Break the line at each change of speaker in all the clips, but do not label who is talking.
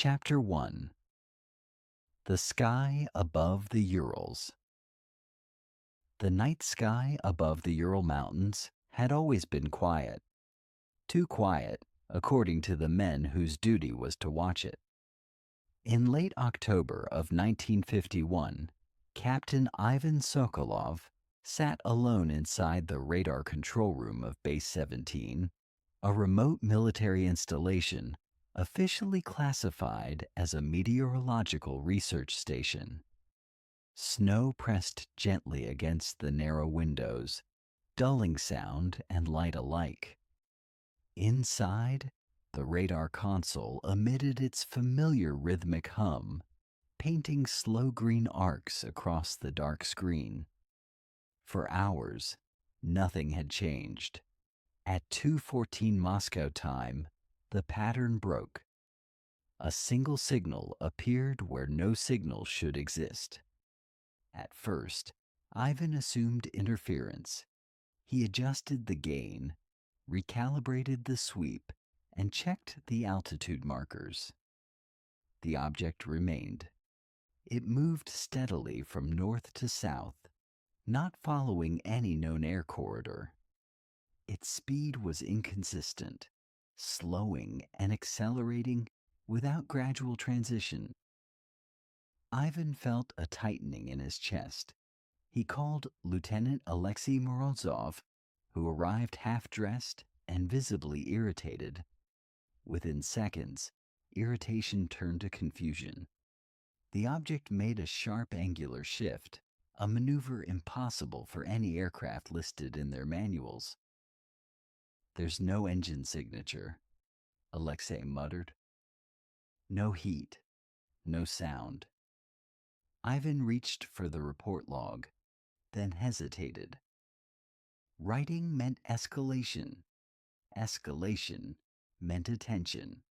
Chapter 1. The Sky Above the Urals. The night sky above the Ural Mountains had always been quiet. Too quiet, according to the men whose duty was to watch it. In late October of 1951, Captain Ivan Sokolov sat alone inside the radar control room of Base 17, a remote military installation officially classified as a meteorological research station. Snow pressed gently against the narrow windows, dulling sound and light alike. Inside, the radar console emitted its familiar rhythmic hum, painting slow green arcs across the dark screen. For hours, nothing had changed. At 2:14 Moscow time, the pattern broke. A single signal appeared where no signal should exist. At first, Ivan assumed interference. He adjusted the gain, recalibrated the sweep, and checked the altitude markers. The object remained. It moved steadily from north to south, not following any known air corridor. Its speed was inconsistent, slowing and accelerating without gradual transition. Ivan felt a tightening in his chest. He called Lieutenant Alexei Morozov, who arrived half-dressed and visibly irritated. Within seconds, irritation turned to confusion. The object made a sharp angular shift, a maneuver impossible for any aircraft listed in their manuals. "There's no engine signature," Alexei muttered. "No heat, no sound." Ivan reached for the report log, then hesitated. Writing meant escalation. Escalation meant attention.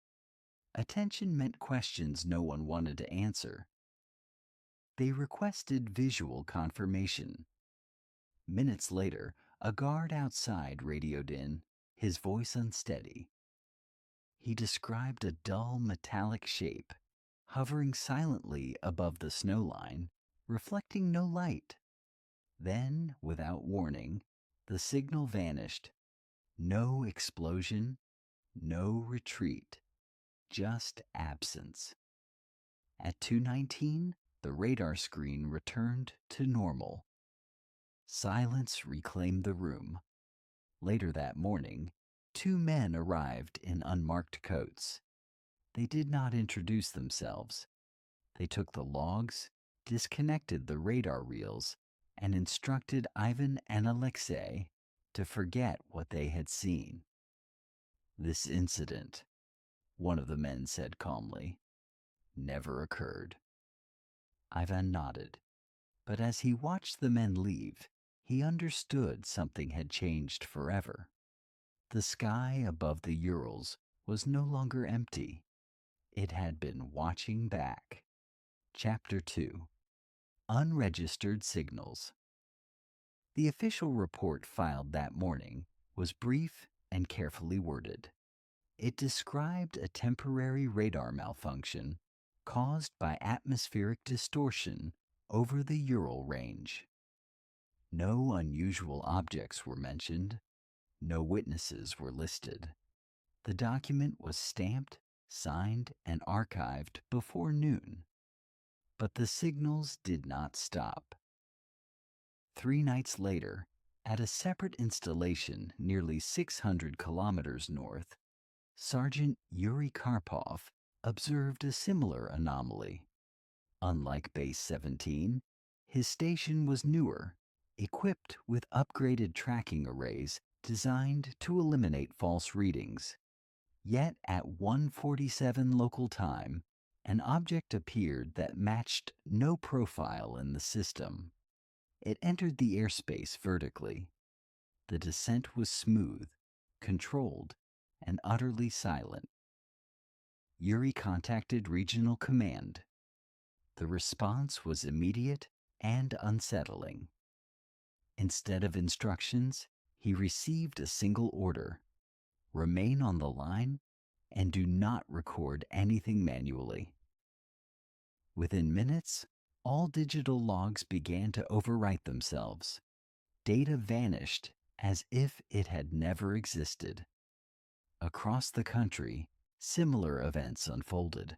Attention meant questions no one wanted to answer. They requested visual confirmation. Minutes later, a guard outside radioed in, his voice unsteady. He described a dull metallic shape, hovering silently above the snow line, reflecting no light. Then, without warning, the signal vanished. No explosion, no retreat, just absence. At 2:19, the radar screen returned to normal. Silence reclaimed the room. Later that morning, two men arrived in unmarked coats. They did not introduce themselves. They took the logs, disconnected the radar reels, and instructed Ivan and Alexei to forget what they had seen. "This incident," one of the men said calmly, "never occurred." Ivan nodded, but as he watched the men leave, he understood something had changed forever. The sky above the Urals was no longer empty. It had been watching back. Chapter 2. Unregistered Signals. The official report filed that morning was brief and carefully worded. It described a temporary radar malfunction caused by atmospheric distortion over the Ural range. No unusual objects were mentioned. No witnesses were listed. The document was stamped, signed, and archived before noon. But the signals did not stop. 3 nights later, at a separate installation nearly 600 kilometers north, Sergeant Yuri Karpov observed a similar anomaly. Unlike Base 17, his station was newer, equipped with upgraded tracking arrays designed to eliminate false readings. Yet at 1:47 local time, an object appeared that matched no profile in the system. It entered the airspace vertically. The descent was smooth, controlled, and utterly silent. Yuri contacted Regional Command. The response was immediate and unsettling. Instead of instructions, he received a single order: remain on the line and do not record anything manually. Within minutes, all digital logs began to overwrite themselves. Data vanished as if it had never existed. Across the country, similar events unfolded.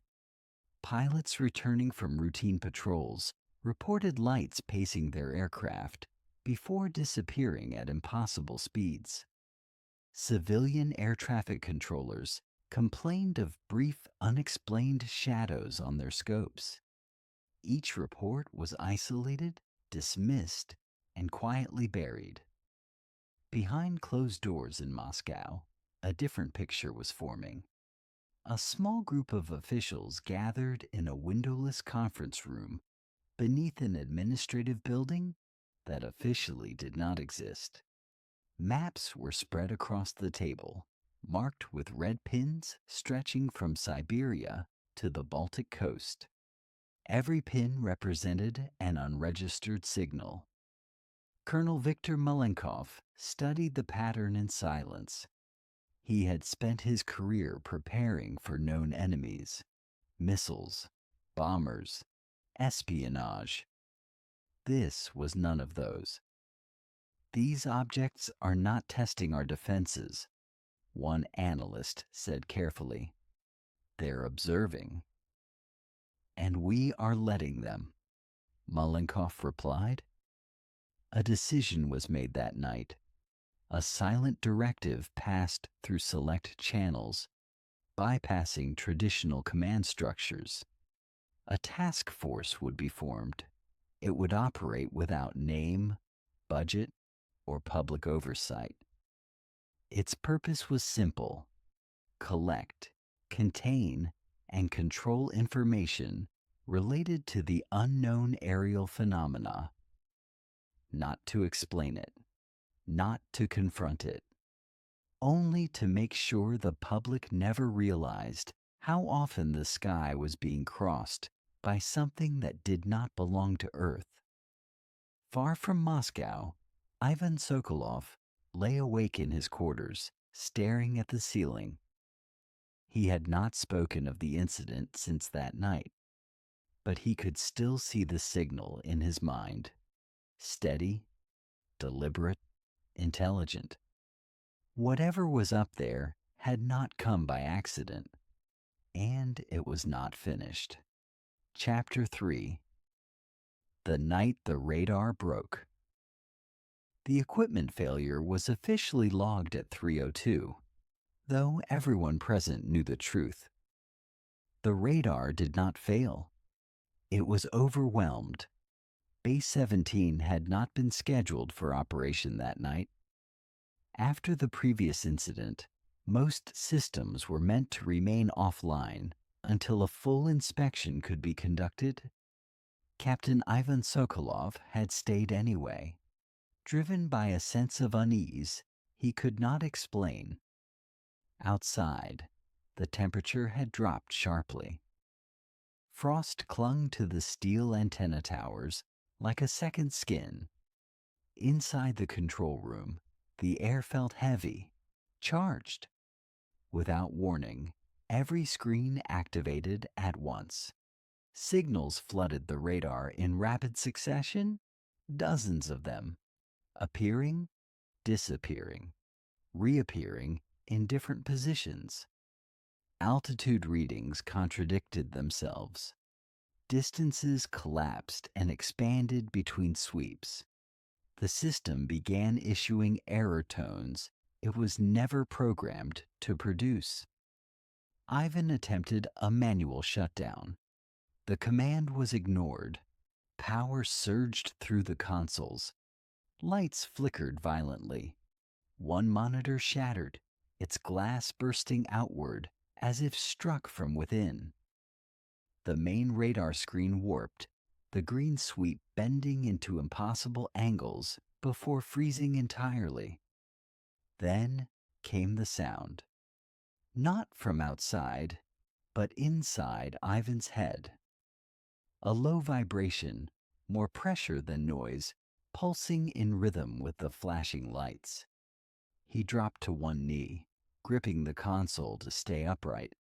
Pilots returning from routine patrols reported lights pacing their aircraft before disappearing at impossible speeds. Civilian air traffic controllers complained of brief, unexplained shadows on their scopes. Each report was isolated, dismissed, and quietly buried. Behind closed doors in Moscow, a different picture was forming. A small group of officials gathered in a windowless conference room beneath an administrative building that officially did not exist. Maps were spread across the table, marked with red pins stretching from Siberia to the Baltic coast. Every pin represented an unregistered signal. Colonel Viktor Malenkov studied the pattern in silence. He had spent his career preparing for known enemies, missiles, bombers, espionage. This was none of those. These objects are not testing our defenses, one analyst said carefully. They're observing. And we are letting them, Malenkov replied. A decision was made that night. A silent directive passed through select channels, bypassing traditional command structures. A task force would be formed. It would operate without name, budget, or public oversight. Its purpose was simple: collect, contain, and control information related to the unknown aerial phenomena. Not to explain it, not to confront it, only to make sure the public never realized how often the sky was being crossed by something that did not belong to Earth. Far from Moscow, Ivan Sokolov lay awake in his quarters, staring at the ceiling. He had not spoken of the incident since that night, but he could still see the signal in his mind. Steady, deliberate, intelligent. Whatever was up there had not come by accident, and it was not finished. Chapter 3. The Night the Radar Broke. The equipment failure was officially logged at 3:02, though everyone present knew the truth. The radar did not fail. It was overwhelmed. Base 17 had not been scheduled for operation that night. After the previous incident, most systems were meant to remain offline until a full inspection could be conducted. Captain Ivan Sokolov had stayed anyway. Driven by a sense of unease he could not explain. Outside, the temperature had dropped sharply. Frost clung to the steel antenna towers like a second skin. Inside the control room, the air felt heavy, charged. Without warning, every screen activated at once. Signals flooded the radar in rapid succession, dozens of them, appearing, disappearing, reappearing in different positions. Altitude readings contradicted themselves. Distances collapsed and expanded between sweeps. The system began issuing error tones it was never programmed to produce. Ivan attempted a manual shutdown. The command was ignored. Power surged through the consoles. Lights flickered violently. One monitor shattered, its glass bursting outward as if struck from within. The main radar screen warped, the green sweep bending into impossible angles before freezing entirely. Then came the sound. Not from outside, but inside Ivan's head. A low vibration, more pressure than noise, pulsing in rhythm with the flashing lights. He dropped to one knee, gripping the console to stay upright.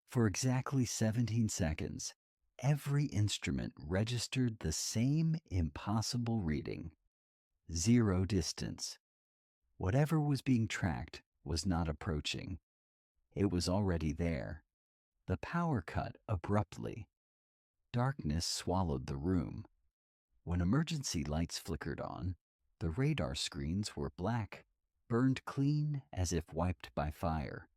For exactly 17 seconds, every instrument registered the same impossible reading. 0 distance. Whatever was being tracked was not approaching. It was already there. The power cut abruptly. Darkness swallowed the room. When emergency lights flickered on, the radar screens were black, burned clean as if wiped by fire.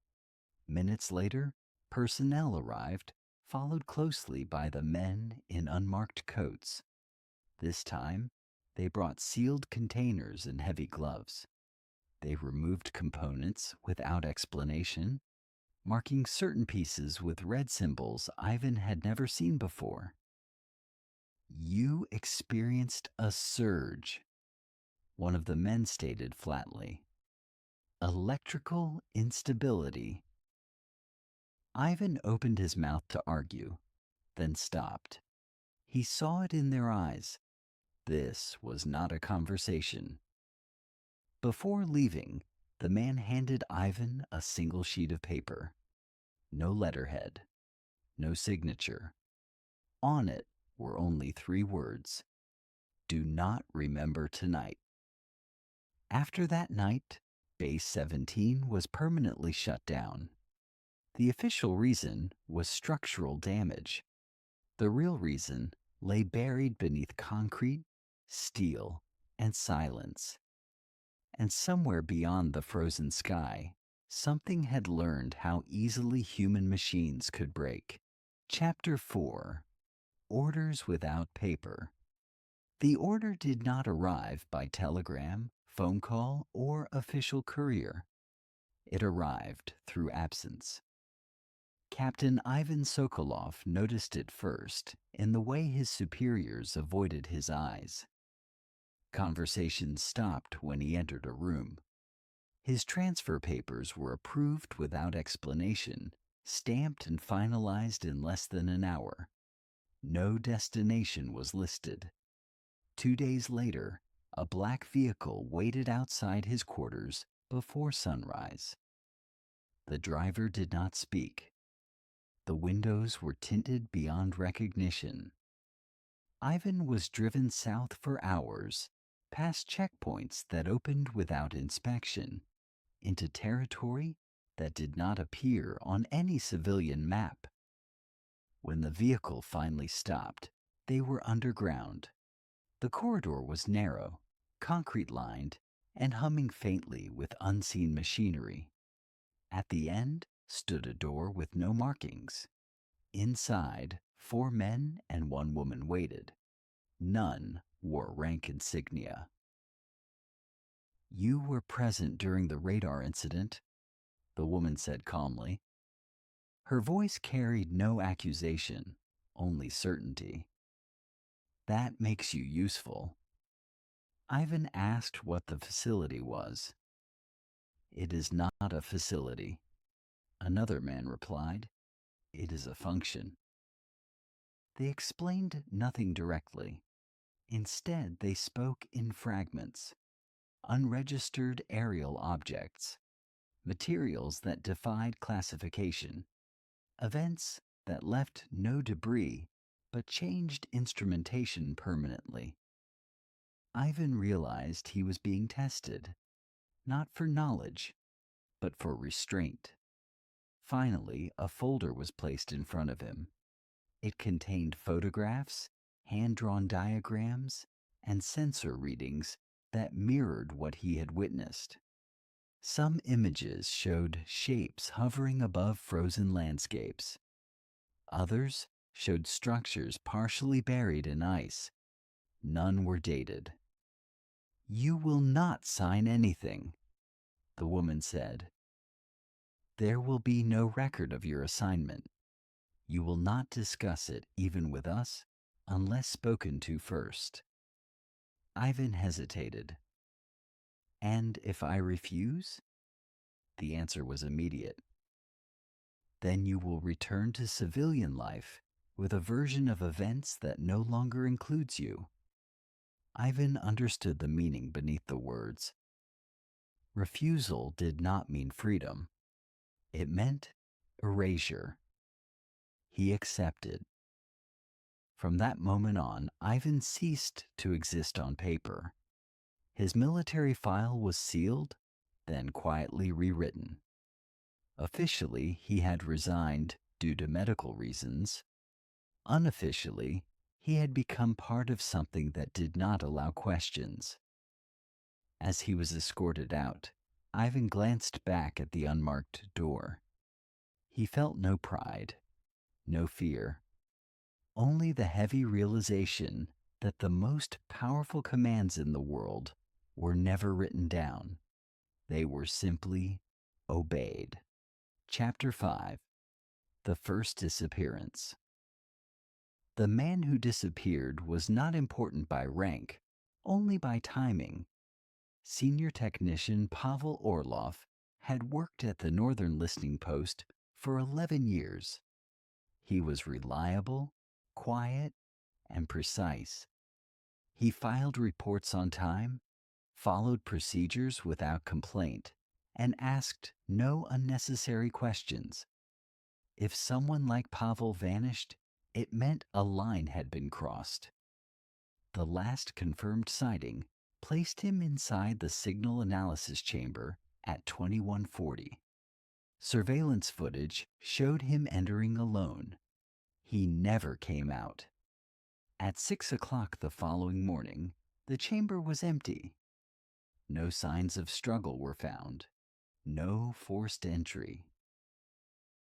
Minutes later, personnel arrived, followed closely by the men in unmarked coats. This time, they brought sealed containers and heavy gloves. They removed components without explanation, marking certain pieces with red symbols Ivan had never seen before. You experienced a surge, one of the men stated flatly. Electrical instability. Ivan opened his mouth to argue, then stopped. He saw it in their eyes. This was not a conversation. Before leaving, the man handed Ivan a single sheet of paper. No letterhead, no signature. On it were only 3 words. Do not remember tonight. After that night, Base 17 was permanently shut down. The official reason was structural damage. The real reason lay buried beneath concrete, steel, and silence. And somewhere beyond the frozen sky, something had learned how easily human machines could break. Chapter 4. Orders without paper. The order did not arrive by telegram, phone call, or official courier. It arrived through absence. Captain Ivan Sokolov noticed it first in the way his superiors avoided his eyes. Conversations stopped when he entered a room. His transfer papers were approved without explanation, stamped and finalized in less than an hour. No destination was listed. 2 days later, a black vehicle waited outside his quarters before sunrise. The driver did not speak. The windows were tinted beyond recognition. Ivan was driven south for hours, past checkpoints that opened without inspection, into territory that did not appear on any civilian map. When the vehicle finally stopped, they were underground. The corridor was narrow, concrete-lined, and humming faintly with unseen machinery. At the end stood a door with no markings. Inside, 4 men and 1 woman waited. None wore rank insignia. You were present during the radar incident, the woman said calmly. Her voice carried no accusation, only certainty. That makes you useful. Ivan asked what the facility was. It is not a facility. Another man replied. It is a function. They explained nothing directly. Instead, they spoke in fragments, unregistered aerial objects, materials that defied classification, events that left no debris but changed instrumentation permanently. Ivan realized he was being tested, not for knowledge, but for restraint. Finally, a folder was placed in front of him. It contained photographs, hand-drawn diagrams, and sensor readings that mirrored what he had witnessed. Some images showed shapes hovering above frozen landscapes. Others showed structures partially buried in ice. None were dated. You will not sign anything, the woman said. There will be no record of your assignment. You will not discuss it, even with us, unless spoken to first. Ivan hesitated. And if I refuse? The answer was immediate. Then you will return to civilian life with a version of events that no longer includes you. Ivan understood the meaning beneath the words. Refusal did not mean freedom. It meant erasure. He accepted. From that moment on, Ivan ceased to exist on paper. His military file was sealed, then quietly rewritten. Officially, he had resigned due to medical reasons. Unofficially, he had become part of something that did not allow questions. As he was escorted out, Ivan glanced back at the unmarked door. He felt no pride, no fear, only the heavy realization that the most powerful commands in the world were never written down. They were simply obeyed. Chapter 5. The First Disappearance. The man who disappeared was not important by rank, only by timing. Senior technician Pavel Orlov had worked at the Northern Listening Post for 11 years. He was reliable, quiet, and precise. He filed reports on time, followed procedures without complaint, and asked no unnecessary questions. If someone like Pavel vanished, it meant a line had been crossed. The last confirmed sighting placed him inside the signal analysis chamber at 2140. Surveillance footage showed him entering alone. He never came out. At 6 o'clock the following morning, the chamber was empty. No signs of struggle were found. No forced entry.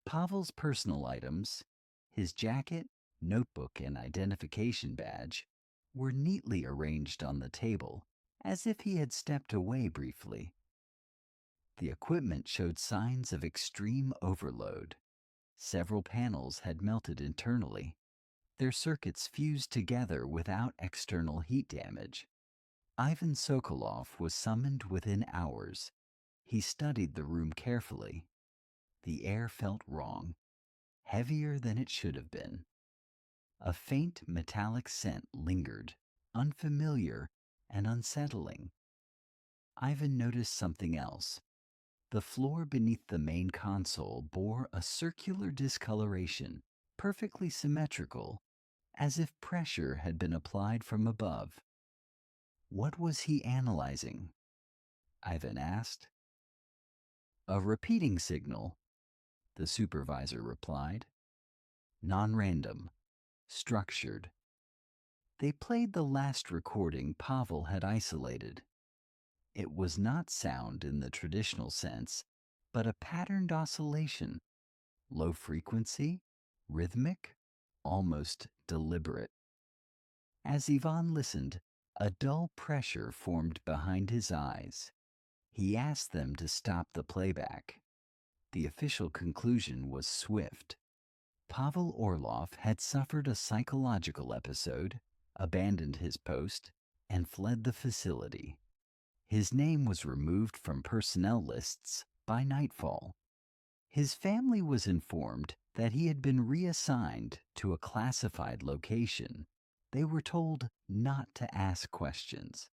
Pavel's personal items, his jacket, notebook, and identification badge, were neatly arranged on the table as if he had stepped away briefly. The equipment showed signs of extreme overload. Several panels had melted internally, their circuits fused together without external heat damage. Ivan Sokolov was summoned within hours. He studied the room carefully. The air felt wrong, heavier than it should have been. A faint metallic scent lingered, unfamiliar and unsettling. Ivan noticed something else. The floor beneath the main console bore a circular discoloration, perfectly symmetrical, as if pressure had been applied from above. What was he analyzing? Ivan asked. A repeating signal, the supervisor replied. Non-random, structured. They played the last recording Pavel had isolated. It was not sound in the traditional sense, but a patterned oscillation, low frequency, rhythmic, almost deliberate. As Ivan listened, a dull pressure formed behind his eyes. He asked them to stop the playback. The official conclusion was swift. Pavel Orlov had suffered a psychological episode, abandoned his post, and fled the facility. His name was removed from personnel lists by nightfall. His family was informed that he had been reassigned to a classified location. They were told not to ask questions.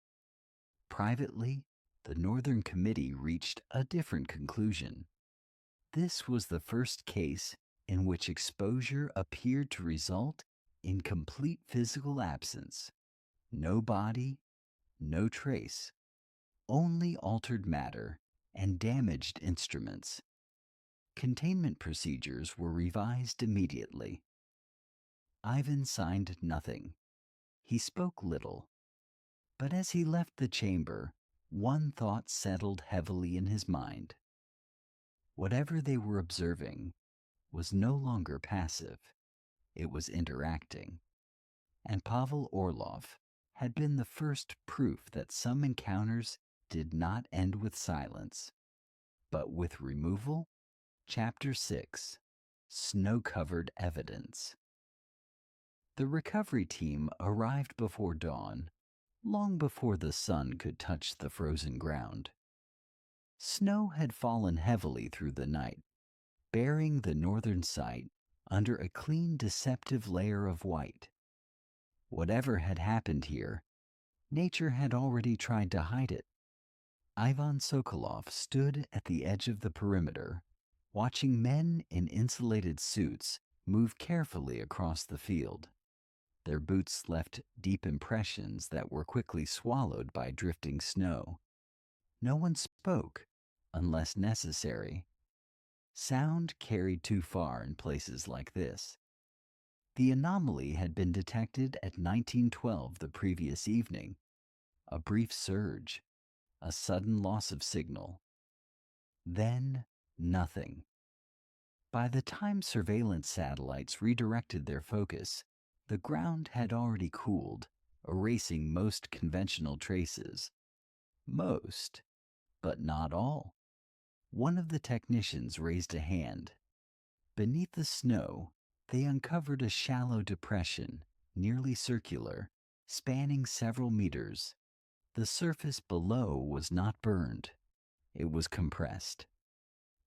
Privately, the Northern Committee reached a different conclusion. This was the first case in which exposure appeared to result in complete physical absence. No body, no trace, only altered matter and damaged instruments. Containment procedures were revised immediately. Ivan signed nothing. He spoke little. But as he left the chamber, one thought settled heavily in his mind. Whatever they were observing was no longer passive. It was interacting. And Pavel Orlov had been the first proof that some encounters did not end with silence, but with removal. Chapter 6. Snow-Covered Evidence. The recovery team arrived before dawn, long before the sun could touch the frozen ground. Snow had fallen heavily through the night, burying the northern site under a clean, deceptive layer of white. Whatever had happened here, nature had already tried to hide it. Ivan Sokolov stood at the edge of the perimeter, watching men in insulated suits move carefully across the field. Their boots left deep impressions that were quickly swallowed by drifting snow. No one spoke, unless necessary. Sound carried too far in places like this. The anomaly had been detected at 1912 the previous evening. A brief surge, a sudden loss of signal. Then, nothing. By the time surveillance satellites redirected their focus, the ground had already cooled, erasing most conventional traces. Most, but not all. One of the technicians raised a hand. Beneath the snow, they uncovered a shallow depression, nearly circular, spanning several meters. The surface below was not burned. It was compressed.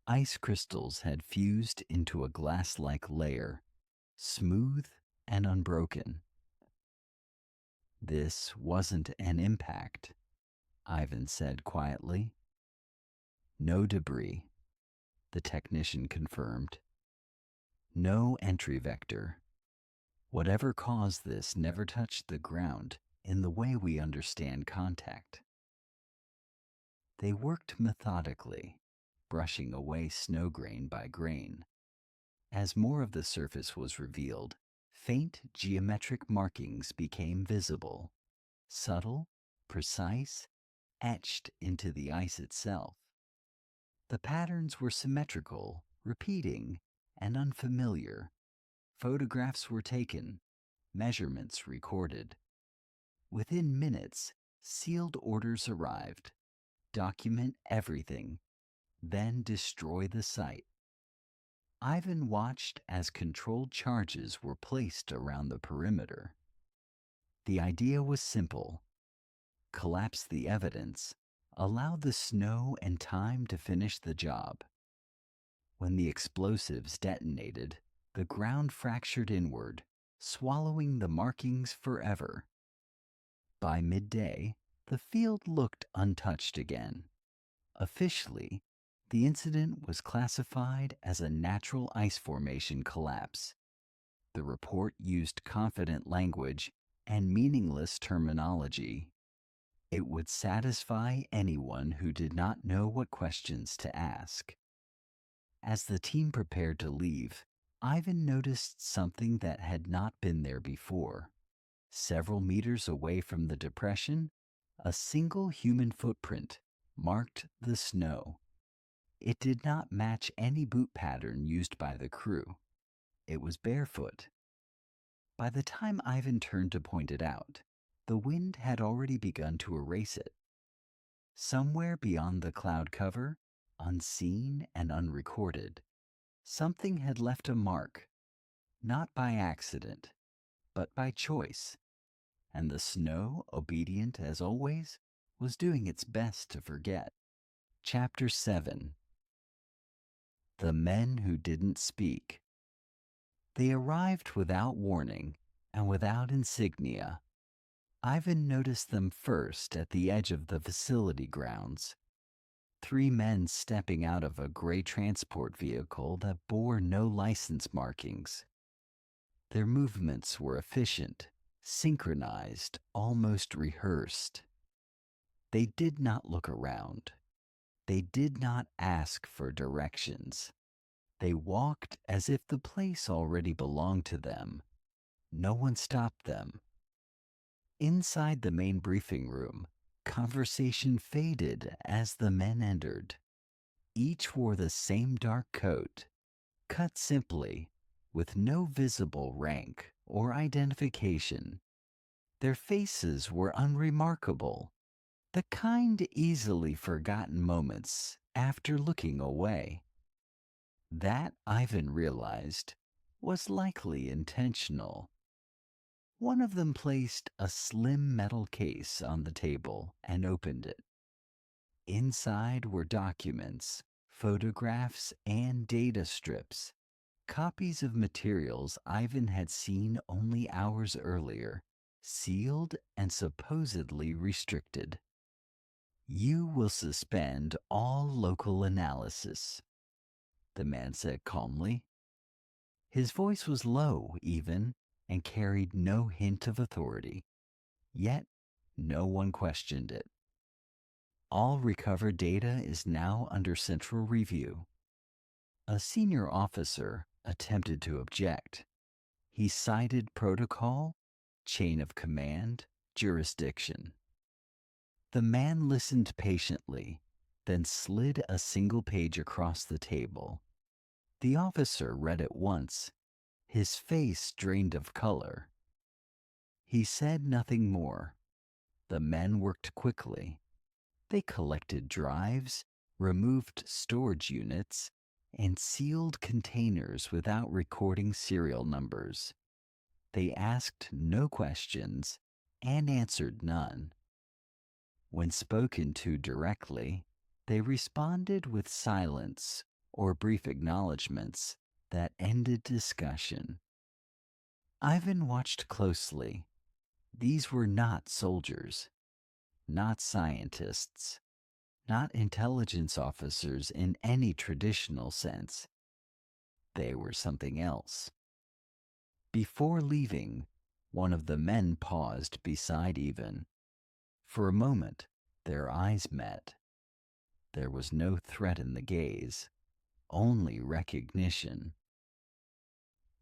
Ice crystals had fused into a glass-like layer, smooth and unbroken. This wasn't an impact, Ivan said quietly. No debris, the technician confirmed. No entry vector. Whatever caused this never touched the ground in the way we understand contact. They worked methodically, brushing away snow grain by grain. As more of the surface was revealed, faint geometric markings became visible, subtle, precise, etched into the ice itself. The patterns were symmetrical, repeating, and unfamiliar. Photographs were taken, measurements recorded. Within minutes, sealed orders arrived. Document everything, then destroy the site. Ivan watched as controlled charges were placed around the perimeter. The idea was simple. Collapse the evidence, allow the snow and time to finish the job. When the explosives detonated, the ground fractured inward, swallowing the markings forever. By midday, the field looked untouched again. Officially, the incident was classified as a natural ice formation collapse. The report used confident language and meaningless terminology. It would satisfy anyone who did not know what questions to ask. As the team prepared to leave, Ivan noticed something that had not been there before. Several meters away from the depression, a single human footprint marked the snow. It did not match any boot pattern used by the crew. It was barefoot. By the time Ivan turned to point it out, the wind had already begun to erase it. Somewhere beyond the cloud cover, unseen and unrecorded, something had left a mark, not by accident, but by choice. And the snow, obedient as always, was doing its best to forget. Chapter 7. The Men Who Didn't Speak. They arrived without warning and without insignia. Ivan noticed them first at the edge of the facility grounds. 3 men stepping out of a gray transport vehicle that bore no license markings. Their movements were efficient, synchronized, almost rehearsed. They did not look around. They did not ask for directions. They walked as if the place already belonged to them. No one stopped them. Inside the main briefing room, conversation faded as the men entered. Each wore the same dark coat, cut simply, with no visible rank or identification. Their faces were unremarkable, the kind easily forgotten moments after looking away. That, Ivan realized, was likely intentional. One of them placed a slim metal case on the table and opened it. Inside were documents, photographs, and data strips, copies of materials Ivan had seen only hours earlier, sealed and supposedly restricted. You will suspend all local analysis, the man said calmly. His voice was low, even, and carried no hint of authority. Yet, no one questioned it. All recovered data is now under central review. A senior officer attempted to object. He cited protocol, chain of command, jurisdiction. The man listened patiently, then slid a single page across the table. The officer read it once, his face drained of color. He said nothing more. The men worked quickly. They collected drives, removed storage units, and sealed containers without recording serial numbers. They asked no questions and answered none. When spoken to directly, they responded with silence or brief acknowledgments that ended discussion. Ivan watched closely. These were not soldiers, not scientists, not intelligence officers in any traditional sense. They were something else. Before leaving, one of the men paused beside Ivan. For a moment, their eyes met. There was no threat in the gaze, only recognition.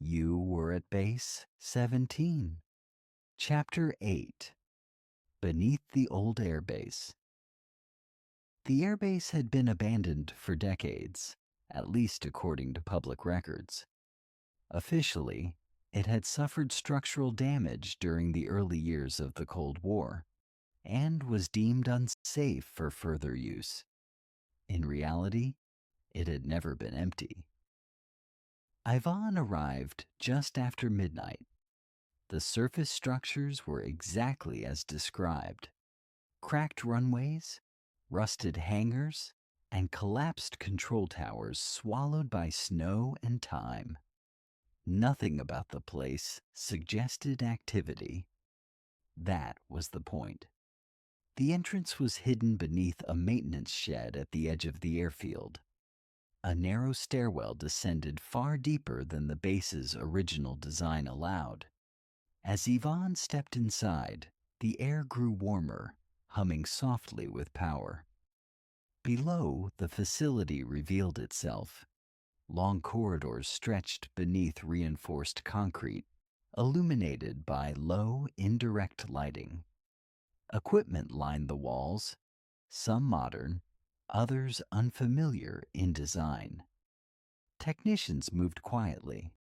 You were at base 17. Chapter 8. Beneath the Old Airbase. The airbase had been abandoned for decades, at least according to public records. Officially, it had suffered structural damage during the early years of the Cold War and was deemed unsafe for further use. In reality, it had never been empty. Ivan arrived just after midnight. The surface structures were exactly as described. Cracked runways, rusted hangars, and collapsed control towers swallowed by snow and time. Nothing about the place suggested activity. That was the point. The entrance was hidden beneath a maintenance shed at the edge of the airfield. A narrow stairwell descended far deeper than the base's original design allowed. As Ivan stepped inside, the air grew warmer, humming softly with power. Below, the facility revealed itself. Long corridors stretched beneath reinforced concrete, illuminated by low, indirect lighting. Equipment lined the walls, some modern, others unfamiliar in design. Technicians moved quietly,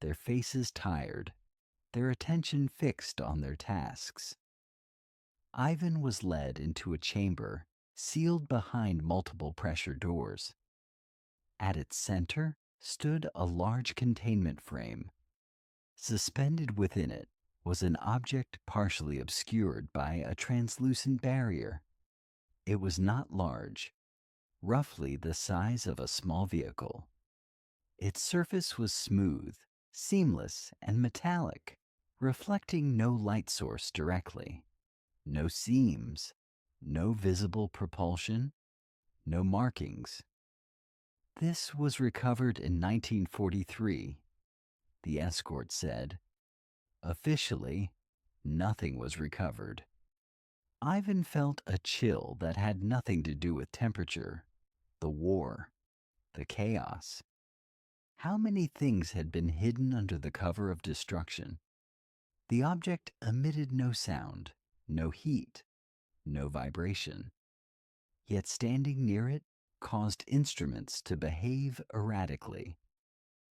their faces tired, their attention fixed on their tasks. Ivan was led into a chamber sealed behind multiple pressure doors. At its center stood a large containment frame. Suspended within it was an object partially obscured by a translucent barrier. It was not large, roughly the size of a small vehicle. Its surface was smooth, seamless, and metallic, reflecting no light source directly. No seams, no visible propulsion, no markings. This was recovered in 1943, the escort said. Officially, nothing was recovered. Ivan felt a chill that had nothing to do with temperature, the war, the chaos. How many things had been hidden under the cover of destruction? The object emitted no sound, no heat, no vibration. Yet standing near it caused instruments to behave erratically.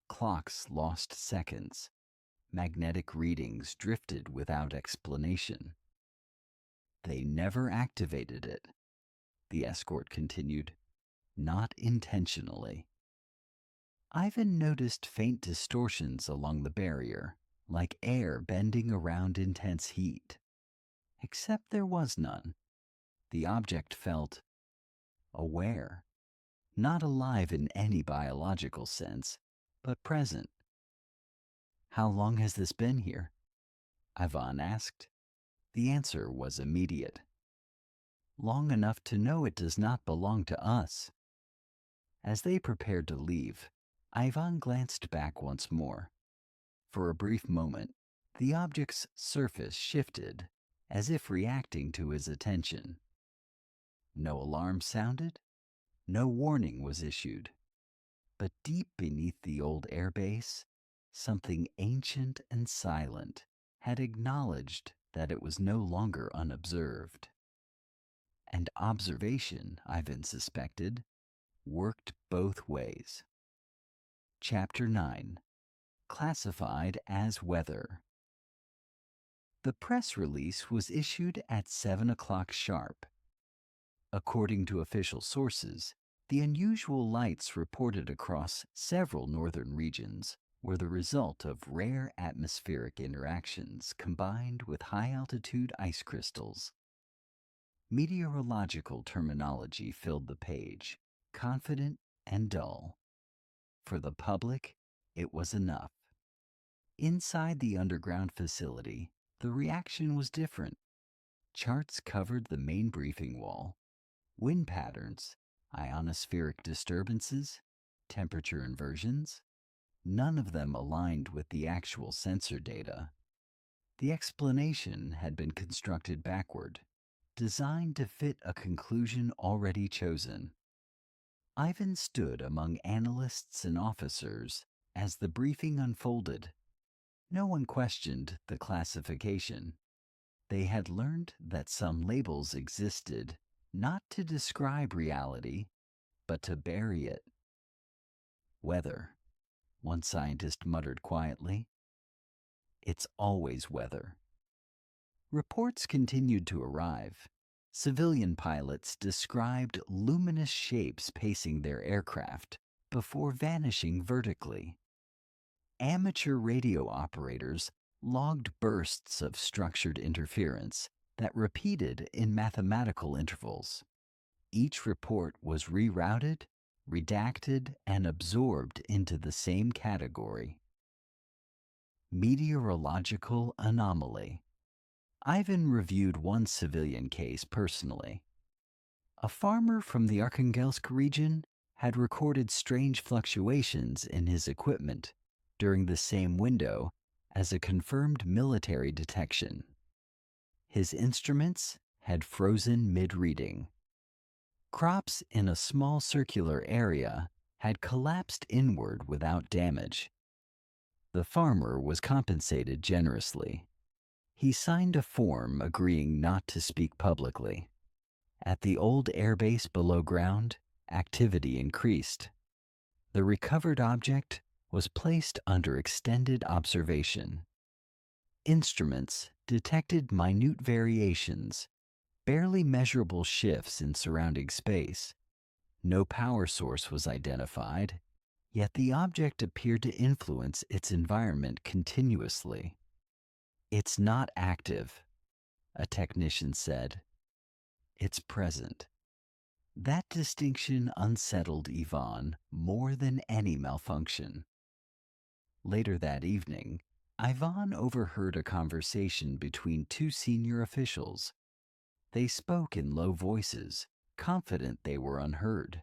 Clocks lost seconds. Magnetic readings drifted without explanation. They never activated it, the escort continued, not intentionally. Ivan noticed faint distortions along the barrier, like air bending around intense heat. Except there was none. The object felt aware, not alive in any biological sense, but present. How long has this been here? Ivan asked. The answer was immediate. long enough to know it does not belong to us. As they prepared to leave, Ivan glanced back once more. For a brief moment, the object's surface shifted, as if reacting to his attention. No alarm sounded, no warning was issued. But deep beneath the old airbase, something ancient and silent had acknowledged that it was no longer unobserved. And observation, Ivan suspected, worked both ways. Chapter 9. Classified as Weather. The press release was issued at 7 o'clock sharp. According to official sources, the unusual lights reported across several northern regions were the result of rare atmospheric interactions combined with high-altitude ice crystals. Meteorological terminology filled the page, confident and dull. For the public, it was enough. Inside the underground facility, the reaction was different. Charts covered the main briefing wall. Wind patterns, ionospheric disturbances, temperature inversions, none of them aligned with the actual sensor data. The explanation had been constructed backward, designed to fit a conclusion already chosen. Ivan stood among analysts and officers as the briefing unfolded. No one questioned the classification. They had learned that some labels existed not to describe reality, but to bury it. Weather, one scientist muttered quietly. It's always weather. Reports continued to arrive. Civilian pilots described luminous shapes pacing their aircraft before vanishing vertically. Amateur radio operators logged bursts of structured interference that repeated in mathematical intervals. Each report was rerouted, redacted, and absorbed into the same category. Meteorological anomaly. Ivan reviewed one civilian case personally. A farmer from the Arkhangelsk region had recorded strange fluctuations in his equipment during the same window as a confirmed military detection. His instruments had frozen mid-reading. Crops in a small circular area had collapsed inward without damage. The farmer was compensated generously. He signed a form agreeing not to speak publicly. At the old airbase below ground, activity increased. The recovered object was placed under extended observation. Instruments detected minute variations, barely measurable shifts in surrounding space. No power source was identified, yet the object appeared to influence its environment continuously. It's not active, a technician said. It's present. That distinction unsettled Ivan more than any malfunction. Later that evening, Ivan overheard a conversation between two senior officials. They spoke in low voices, confident they were unheard.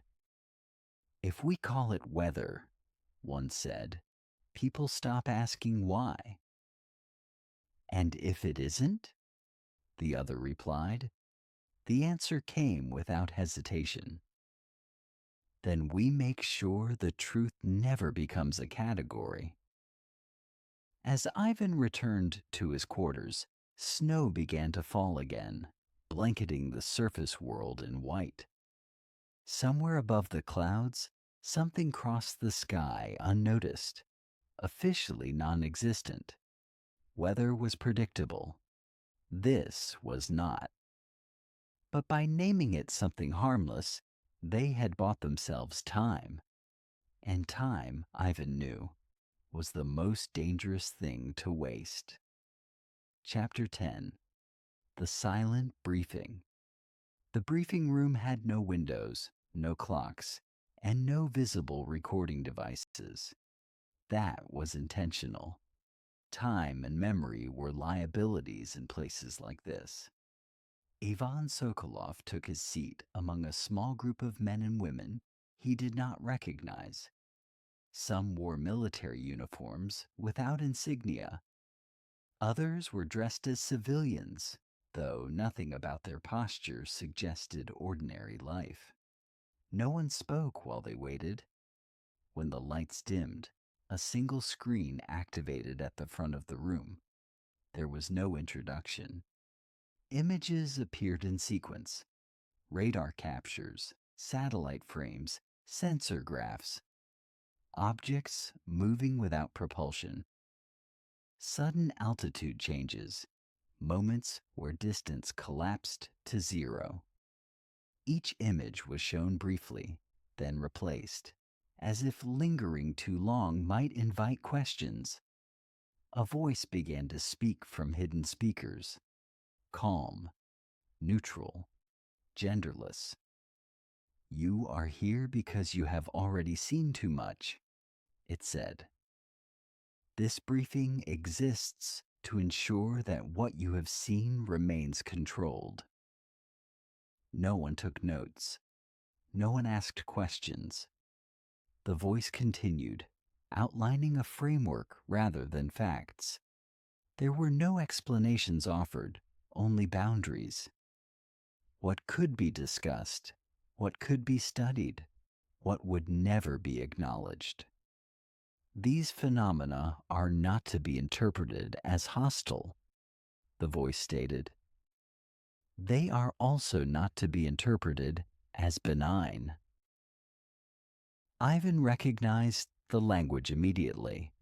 If we call it weather, one said, people stop asking why. And if it isn't? The other replied. The answer came without hesitation. Then we make sure the truth never becomes a category. As Ivan returned to his quarters, snow began to fall again, blanketing the surface world in white. Somewhere above the clouds, something crossed the sky unnoticed, officially non-existent. Weather was predictable. This was not. But by naming it something harmless, they had bought themselves time. And time, Ivan knew, was the most dangerous thing to waste. Chapter 10. The Silent Briefing. The briefing room had no windows, no clocks, and no visible recording devices. That was intentional. Time and memory were liabilities in places like this. Ivan Sokolov took his seat among a small group of men and women he did not recognize. Some wore military uniforms without insignia. Others were dressed as civilians, though nothing about their posture suggested ordinary life. No one spoke while they waited. When the lights dimmed, a single screen activated at the front of the room. There was no introduction. Images appeared in sequence: radar captures, satellite frames, sensor graphs, objects moving without propulsion. Sudden altitude changes, moments where distance collapsed to zero. Each image was shown briefly, then replaced, as if lingering too long might invite questions. A voice began to speak from hidden speakers, calm, neutral, genderless. "You are here because you have already seen too much," it said. "This briefing exists to ensure that what you have seen remains controlled." No one took notes. No one asked questions. The voice continued, outlining a framework rather than facts. There were no explanations offered, only boundaries. What could be discussed, what could be studied, what would never be acknowledged. "These phenomena are not to be interpreted as hostile," the voice stated. "They are also not to be interpreted as benign." Ivan recognized the language immediately.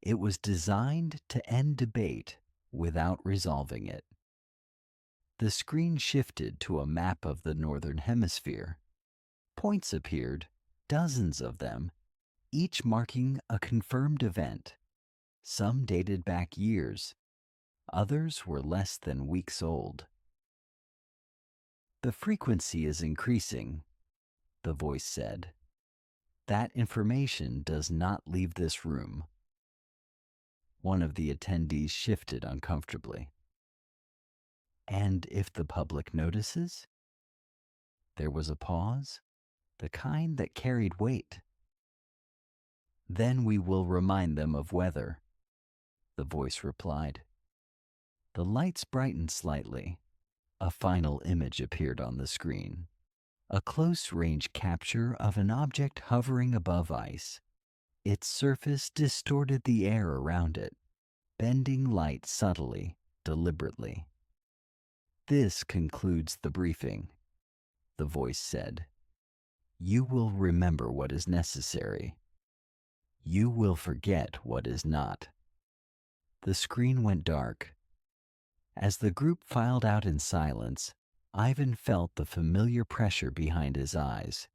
It was designed to end debate without resolving it. The screen shifted to a map of the Northern Hemisphere. Points appeared, dozens of them, each marking a confirmed event. Some dated back years, others were less than weeks old. "The frequency is increasing," the voice said. "That information does not leave this room." One of the attendees shifted uncomfortably. "And if the public notices?" There was a pause, the kind that carried weight. "Then we will remind them of weather," the voice replied. The lights brightened slightly. A final image appeared on the screen. A close-range capture of an object hovering above ice. Its surface distorted the air around it, bending light subtly, deliberately. "This concludes the briefing," the voice said. "You will remember what is necessary. You will forget what is not." The screen went dark. As the group filed out in silence, Ivan felt the familiar pressure behind his eyes.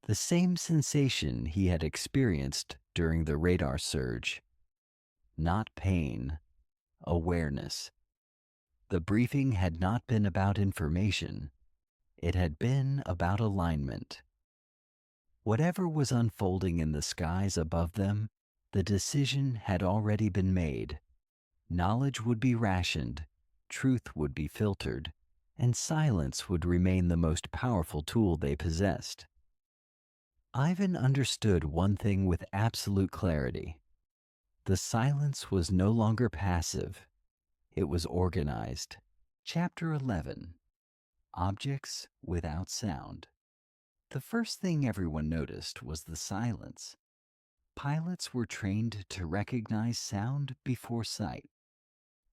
The same sensation he had experienced during the radar surge. Not pain, awareness. The briefing had not been about information. It had been about alignment. Whatever was unfolding in the skies above them, the decision had already been made. Knowledge would be rationed, truth would be filtered, and silence would remain the most powerful tool they possessed. Ivan understood one thing with absolute clarity. The silence was no longer passive. It was organized. Chapter 11. Objects Without Sound. The first thing everyone noticed was the silence. Pilots were trained to recognize sound before sight.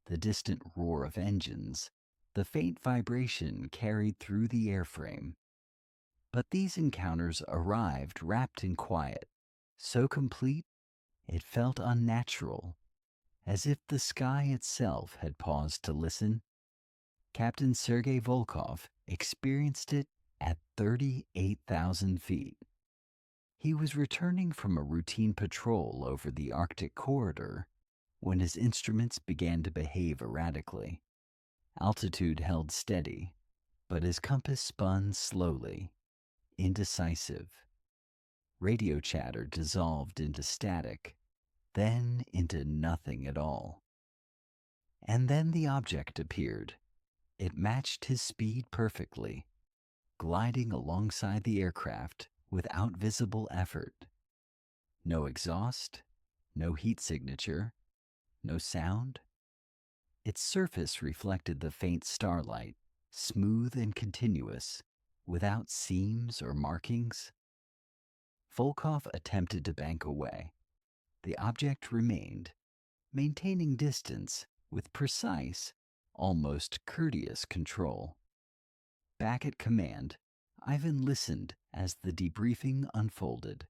The distant roar of engines, the faint vibration carried through the airframe. But these encounters arrived wrapped in quiet, so complete it felt unnatural, as if the sky itself had paused to listen. Captain Sergei Volkov experienced it at 38,000 feet. He was returning from a routine patrol over the Arctic corridor when his instruments began to behave erratically. Altitude held steady, but his compass spun slowly, indecisive. Radio chatter dissolved into static, then into nothing at all. And then the object appeared, It matched his speed perfectly, gliding alongside the aircraft without visible effort. No exhaust, no heat signature, no sound. Its surface reflected the faint starlight, smooth and continuous, without seams or markings. Volkov attempted to bank away. The object remained, maintaining distance with precise, almost courteous control. Back at command, Ivan listened as the debriefing unfolded.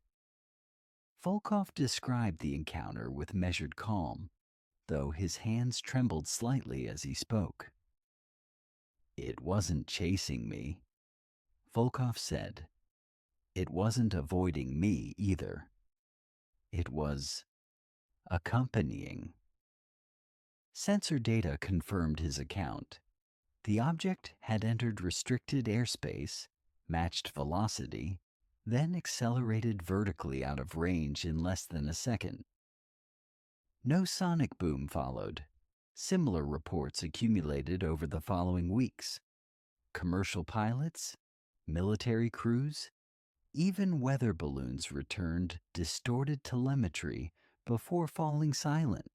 Volkov described the encounter with measured calm, though his hands trembled slightly as he spoke. "It wasn't chasing me," Volkov said. "It wasn't avoiding me either. It was accompanying." Sensor data confirmed his account. The object had entered restricted airspace, matched velocity, then accelerated vertically out of range in less than a second. No sonic boom followed. Similar reports accumulated over the following weeks. Commercial pilots, military crews, even weather balloons returned distorted telemetry before falling silent.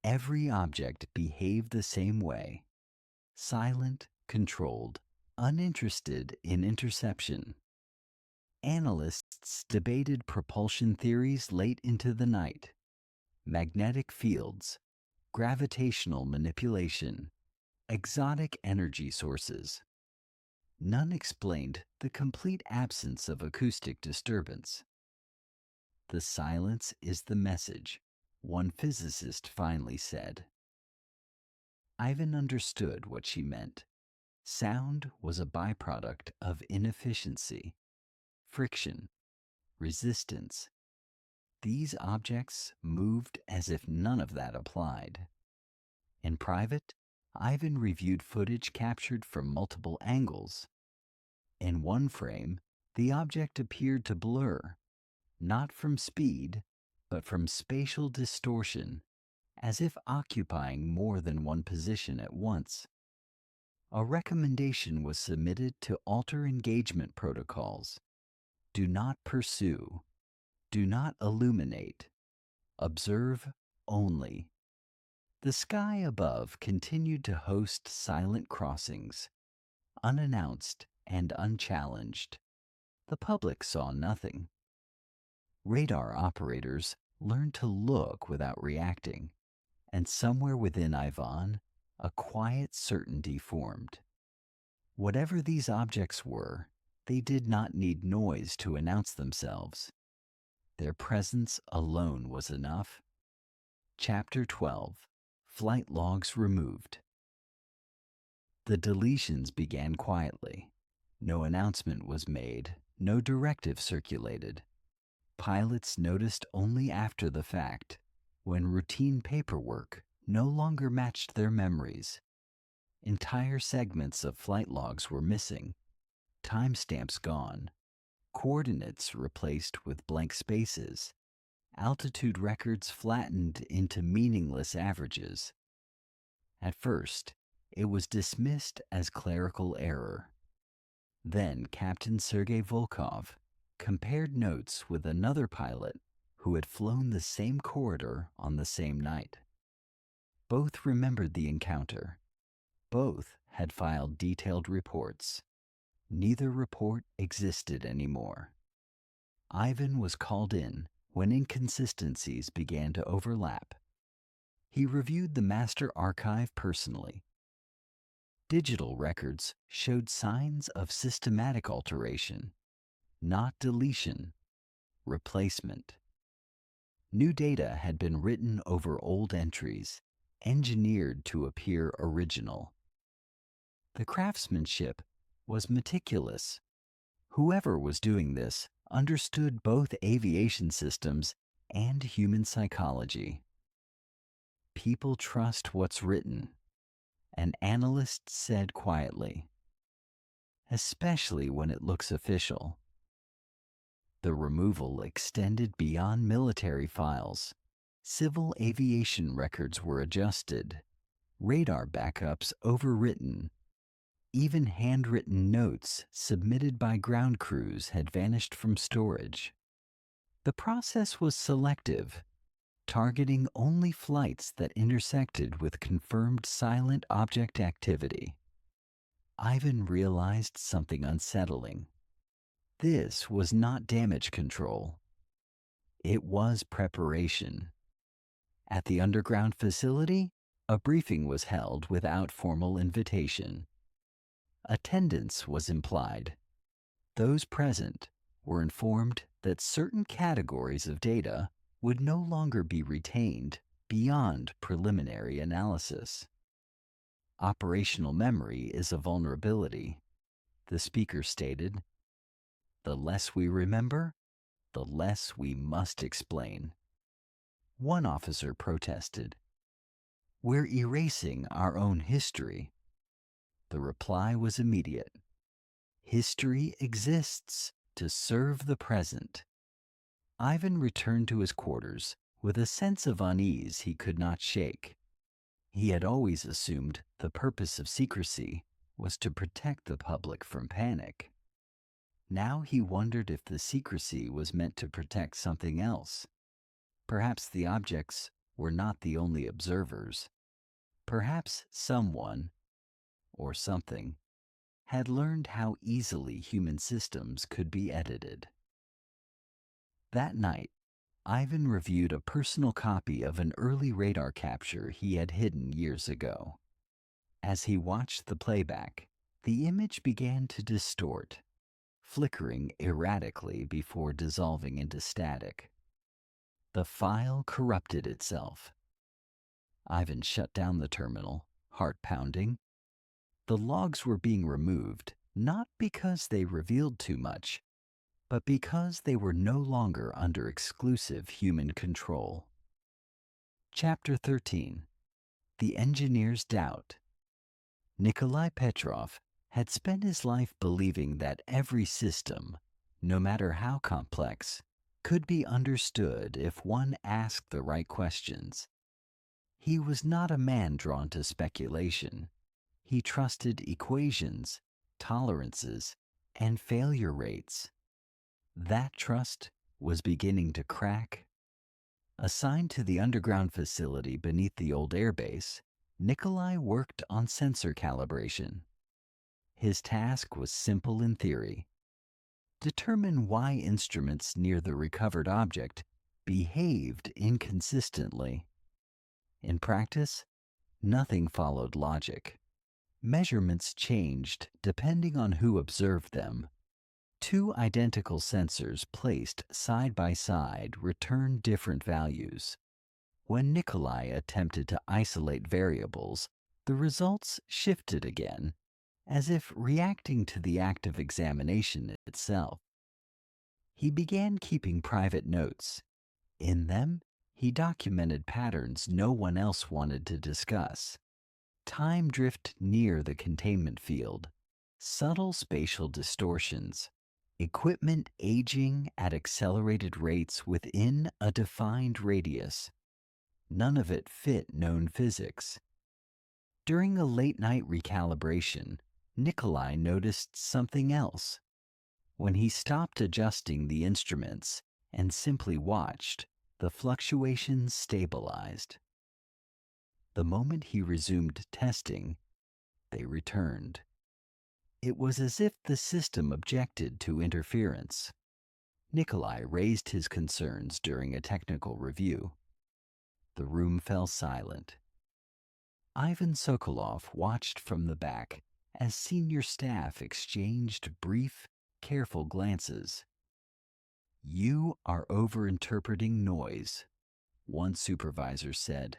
Every object behaved the same way: silent, controlled, uninterested in interception. Analysts debated propulsion theories late into the night. Magnetic fields, gravitational manipulation, exotic energy sources. None explained the complete absence of acoustic disturbance. "The silence is the message," one physicist finally said. Ivan understood what she meant. Sound was a byproduct of inefficiency, friction, resistance. These objects moved as if none of that applied. In private, Ivan reviewed footage captured from multiple angles. In one frame, the object appeared to blur, not from speed, but from spatial distortion, as if occupying more than one position at once. A recommendation was submitted to alter engagement protocols. Do not pursue. Do not illuminate. Observe only. The sky above continued to host silent crossings, unannounced and unchallenged. The public saw nothing. Radar operators learned to look without reacting, and somewhere within Ivan, a quiet certainty formed. Whatever these objects were, they did not need noise to announce themselves. Their presence alone was enough. Chapter 12. Flight Logs Removed. The deletions began quietly. No announcement was made, no directive circulated. Pilots noticed only after the fact, when routine paperwork no longer matched their memories. Entire segments of flight logs were missing, timestamps gone, coordinates replaced with blank spaces, altitude records flattened into meaningless averages. At first, it was dismissed as clerical error. Then Captain Sergei Volkov compared notes with another pilot who had flown the same corridor on the same night. Both remembered the encounter. Both had filed detailed reports. Neither report existed anymore. Ivan was called in when inconsistencies began to overlap. He reviewed the master archive personally. Digital records showed signs of systematic alteration, not deletion, replacement. New data had been written over old entries, engineered to appear original. The craftsmanship was meticulous. Whoever was doing this understood both aviation systems and human psychology. People trust what's written, an analyst said quietly, especially when it looks official. The removal extended beyond military files. Civil aviation records were adjusted, radar backups overwritten. Even handwritten notes submitted by ground crews had vanished from storage. The process was selective, targeting only flights that intersected with confirmed silent object activity. Ivan realized something unsettling. This was not damage control. It was preparation. At the underground facility, a briefing was held without formal invitation. Attendance was implied. Those present were informed that certain categories of data would no longer be retained beyond preliminary analysis. Operational memory is a vulnerability, the speaker stated. The less we remember, the less we must explain. One officer protested. We're erasing our own history. The reply was immediate. History exists to serve the present. Ivan returned to his quarters with a sense of unease he could not shake. He had always assumed the purpose of secrecy was to protect the public from panic. Now he wondered if the secrecy was meant to protect something else. Perhaps the objects were not the only observers. Perhaps someone, or something, had learned how easily human systems could be edited. That night, Ivan reviewed a personal copy of an early radar capture he had hidden years ago. As he watched the playback, the image began to distort, flickering erratically before dissolving into static. The file corrupted itself. Ivan shut down the terminal, heart pounding. The logs were being removed, not because they revealed too much, but because they were no longer under exclusive human control. Chapter 13. The Engineer's Doubt. Nikolai Petrov had spent his life believing that every system, no matter how complex, could be understood if one asked the right questions. He was not a man drawn to speculation. He trusted equations, tolerances, and failure rates. That trust was beginning to crack. Assigned to the underground facility beneath the old airbase, Nikolai worked on sensor calibration. His task was simple in theory. Determine why instruments near the recovered object behaved inconsistently. In practice, nothing followed logic. Measurements changed depending on who observed them. Two identical sensors placed side by side returned different values. When Nikolai attempted to isolate variables, the results shifted again, as if reacting to the act of examination itself. He began keeping private notes. In them, he documented patterns no one else wanted to discuss. Time drift near the containment field, subtle spatial distortions, equipment aging at accelerated rates within a defined radius. None of it fit known physics. During a late-night recalibration, Nikolai noticed something else. When he stopped adjusting the instruments and simply watched, the fluctuations stabilized. The moment he resumed testing, they returned. It was as if the system objected to interference. Nikolai raised his concerns during a technical review. The room fell silent. Ivan Sokolov watched from the back as senior staff exchanged brief, careful glances. You are overinterpreting noise, one supervisor said.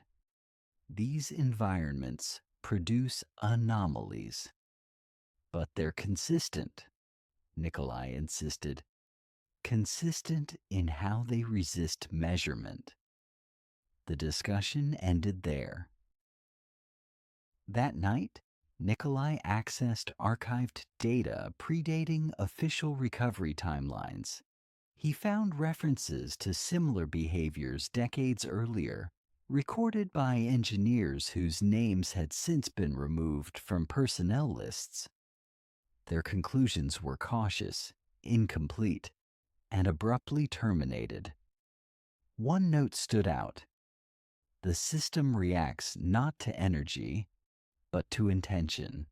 These environments produce anomalies. But they're consistent, Nikolai insisted. Consistent in how they resist measurement. The discussion ended there. That night, Nikolai accessed archived data predating official recovery timelines. He found references to similar behaviors decades earlier, recorded by engineers whose names had since been removed from personnel lists. Their conclusions were cautious, incomplete, and abruptly terminated. One note stood out. The system reacts not to energy, but to intention.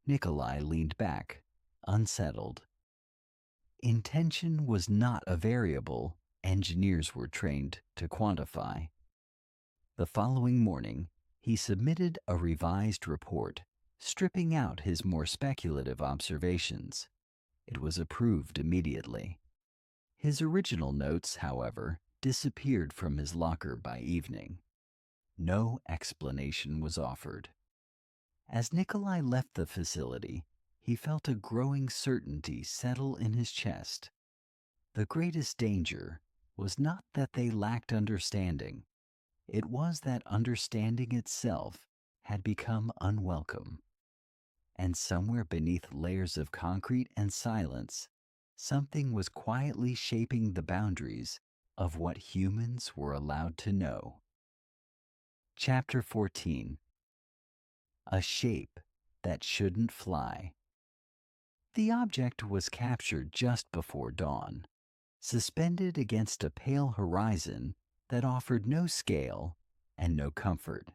Nikolai leaned back, unsettled. Intention was not a variable engineers were trained to quantify. The following morning, he submitted a revised report, stripping out his more speculative observations. It was approved immediately. His original notes, however, disappeared from his locker by evening. No explanation was offered. As Nikolai left the facility, he felt a growing certainty settle in his chest. The greatest danger was not that they lacked understanding. It was that understanding itself had become unwelcome. And somewhere beneath layers of concrete and silence, something was quietly shaping the boundaries of what humans were allowed to know. Chapter 14. A shape that shouldn't fly. The object was captured just before dawn, suspended against a pale horizon that offered no scale and no comfort.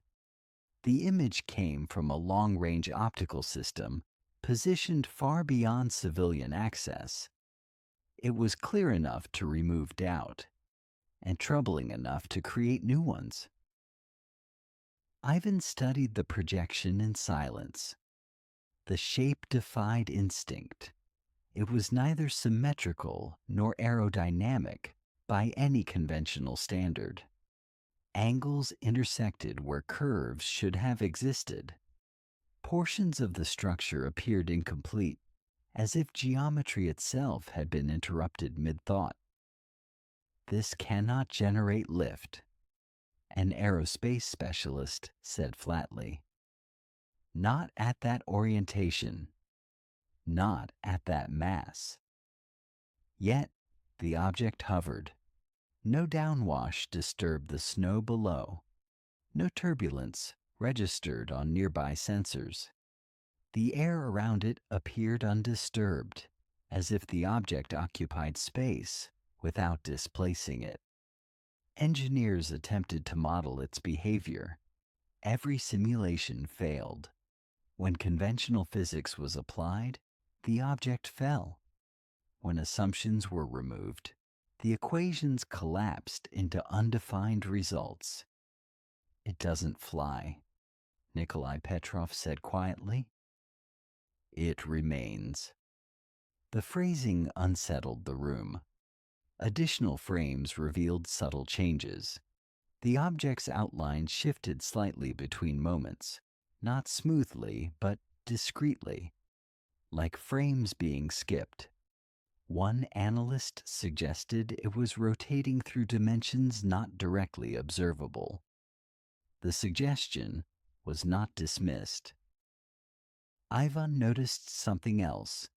The image came from a long-range optical system positioned far beyond civilian access. It was clear enough to remove doubt, and troubling enough to create new ones. Ivan studied the projection in silence. The shape defied instinct. It was neither symmetrical nor aerodynamic by any conventional standard. Angles intersected where curves should have existed. Portions of the structure appeared incomplete, as if geometry itself had been interrupted mid-thought. This cannot generate lift, an aerospace specialist said flatly. Not at that orientation, not at that mass. Yet the object hovered. No downwash disturbed the snow below. No turbulence registered on nearby sensors. The air around it appeared undisturbed, as if the object occupied space without displacing it. Engineers attempted to model its behavior. Every simulation failed. When conventional physics was applied, the object fell. When assumptions were removed, the equations collapsed into undefined results. It doesn't fly, Nikolai Petrov said quietly. It remains. The phrasing unsettled the room. Additional frames revealed subtle changes. The object's outline shifted slightly between moments, not smoothly, but discreetly, like frames being skipped. One analyst suggested it was rotating through dimensions not directly observable. The suggestion was not dismissed. Ivan noticed something else.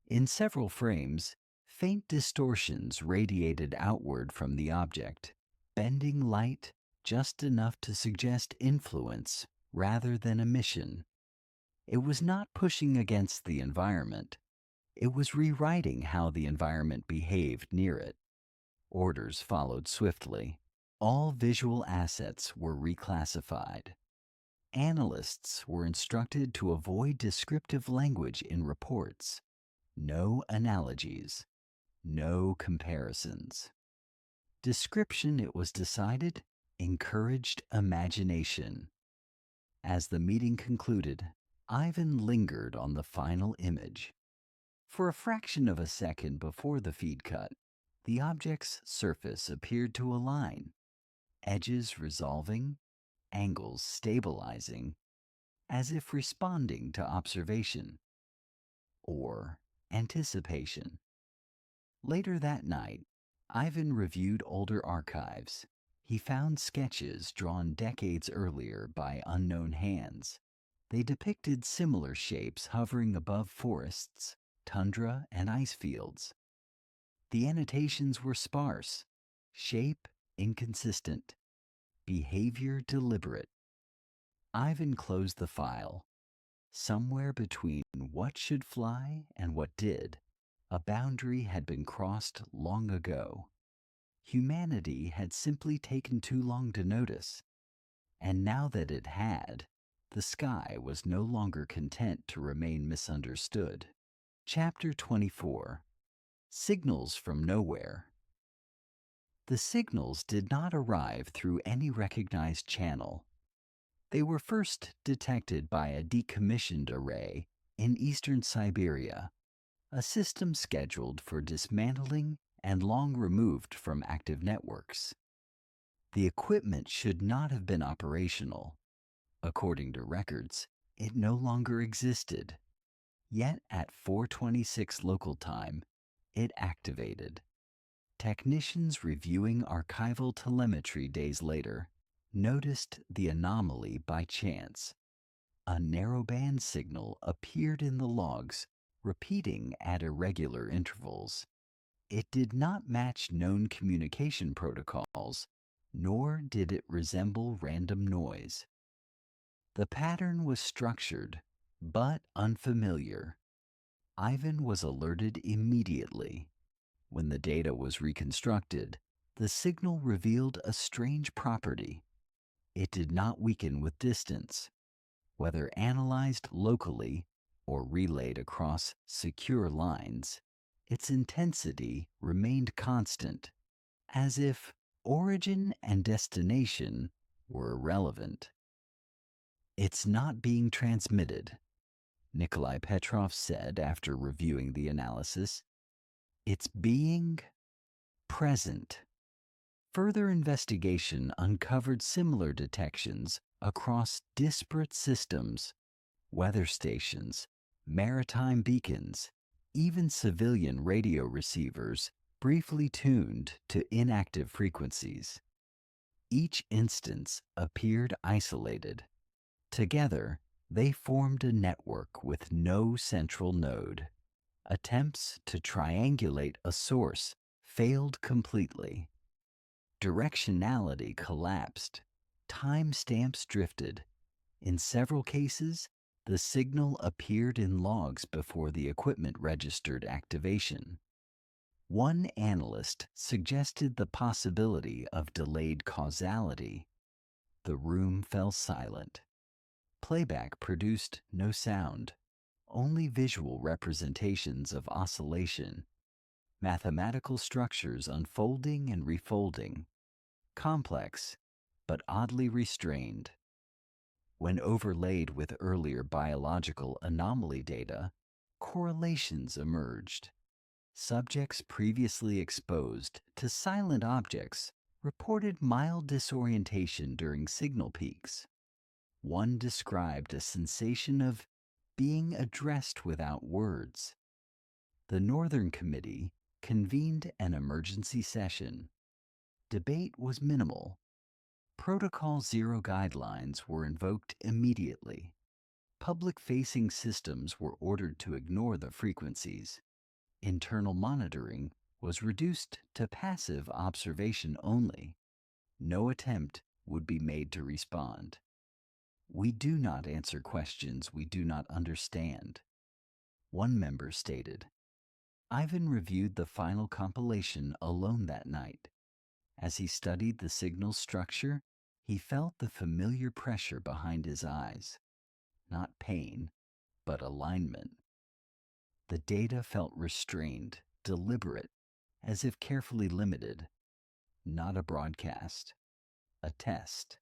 In several frames, faint distortions radiated outward from the object, bending light just enough to suggest influence rather than emission. It was not pushing against the environment. It was rewriting how the environment behaved near it. Orders followed swiftly. All visual assets were reclassified. Analysts were instructed to avoid descriptive language in reports. No analogies. No comparisons. Description, it was decided, encouraged imagination. As the meeting concluded, Ivan lingered on the final image. For a fraction of a second before the feed cut, the object's surface appeared to align, edges resolving, angles stabilizing, as if responding to observation or anticipation. Later that night, Ivan reviewed older archives. He found sketches drawn decades earlier by unknown hands. They depicted similar shapes hovering above forests, tundra, and ice fields. The annotations were sparse, shape inconsistent, behavior deliberate. Ivan closed the file. Somewhere between what should fly and what did, a boundary had been crossed long ago. Humanity had simply taken too long to notice, and now that it had, the sky was no longer content to remain misunderstood. Chapter 24. Signals from Nowhere. The signals did not arrive through any recognized channel. They were first detected by a decommissioned array in eastern Siberia, a system scheduled for dismantling and long removed from active networks. The equipment should not have been operational. According to records, it no longer existed. Yet at 4:26 local time, it activated. Technicians reviewing archival telemetry days later noticed the anomaly by chance. A narrowband signal appeared in the logs, repeating at irregular intervals. It did not match known communication protocols, nor did it resemble random noise. The pattern was structured, but unfamiliar. Ivan was alerted immediately. When the data was reconstructed, the signal revealed a strange property. It did not weaken with distance. Whether analyzed locally or relayed across secure lines, its intensity remained constant, as if origin and destination were irrelevant. "It's not being transmitted," Nikolai Petrov said after reviewing the analysis. "It's being present." Further investigation uncovered similar detections across disparate systems, weather stations, maritime beacons, even civilian radio receivers briefly tuned to inactive frequencies. Each instance appeared isolated. Together, they formed a network with no central node. Attempts to triangulate a source failed completely. Directionality collapsed. Timestamps drifted. In several cases, the signal appeared in logs before the equipment registered activation. One analyst suggested the possibility of delayed causality. The room fell silent. Playback produced no sound, only visual representations of oscillation, mathematical structures unfolding and refolding, complex but oddly restrained. When overlaid with earlier biological anomaly data, correlations emerged. Subjects previously exposed to silent objects reported mild disorientation during signal peaks. One described a sensation of being addressed without words. The Northern Committee convened an emergency session. Debate was minimal. Protocol Zero guidelines were invoked immediately. Public-facing systems were ordered to ignore the frequencies. Internal monitoring was reduced to passive observation only. No attempt would be made to respond. "We do not answer questions we do not understand," one member stated. Ivan reviewed the final compilation alone that night. As he studied the signal's structure, he felt the familiar pressure behind his eyes. Not pain, but alignment. The data felt restrained, deliberate, as if carefully limited. Not a broadcast, a test.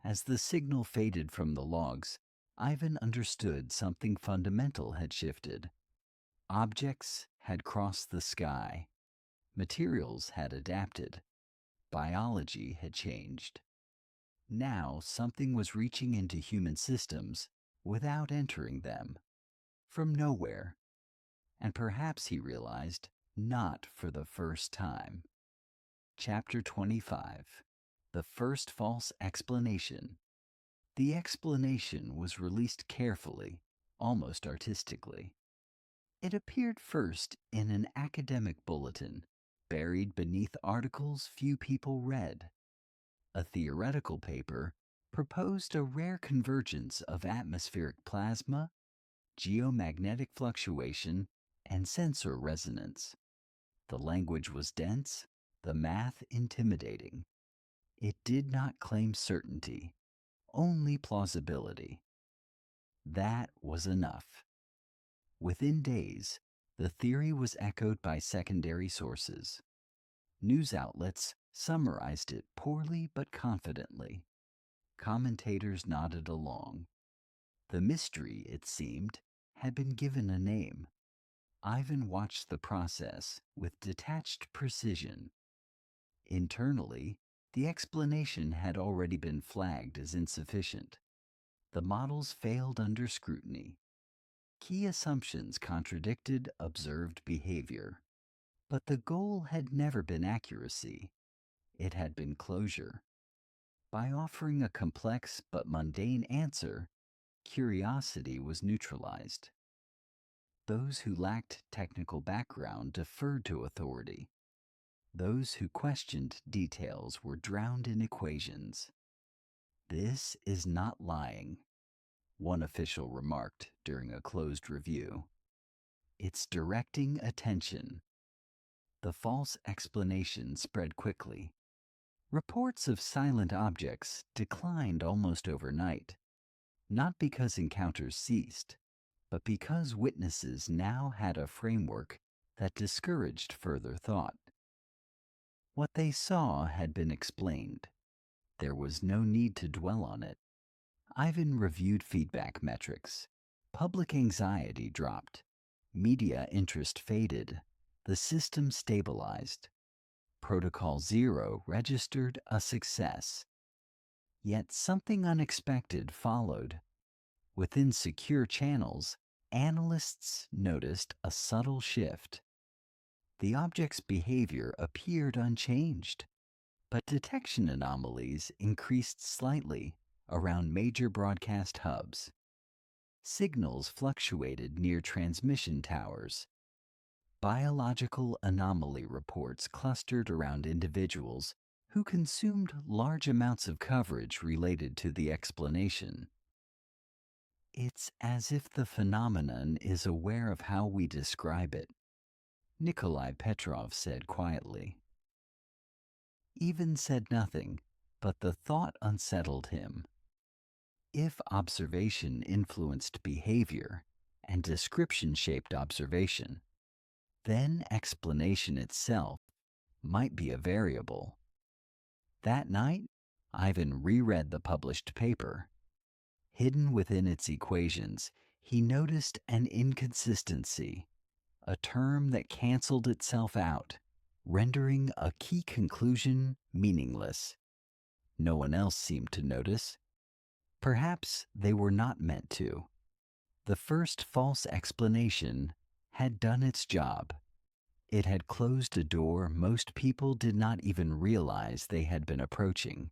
As the signal faded from the logs, Ivan understood something fundamental had shifted. Objects had crossed the sky. Materials had adapted. Biology had changed. Now something was reaching into human systems without entering them. From nowhere. And perhaps, he realized, not for the first time. Chapter 25. The First False Explanation. The explanation was released carefully, almost artistically. It appeared first in an academic bulletin, buried beneath articles few people read. A theoretical paper proposed a rare convergence of atmospheric plasma, geomagnetic fluctuation, and sensor resonance. The language was dense, the math intimidating. It did not claim certainty, only plausibility. That was enough. Within days, the theory was echoed by secondary sources. News outlets summarized it poorly but confidently. Commentators nodded along. The mystery, it seemed, had been given a name. Ivan watched the process with detached precision. Internally, the explanation had already been flagged as insufficient. The models failed under scrutiny. Key assumptions contradicted observed behavior. But the goal had never been accuracy. It had been closure. By offering a complex but mundane answer, curiosity was neutralized. Those who lacked technical background deferred to authority. Those who questioned details were drowned in equations. "This is not lying," one official remarked during a closed review. "It's directing attention." The false explanation spread quickly. Reports of silent objects declined almost overnight, not because encounters ceased, but because witnesses now had a framework that discouraged further thought. What they saw had been explained. There was no need to dwell on it. Ivan reviewed feedback metrics. Public anxiety dropped. Media interest faded. The system stabilized. Protocol Zero registered a success. Yet something unexpected followed. Within secure channels, analysts noticed a subtle shift. The object's behavior appeared unchanged, but detection anomalies increased slightly around major broadcast hubs. Signals fluctuated near transmission towers. Biological anomaly reports clustered around individuals who consumed large amounts of coverage related to the explanation. "It's as if the phenomenon is aware of how we describe it," Nikolai Petrov said quietly. Ivan said nothing, but the thought unsettled him. If observation influenced behavior and description shaped observation, then explanation itself might be a variable. That night, Ivan reread the published paper. Hidden within its equations, he noticed an inconsistency, a term that canceled itself out, rendering a key conclusion meaningless. No one else seemed to notice. Perhaps they were not meant to. The first false explanation had done its job. It had closed a door most people did not even realize they had been approaching.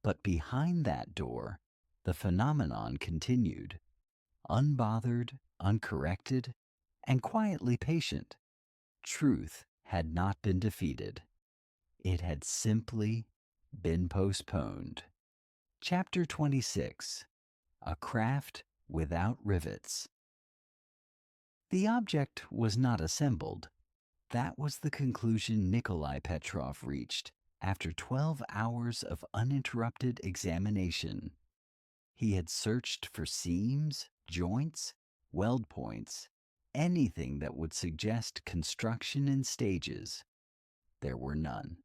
But behind that door, the phenomenon continued, unbothered, uncorrected, and quietly patient. Truth had not been defeated. It had simply been postponed. Chapter 26. A Craft Without Rivets. The object was not assembled. That was the conclusion Nikolai Petrov reached after 12 hours of uninterrupted examination. He had searched for seams, joints, weld points, anything that would suggest construction in stages. There were none.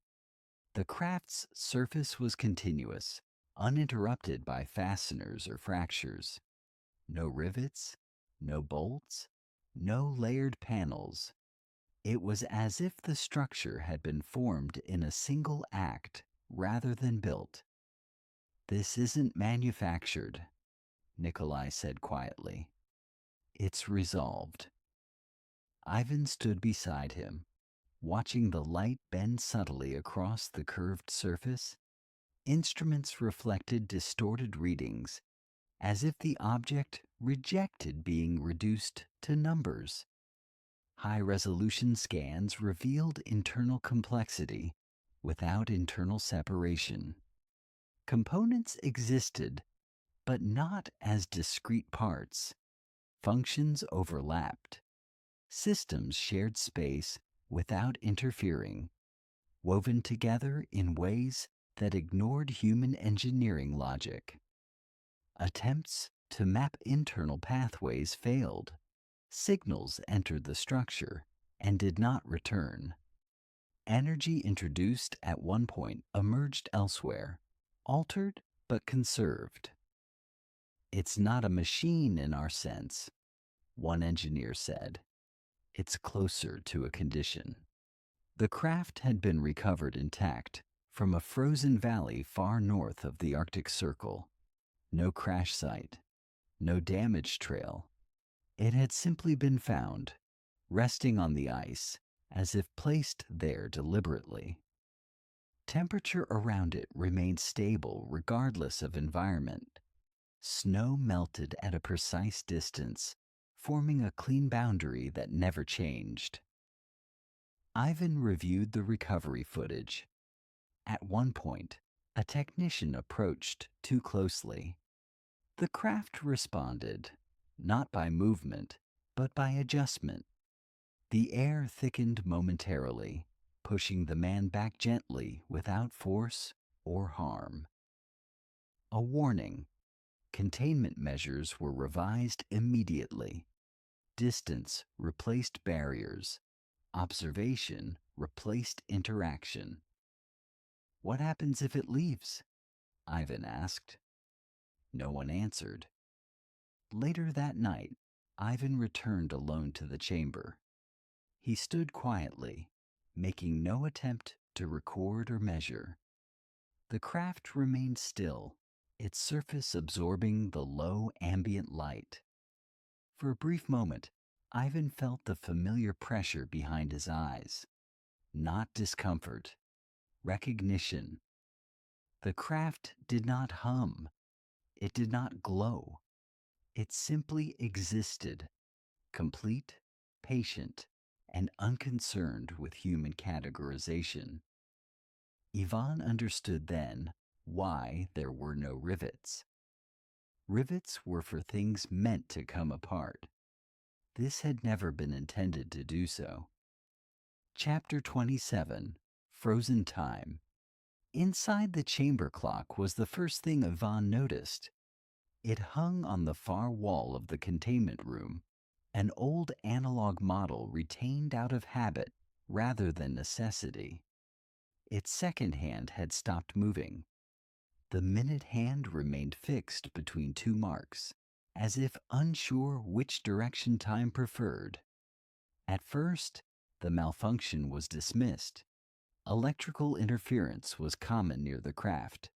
The craft's surface was continuous, uninterrupted by fasteners or fractures. No rivets, no bolts, no layered panels. It was as if the structure had been formed in a single act rather than built. "This isn't manufactured," Nikolai said quietly. "It's resolved." Ivan stood beside him, watching the light bend subtly across the curved surface. Instruments reflected distorted readings, as if the object rejected being reduced to numbers. High-resolution scans revealed internal complexity without internal separation. Components existed, but not as discrete parts. Functions overlapped. Systems shared space without interfering, woven together in ways that ignored human engineering logic. Attempts to map internal pathways failed. Signals entered the structure and did not return. Energy introduced at one point emerged elsewhere, altered but conserved. It's not a machine in our sense, one engineer said. It's closer to a condition. The craft had been recovered intact from a frozen valley far north of the Arctic Circle. No crash site, no damage trail. It had simply been found, resting on the ice as if placed there deliberately. Temperature around it remained stable regardless of environment. Snow melted at a precise distance, forming a clean boundary that never changed. Ivan reviewed the recovery footage. At one point, a technician approached too closely. The craft responded, not by movement, but by adjustment. The air thickened momentarily, pushing the man back gently without force or harm. A warning. Containment measures were revised immediately. Distance replaced barriers. Observation replaced interaction. What happens if it leaves? Ivan asked. No one answered. Later that night, Ivan returned alone to the chamber. He stood quietly, making no attempt to record or measure. The craft remained still, its surface absorbing the low ambient light. For a brief moment, Ivan felt the familiar pressure behind his eyes. Not discomfort, recognition. The craft did not hum. It did not glow. It simply existed, complete, patient, and unconcerned with human categorization. Ivan understood then why there were no rivets. Rivets were for things meant to come apart. This had never been intended to do so. Chapter 27, Frozen Time. Inside the chamber clock was the first thing Ivan noticed. It hung on the far wall of the containment room, an old analog model retained out of habit rather than necessity. Its second hand had stopped moving. The minute hand remained fixed between two marks, as if unsure which direction time preferred. At first, the malfunction was dismissed. Electrical interference was common near the craft.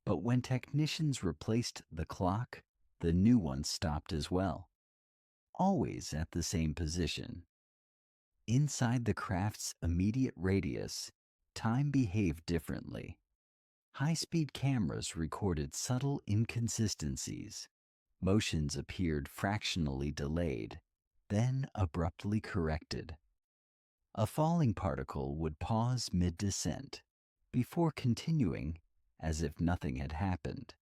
But when technicians replaced the clock, the new one stopped as well, always at the same position. Inside the craft's immediate radius, time behaved differently. High-speed cameras recorded subtle inconsistencies. Motions appeared fractionally delayed, then abruptly corrected. A falling particle would pause mid-descent, before continuing as if nothing had happened.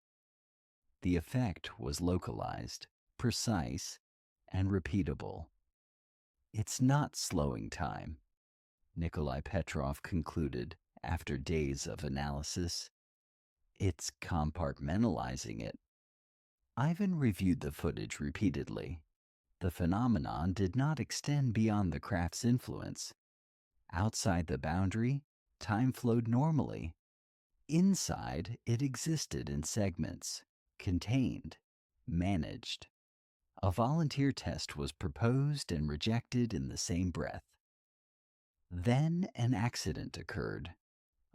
The effect was localized, precise, and repeatable. It's not slowing time, Nikolai Petrov concluded after days of analysis. It's compartmentalizing it. Ivan reviewed the footage repeatedly. The phenomenon did not extend beyond the craft's influence. Outside the boundary, time flowed normally. Inside, it existed in segments, contained, managed. A volunteer test was proposed and rejected in the same breath. Then an accident occurred.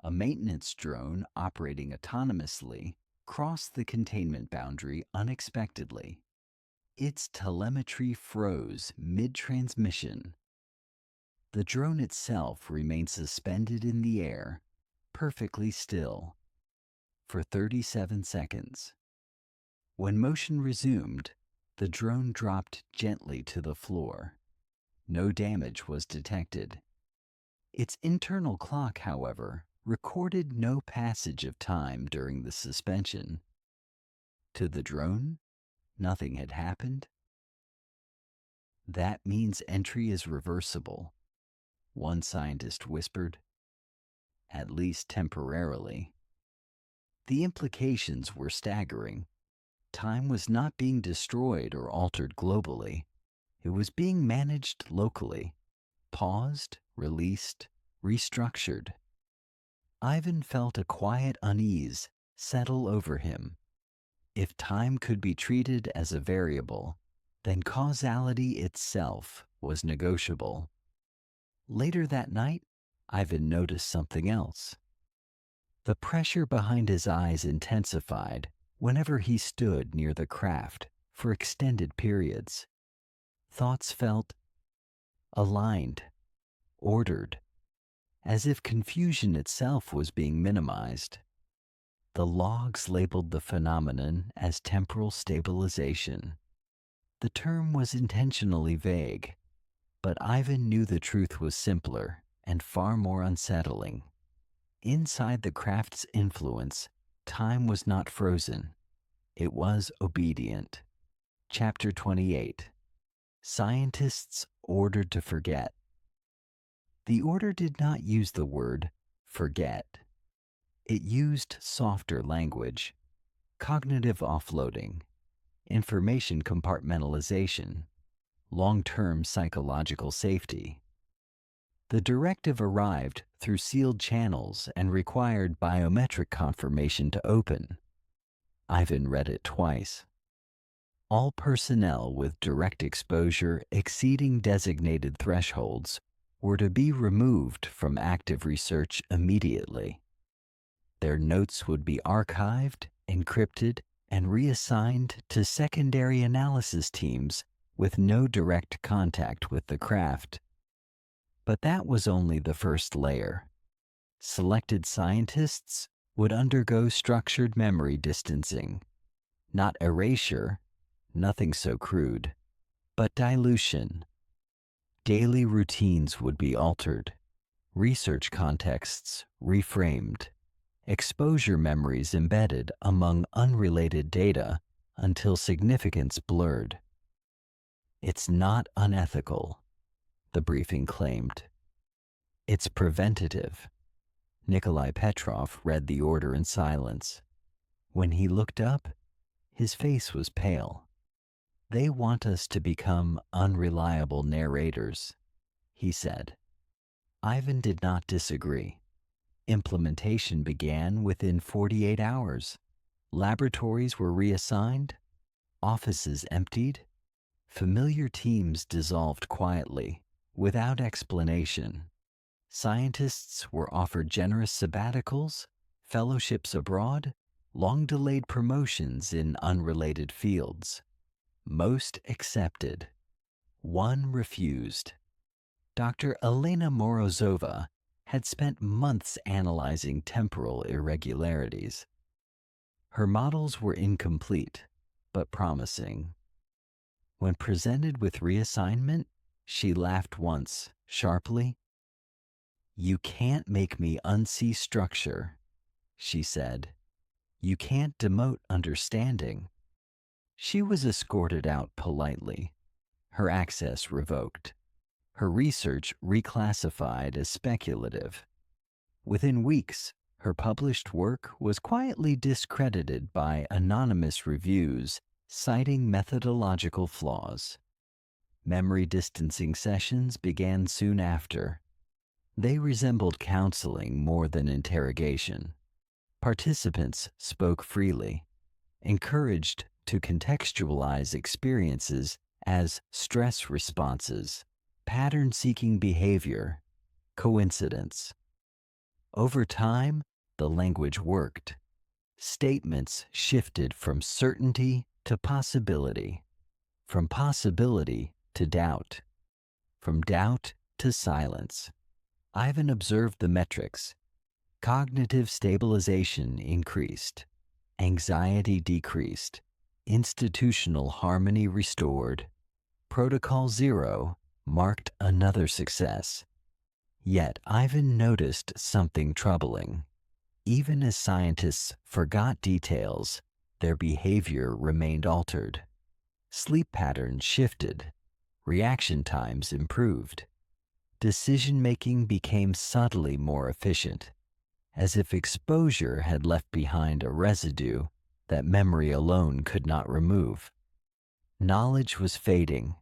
A maintenance drone operating autonomously crossed the containment boundary unexpectedly. Its telemetry froze mid-transmission. The drone itself remained suspended in the air, perfectly still, for 37 seconds. When motion resumed, the drone dropped gently to the floor. No damage was detected. Its internal clock, however, recorded no passage of time during the suspension. To the drone, nothing had happened. That means entry is reversible, one scientist whispered, at least temporarily. The implications were staggering. Time was not being destroyed or altered globally. It was being managed locally, paused, released, restructured. Ivan felt a quiet unease settle over him. If time could be treated as a variable, then causality itself was negotiable. Later that night, Ivan noticed something else. The pressure behind his eyes intensified whenever he stood near the craft for extended periods. Thoughts felt aligned, ordered, as if confusion itself was being minimized. The logs labeled the phenomenon as temporal stabilization. The term was intentionally vague, but Ivan knew the truth was simpler and far more unsettling. Inside the craft's influence, time was not frozen. It was obedient. Chapter 28. Scientists ordered to forget. The order did not use the word forget. It used softer language, cognitive offloading, information compartmentalization, long-term psychological safety. The directive arrived through sealed channels and required biometric confirmation to open. Ivan read it twice. All personnel with direct exposure exceeding designated thresholds were to be removed from active research immediately. Their notes would be archived, encrypted, and reassigned to secondary analysis teams with no direct contact with the craft. But that was only the first layer. Selected scientists would undergo structured memory distancing, not erasure, nothing so crude, but dilution. Daily routines would be altered, research contexts reframed, exposure memories embedded among unrelated data until significance blurred. It's not unethical, the briefing claimed. It's preventative. Nikolai Petrov read the order in silence. When he looked up, his face was pale. They want us to become unreliable narrators, he said. Ivan did not disagree. Implementation began within 48 hours. Laboratories were reassigned, offices emptied, familiar teams dissolved quietly, without explanation. Scientists were offered generous sabbaticals, fellowships abroad, long-delayed promotions in unrelated fields. Most accepted. One refused. Dr. Elena Morozova had spent months analyzing temporal irregularities. Her models were incomplete, but promising. When presented with reassignment, she laughed once, sharply. "You can't make me unsee structure," she said. "You can't demote understanding." She was escorted out politely, her access revoked, her research reclassified as speculative. Within weeks, her published work was quietly discredited by anonymous reviews citing methodological flaws. Memory distancing sessions began soon after. They resembled counseling more than interrogation. Participants spoke freely, encouraged to contextualize experiences as stress responses, pattern-seeking behavior, coincidence. Over time, the language worked. Statements shifted from certainty to possibility, from possibility to doubt, from doubt to silence. Ivan observed the metrics. Cognitive stabilization increased, anxiety decreased, institutional harmony restored. Protocol 0 marked another success. Yet Ivan noticed something troubling. Even as scientists forgot details, their behavior remained altered. Sleep patterns shifted, reaction times improved. Decision-making became subtly more efficient, as if exposure had left behind a residue that memory alone could not remove. Knowledge was fading.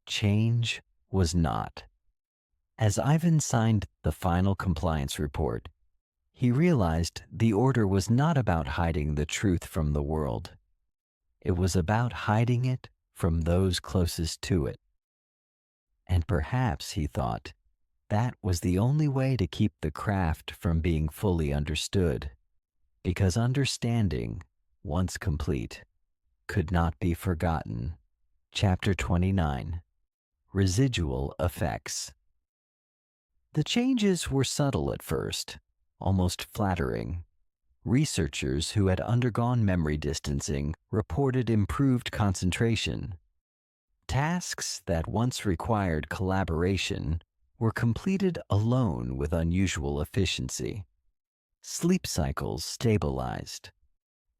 Change was not. As Ivan signed the final compliance report, he realized the order was not about hiding the truth from the world. It was about hiding it from those closest to it. And perhaps, he thought, that was the only way to keep the craft from being fully understood, because understanding, once complete, could not be forgotten. Chapter 29. Residual Effects. The changes were subtle at first, almost flattering. Researchers who had undergone memory distancing reported improved concentration. Tasks that once required collaboration were completed alone with unusual efficiency. Sleep cycles stabilized.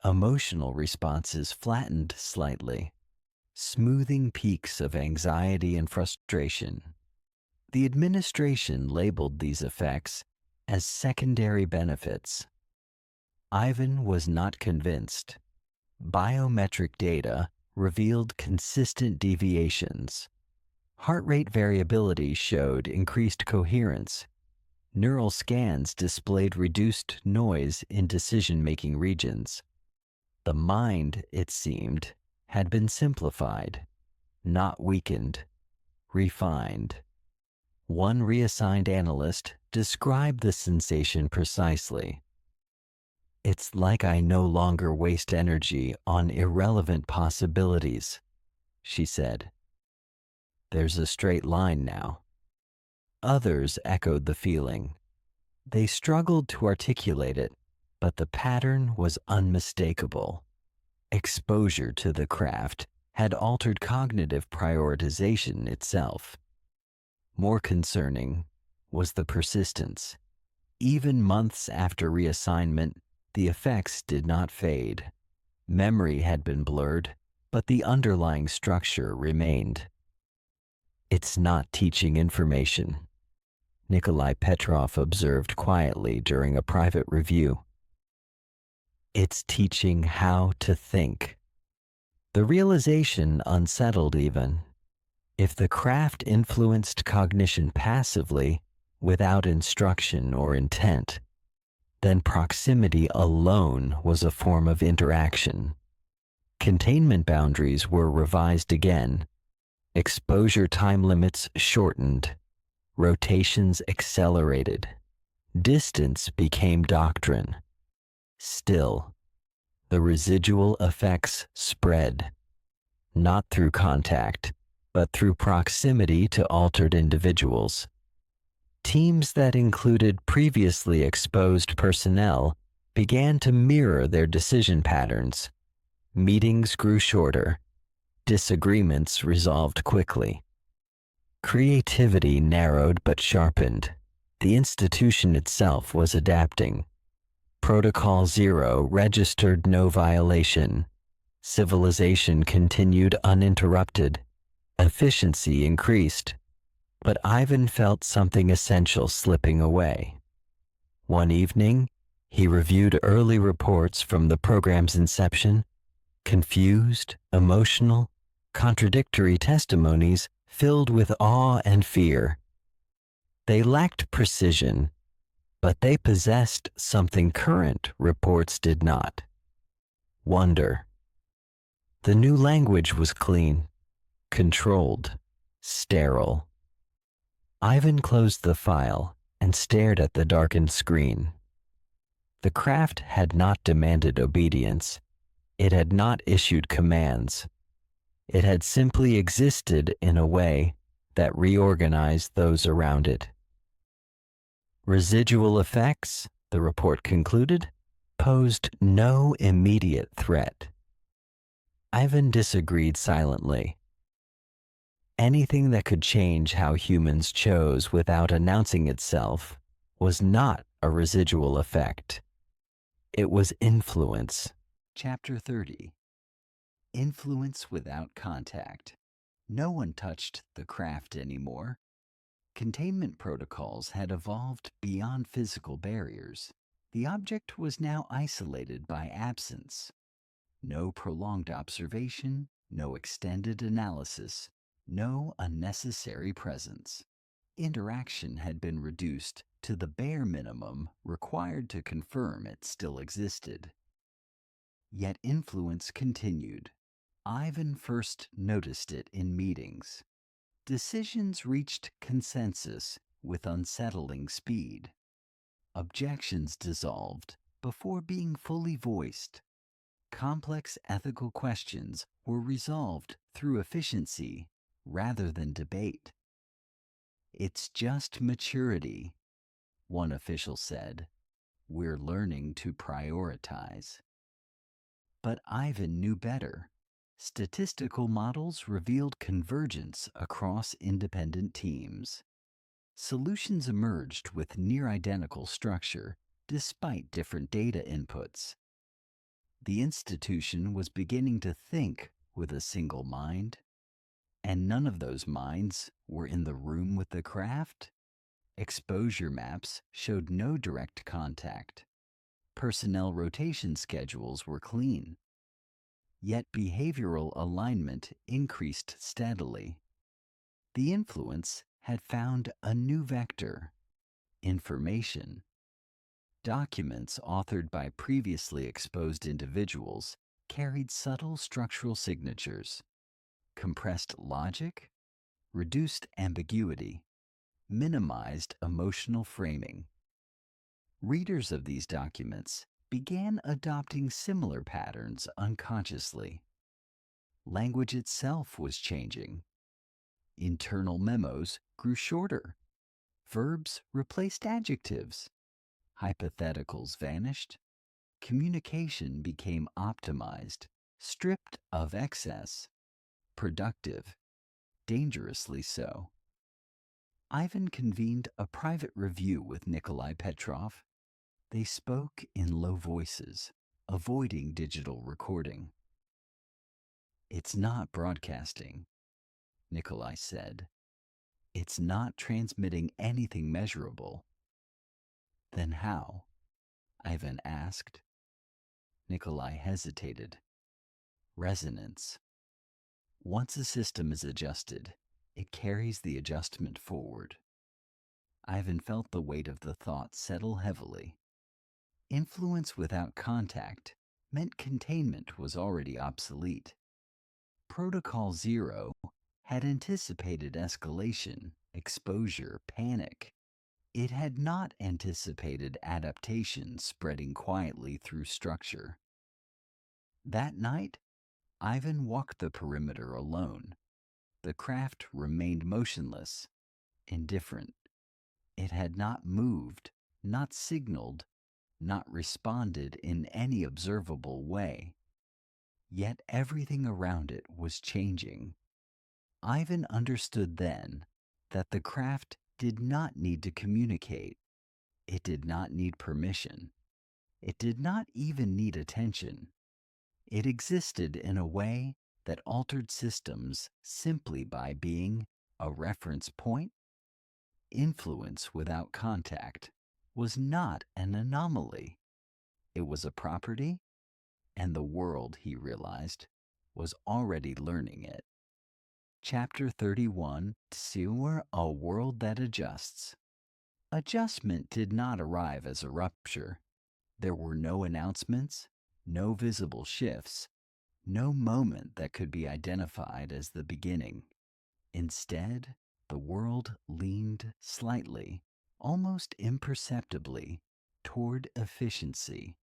Emotional responses flattened slightly, smoothing peaks of anxiety and frustration. The administration labeled these effects as secondary benefits. Ivan was not convinced. Biometric data revealed consistent deviations. Heart rate variability showed increased coherence. Neural scans displayed reduced noise in decision-making regions. The mind, it seemed, had been simplified, not weakened, refined. One reassigned analyst described the sensation precisely. "It's like I no longer waste energy on irrelevant possibilities," she said. "There's a straight line now." Others echoed the feeling. They struggled to articulate it, but the pattern was unmistakable. Exposure to the craft had altered cognitive prioritization itself. More concerning was the persistence. Even months after reassignment, the effects did not fade. Memory had been blurred, but the underlying structure remained. "It's not teaching information," Nikolai Petrov observed quietly during a private review. "It's teaching how to think." The realization unsettled Ivan. If the craft influenced cognition passively, without instruction or intent, then proximity alone was a form of interaction. Containment boundaries were revised again. Exposure time limits shortened. Rotations accelerated. Distance became doctrine. Still, the residual effects spread, not through contact, but through proximity to altered individuals. Teams that included previously exposed personnel began to mirror their decision patterns. Meetings grew shorter. Disagreements resolved quickly. Creativity narrowed but sharpened. The institution itself was adapting. Protocol Zero registered no violation. Civilization continued uninterrupted. Efficiency increased. But Ivan felt something essential slipping away. One evening, he reviewed early reports from the program's inception. Confused, emotional, contradictory testimonies filled with awe and fear. They lacked precision, but they possessed something current reports did not: wonder. The new language was clean, controlled, sterile. Ivan closed the file and stared at the darkened screen. The craft had not demanded obedience. It had not issued commands. It had simply existed in a way that reorganized those around it. Residual effects, the report concluded, posed no immediate threat. Ivan disagreed silently.
Anything that could change how humans chose without announcing itself was not a residual effect. It was influence.
Chapter 30. Influence without contact. No one touched the craft anymore. Containment protocols had evolved beyond physical barriers. The object was now isolated by absence. No prolonged observation, no extended analysis, no unnecessary presence. Interaction had been reduced to the bare minimum required to confirm it still existed. Yet influence continued. Ivan first noticed it in meetings. Decisions reached consensus with unsettling speed. Objections dissolved before being fully voiced. Complex ethical questions were resolved through efficiency rather than debate. It's just maturity, one official said. We're learning to prioritize. But Ivan knew better. Statistical models revealed convergence across independent teams. Solutions emerged with near identical structure despite different data inputs. The institution was beginning to think with a single mind, and none of those minds were in the room with the craft. Exposure maps showed no direct contact. Personnel rotation schedules were clean. Yet behavioral alignment increased steadily. The influence had found a new vector: information. Documents authored by previously exposed individuals carried subtle structural signatures, compressed logic, reduced ambiguity, minimized emotional framing. Readers of these documents began adopting similar patterns unconsciously. Language itself was changing. Internal memos grew shorter. Verbs replaced adjectives. Hypotheticals vanished. Communication became optimized, stripped of excess, productive, dangerously so. Ivan convened a private review with Nikolai Petrov. They spoke in low voices, avoiding digital recording. It's not broadcasting, Nikolai said. It's not transmitting anything measurable. Then how? Ivan asked. Nikolai hesitated. Resonance. Once a system is adjusted, it carries the adjustment forward. Ivan felt the weight of the thought settle heavily. Influence without contact meant containment was already obsolete. Protocol Zero had anticipated escalation, exposure, panic. It had not anticipated adaptation spreading quietly through structure. That night, Ivan walked the perimeter alone. The craft remained motionless, indifferent. It had not moved, not signaled, not responded in any observable way. Yet everything around it was changing. Ivan understood then that the craft did not need to communicate. It did not need permission. It did not even need attention. It existed in a way that altered systems simply by being a reference point. Influence without contact was not an anomaly. It was a property, and the world, he realized, was already learning it. Chapter 31. Sewer, a world that adjusts. Adjustment did not arrive as a rupture. There were no announcements, no visible shifts, no moment that could be identified as the beginning. Instead, the world leaned slightly, almost imperceptibly, toward efficiency.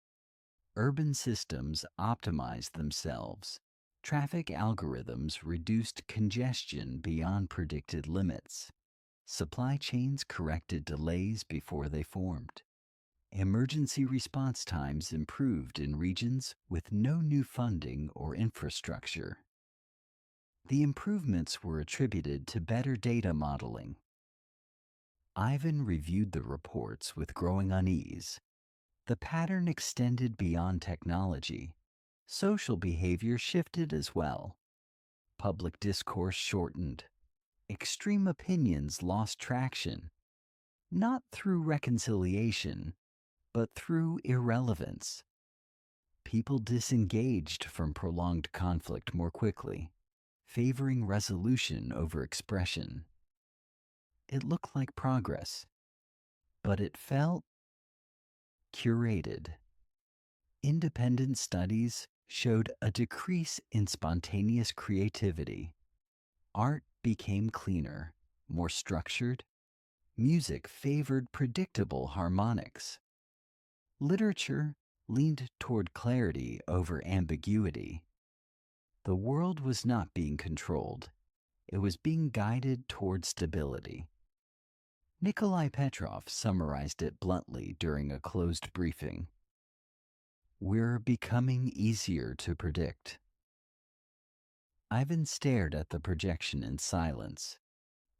Urban systems optimized themselves. Traffic algorithms reduced congestion beyond predicted limits. Supply chains corrected delays before they formed. Emergency response times improved in regions with no new funding or infrastructure. The improvements were attributed to better data modeling. Ivan reviewed the reports with growing unease. The pattern extended beyond technology. Social behavior shifted as well. Public discourse shortened. Extreme opinions lost traction, not through reconciliation, but through irrelevance. People disengaged from prolonged conflict more quickly, favoring resolution over expression. It looked like progress, but it felt curated. Independent studies showed a decrease in spontaneous creativity. Art became cleaner, more structured. Music favored predictable harmonics. Literature leaned toward clarity over ambiguity. The world was not being controlled. It was being guided toward stability. Nikolai Petrov summarized it bluntly during a closed briefing. We're becoming easier to predict. Ivan stared at the projection in silence.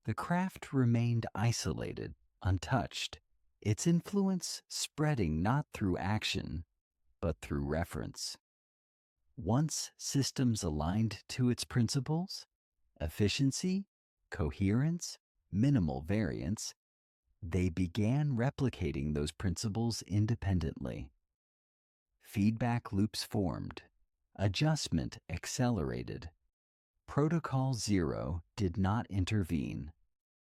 The craft remained isolated, untouched, its influence spreading not through action, but through reference. Once systems aligned to its principles, efficiency, coherence, minimal variance, they began replicating those principles independently. Feedback loops formed. Adjustment accelerated. Protocol Zero did not intervene.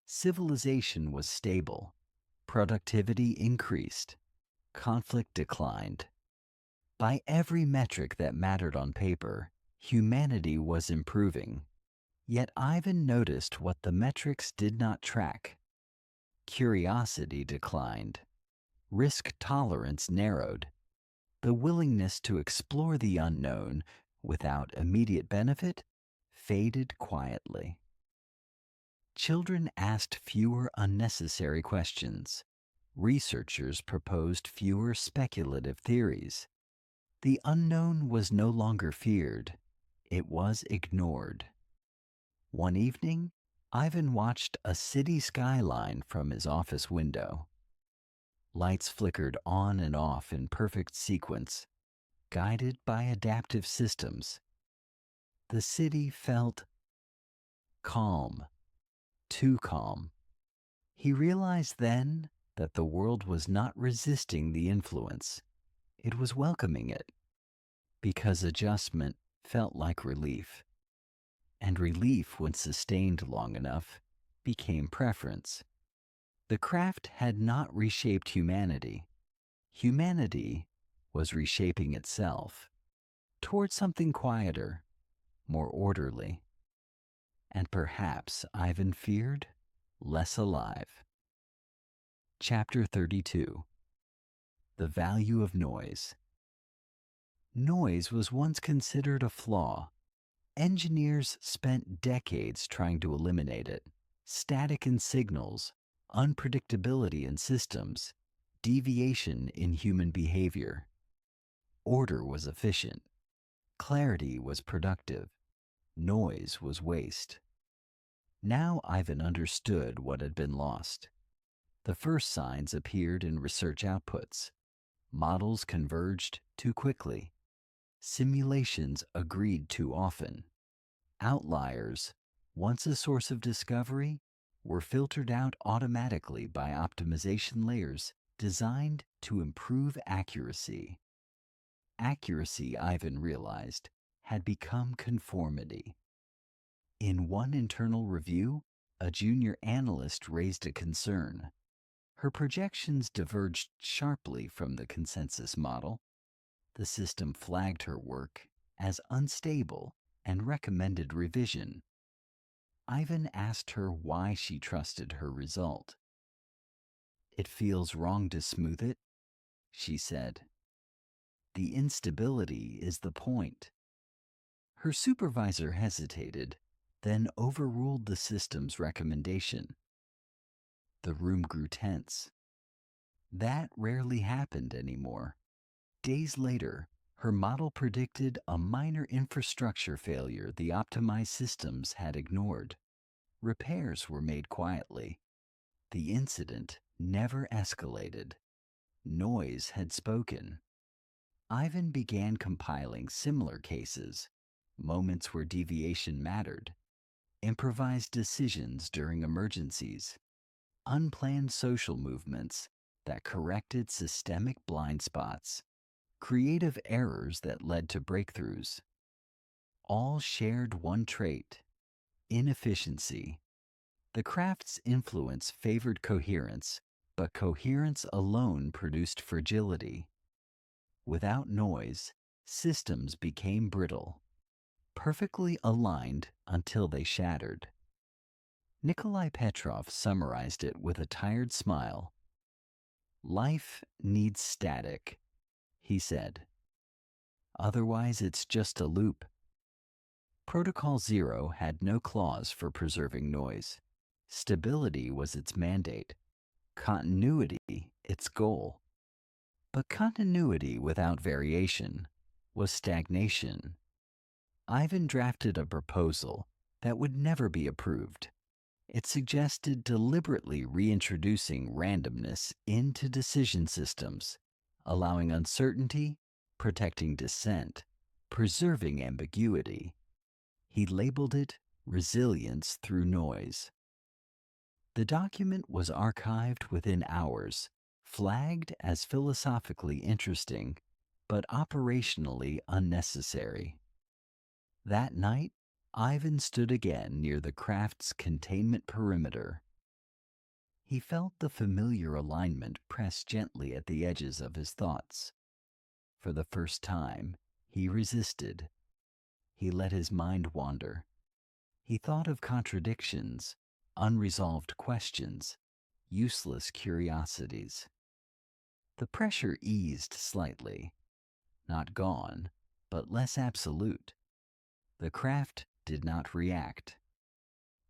Civilization was stable. Productivity increased. Conflict declined. By every metric that mattered on paper, humanity was improving. Yet Ivan noticed what the metrics did not track. Curiosity declined. Risk tolerance narrowed. The willingness to explore the unknown without immediate benefit faded quietly. Children asked fewer unnecessary questions. Researchers proposed fewer speculative theories. The unknown was no longer feared. It was ignored. One evening, Ivan watched a city skyline from his office window. Lights flickered on and off in perfect sequence, guided by adaptive systems. The city felt calm, too calm. He realized then that the world was not resisting the influence. It was welcoming it, because adjustment felt like relief. And relief, when sustained long enough, became preference. The craft had not reshaped humanity. Humanity was reshaping itself toward something quieter, more orderly, and perhaps, Ivan feared, less alive. Chapter 32. The Value of Noise. Noise was once considered a flaw. Engineers spent decades trying to eliminate it. Static in signals, unpredictability in systems, deviation in human behavior. Order was efficient. Clarity was productive. Noise was waste. Now Ivan understood what had been lost. The first signs appeared in research outputs. Models converged too quickly. Simulations agreed too often. Outliers, once a source of discovery, were filtered out automatically by optimization layers designed to improve accuracy. Accuracy, Ivan realized, had become conformity. In one internal review, a junior analyst raised a concern. Her projections diverged sharply from the consensus model. The system flagged her work as unstable and recommended revision. Ivan asked her why she trusted her result. "It feels wrong to smooth it," she said. "The instability is the point." Her supervisor hesitated, then overruled the system's recommendation. The room grew tense. That rarely happened anymore. Days later, Her model predicted a minor infrastructure failure the optimized systems had ignored. Repairs were made quietly. The incident never escalated. Noise had spoken. Ivan began compiling similar cases, moments where deviation mattered, improvised decisions during emergencies, unplanned social movements that corrected systemic blind spots, creative errors that led to breakthroughs. All shared one trait: inefficiency. The craft's influence favored coherence, but coherence alone produced fragility. Without noise, systems became brittle, perfectly aligned until they shattered. Nikolai Petrov summarized it with a tired smile. "Life needs static," he said. "Otherwise, it's just a loop." Protocol Zero had no clause for preserving noise. Stability was its mandate, continuity its goal. But continuity without variation was stagnation. Ivan drafted a proposal that would never be approved. It suggested deliberately reintroducing randomness into decision systems, allowing uncertainty, protecting dissent, preserving ambiguity. He labeled it resilience through noise. The document was archived within hours, flagged as philosophically interesting, but operationally unnecessary. That night, Ivan stood again near the craft's containment perimeter. He felt the familiar alignment press gently at the edges of his thoughts. For the first time, he resisted. He let his mind wander. He thought of contradictions, unresolved questions, useless curiosities. The pressure eased slightly, not gone, but less absolute. The craft did not react.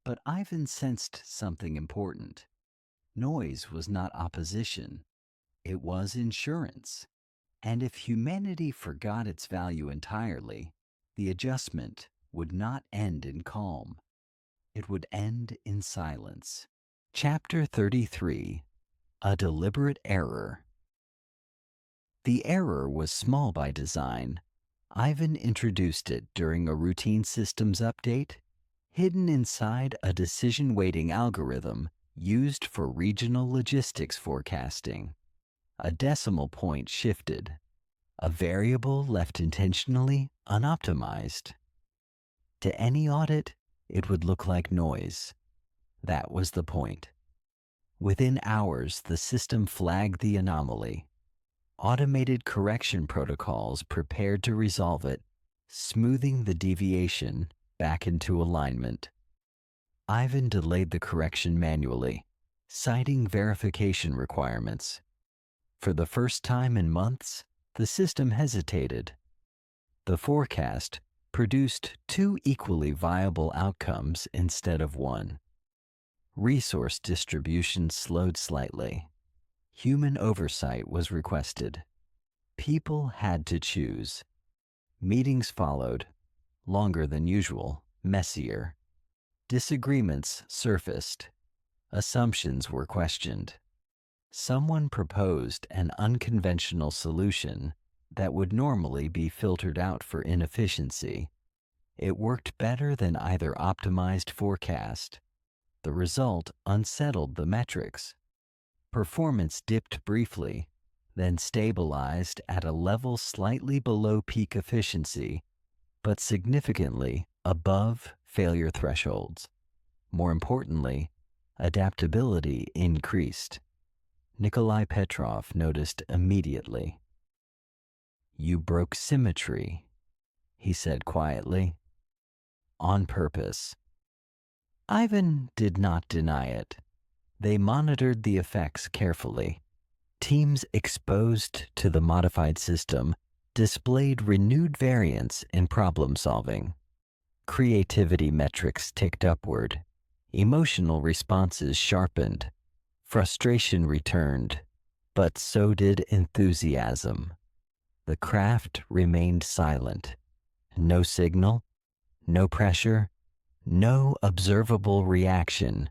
But Ivan sensed something important. Noise was not opposition, it was insurance. And if humanity forgot its value entirely, the adjustment would not end in calm. It would end in silence. Chapter 33: A Deliberate Error. The error was small by design. Ivan introduced it during a routine systems update, hidden inside a decision-weighting algorithm used for regional logistics forecasting. A decimal point shifted, a variable left intentionally unoptimized. To any audit, it would look like noise. That was the point. Within hours, the system flagged the anomaly. Automated correction protocols prepared to resolve it, smoothing the deviation back into alignment. Ivan delayed the correction manually, citing verification requirements. For the first time in months, the system hesitated. The forecast produced two equally viable outcomes instead of one. Resource distribution slowed slightly. Human oversight was requested. People had to choose. Meetings followed, longer than usual, messier. Disagreements surfaced. Assumptions were questioned. Someone proposed an unconventional solution that would normally be filtered out for inefficiency. It worked better than either optimized forecast. The result unsettled the metrics. Performance dipped briefly, then stabilized at a level slightly below peak efficiency, but significantly above failure thresholds. More importantly, adaptability increased. Nikolai Petrov noticed immediately. "You broke symmetry," he said quietly. "On purpose." Ivan did not deny it. They monitored the effects carefully. Teams exposed to the modified system displayed renewed variance in problem solving. Creativity metrics ticked upward. Emotional responses sharpened. Frustration returned, but so did enthusiasm.
The craft remained silent. No signal, no pressure, no observable reaction.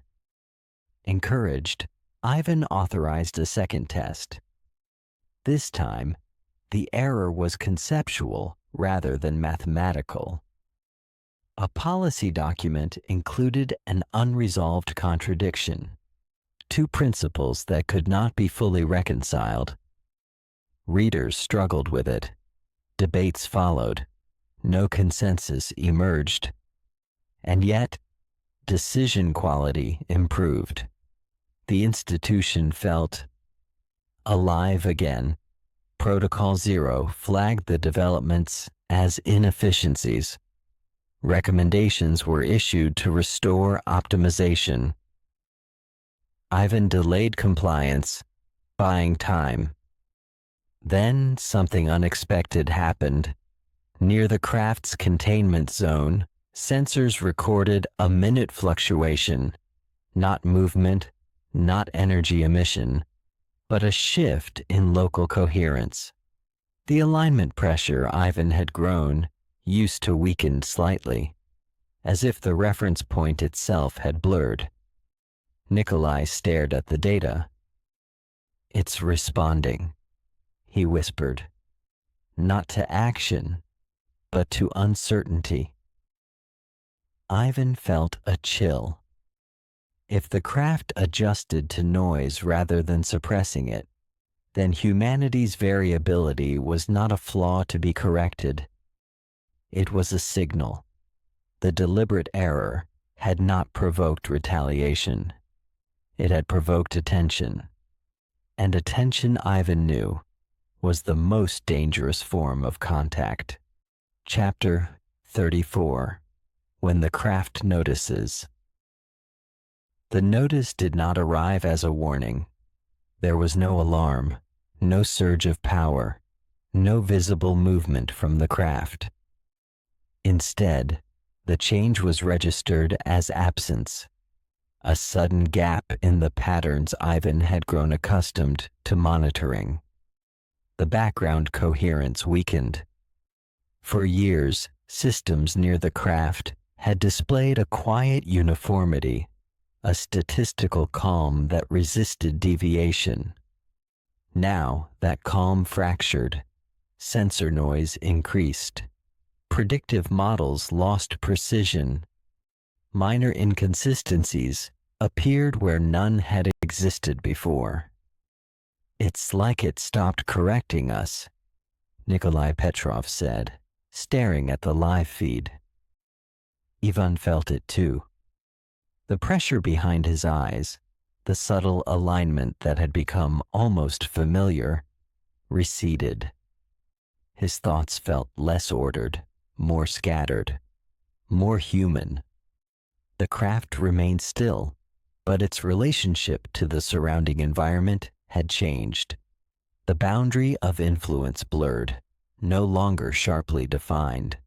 Encouraged, Ivan authorized a second test. This time, the error was conceptual rather than mathematical. A policy document included an unresolved contradiction, two principles that could not be fully reconciled. Readers struggled with it. Debates followed. No consensus emerged. And yet, decision quality improved. The institution felt alive again. Protocol Zero flagged the developments as inefficiencies. Recommendations were issued to restore optimization. Ivan delayed compliance, buying time. Then something unexpected happened. Near the craft's containment zone, sensors recorded a minute fluctuation, not movement, not energy emission, but a shift in local coherence. The alignment pressure Ivan had grown used to weakened slightly, as if the reference point itself had blurred. Nikolai stared at the data. "It's responding," he whispered, "not to action, but to uncertainty." Ivan felt a chill. If the craft adjusted to noise rather than suppressing it, then humanity's variability was not a flaw to be corrected. It was a signal. The deliberate error had not provoked retaliation. It had provoked attention. And attention, Ivan knew, was the most dangerous form of contact. Chapter 34. When the Craft Notices. The notice did not arrive as a warning. There was no alarm, no surge of power, no visible movement from the craft. Instead, the change was registered as absence, a sudden gap in the patterns Ivan had grown accustomed to monitoring. The background coherence weakened. For years, systems near the craft had displayed a quiet uniformity, a statistical calm that resisted deviation. Now that calm fractured, sensor noise increased. Predictive models lost precision. Minor inconsistencies appeared where none had existed before. "It's like it stopped correcting us," Nikolai Petrov said, staring at the live feed. Ivan felt it too. The pressure behind his eyes, the subtle alignment that had become almost familiar, receded. His thoughts felt less ordered, more scattered, more human. The craft remained still, but its relationship to the surrounding environment had changed. The boundary of influence blurred, no longer sharply defined.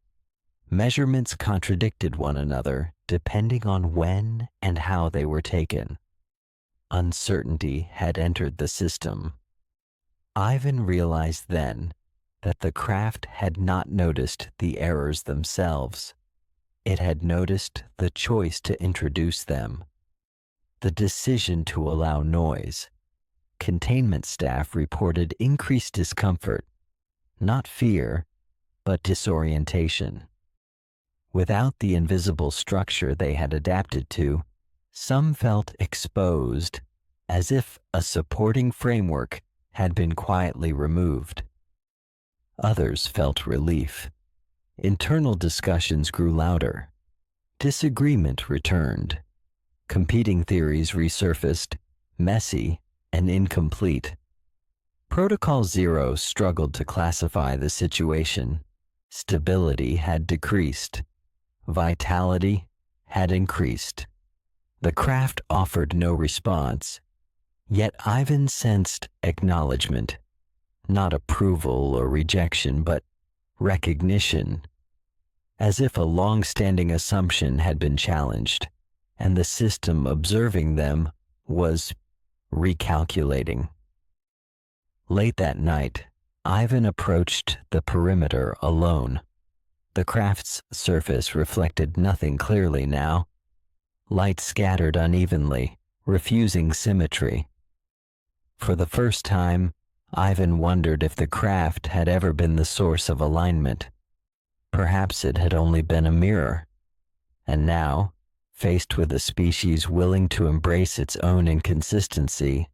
Measurements contradicted one another depending on when and how they were taken. Uncertainty had entered the system. Ivan realized then that the craft had not noticed the errors themselves. It had noticed the choice to introduce them, the decision to allow noise. Containment staff reported increased discomfort, not fear, but disorientation. Without the invisible structure they had adapted to, some felt exposed, as if a supporting framework had been quietly removed. Others felt relief. Internal discussions grew louder. Disagreement returned. Competing theories resurfaced, messy and incomplete. Protocol Zero struggled to classify the situation. Stability had decreased. Vitality had increased. The craft offered no response, yet Ivan sensed acknowledgement, not approval or rejection, but recognition, as if a long-standing assumption had been challenged, and the system observing them was recalculating. Late that night, Ivan approached the perimeter alone. The craft's surface reflected nothing clearly now. Light scattered unevenly, refusing symmetry. For the first time, Ivan wondered if the craft had ever been the source of alignment. Perhaps it had only been a mirror. And now, faced with a species willing to embrace its own inconsistency,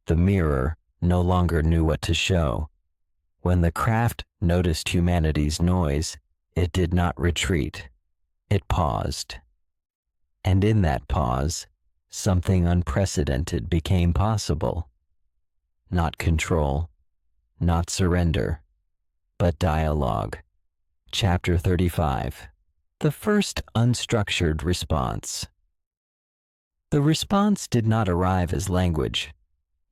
the mirror no longer knew what to show. When the craft noticed humanity's noise, it did not retreat. It paused. And in that pause, something unprecedented became possible. Not control, not surrender, but dialogue. Chapter 35. The first unstructured response. The response did not arrive as language.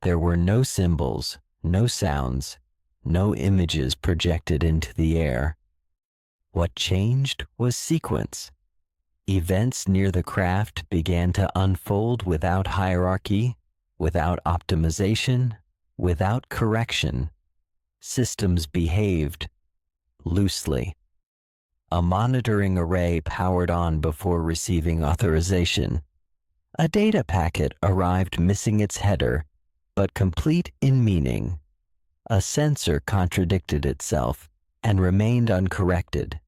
There were no symbols, no sounds, no images projected into the air. What changed was sequence. Events near the craft began to unfold without hierarchy, without optimization, without correction. Systems behaved loosely. A monitoring array powered on before receiving authorization. A data packet arrived missing its header, but complete in meaning. A sensor contradicted itself and remained uncorrected.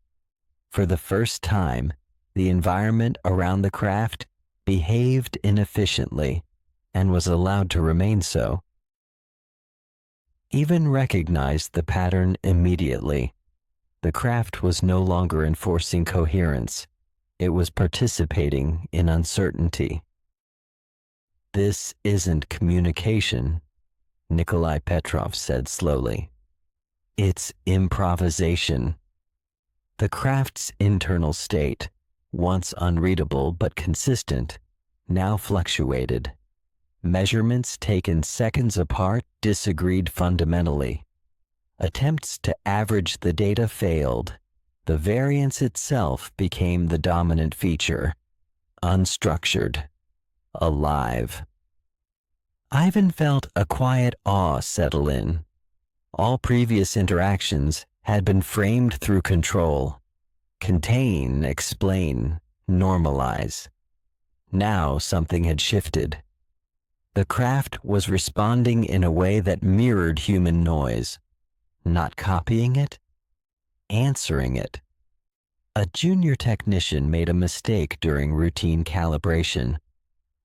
For the first time, the environment around the craft behaved inefficiently and was allowed to remain so. Ivan recognized the pattern immediately. The craft was no longer enforcing coherence. It was participating in uncertainty. This isn't communication, Nikolai Petrov said slowly. It's improvisation. The craft's internal state, once unreadable but consistent, now fluctuated. Measurements taken seconds apart disagreed fundamentally. Attempts to average the data failed. The variance itself became the dominant feature. Unstructured. Alive. Ivan felt a quiet awe settle in. All previous interactions had been framed through control. Contain, explain, normalize. Now something had shifted. The craft was responding in a way that mirrored human noise. Not copying it, answering it. A junior technician made a mistake during routine calibration,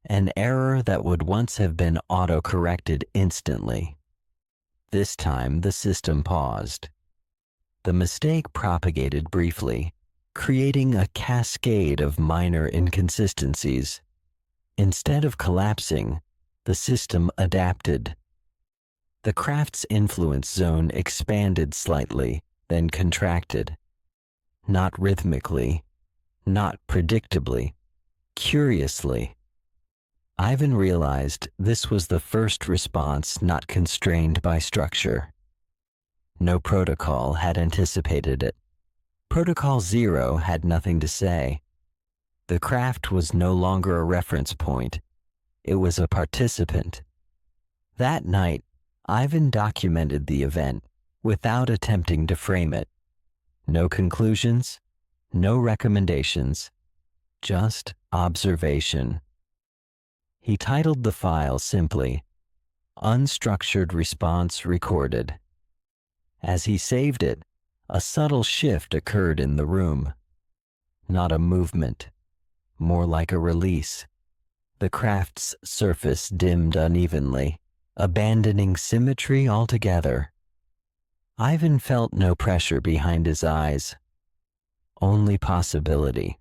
an error that would once have been auto-corrected instantly. This time the system paused. The mistake propagated briefly, creating a cascade of minor inconsistencies. Instead of collapsing, the system adapted. The craft's influence zone expanded slightly, then contracted. Not rhythmically, not predictably, curiously. Ivan realized this was the first response not constrained by structure. No protocol had anticipated it. Protocol 0 had nothing to say. The craft was no longer a reference point. It was a participant. That night, Ivan documented the event without attempting to frame it. No conclusions, no recommendations, just observation. He titled the file simply, Unstructured Response Recorded. As he saved it, a subtle shift occurred in the room. Not a movement, more like a release. The craft's surface dimmed unevenly, abandoning symmetry altogether. Ivan felt no pressure behind his eyes, only possibility.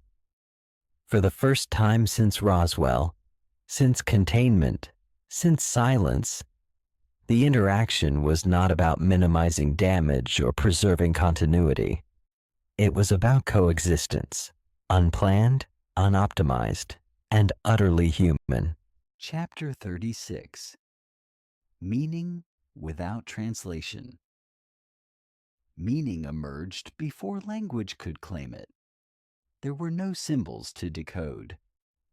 For the first time since Roswell, since containment, since silence, the interaction was not about minimizing damage or preserving continuity. It was about coexistence, unplanned, unoptimized, and utterly human.
Chapter 36. Meaning without translation. Meaning emerged before language could claim it. There were no symbols to decode,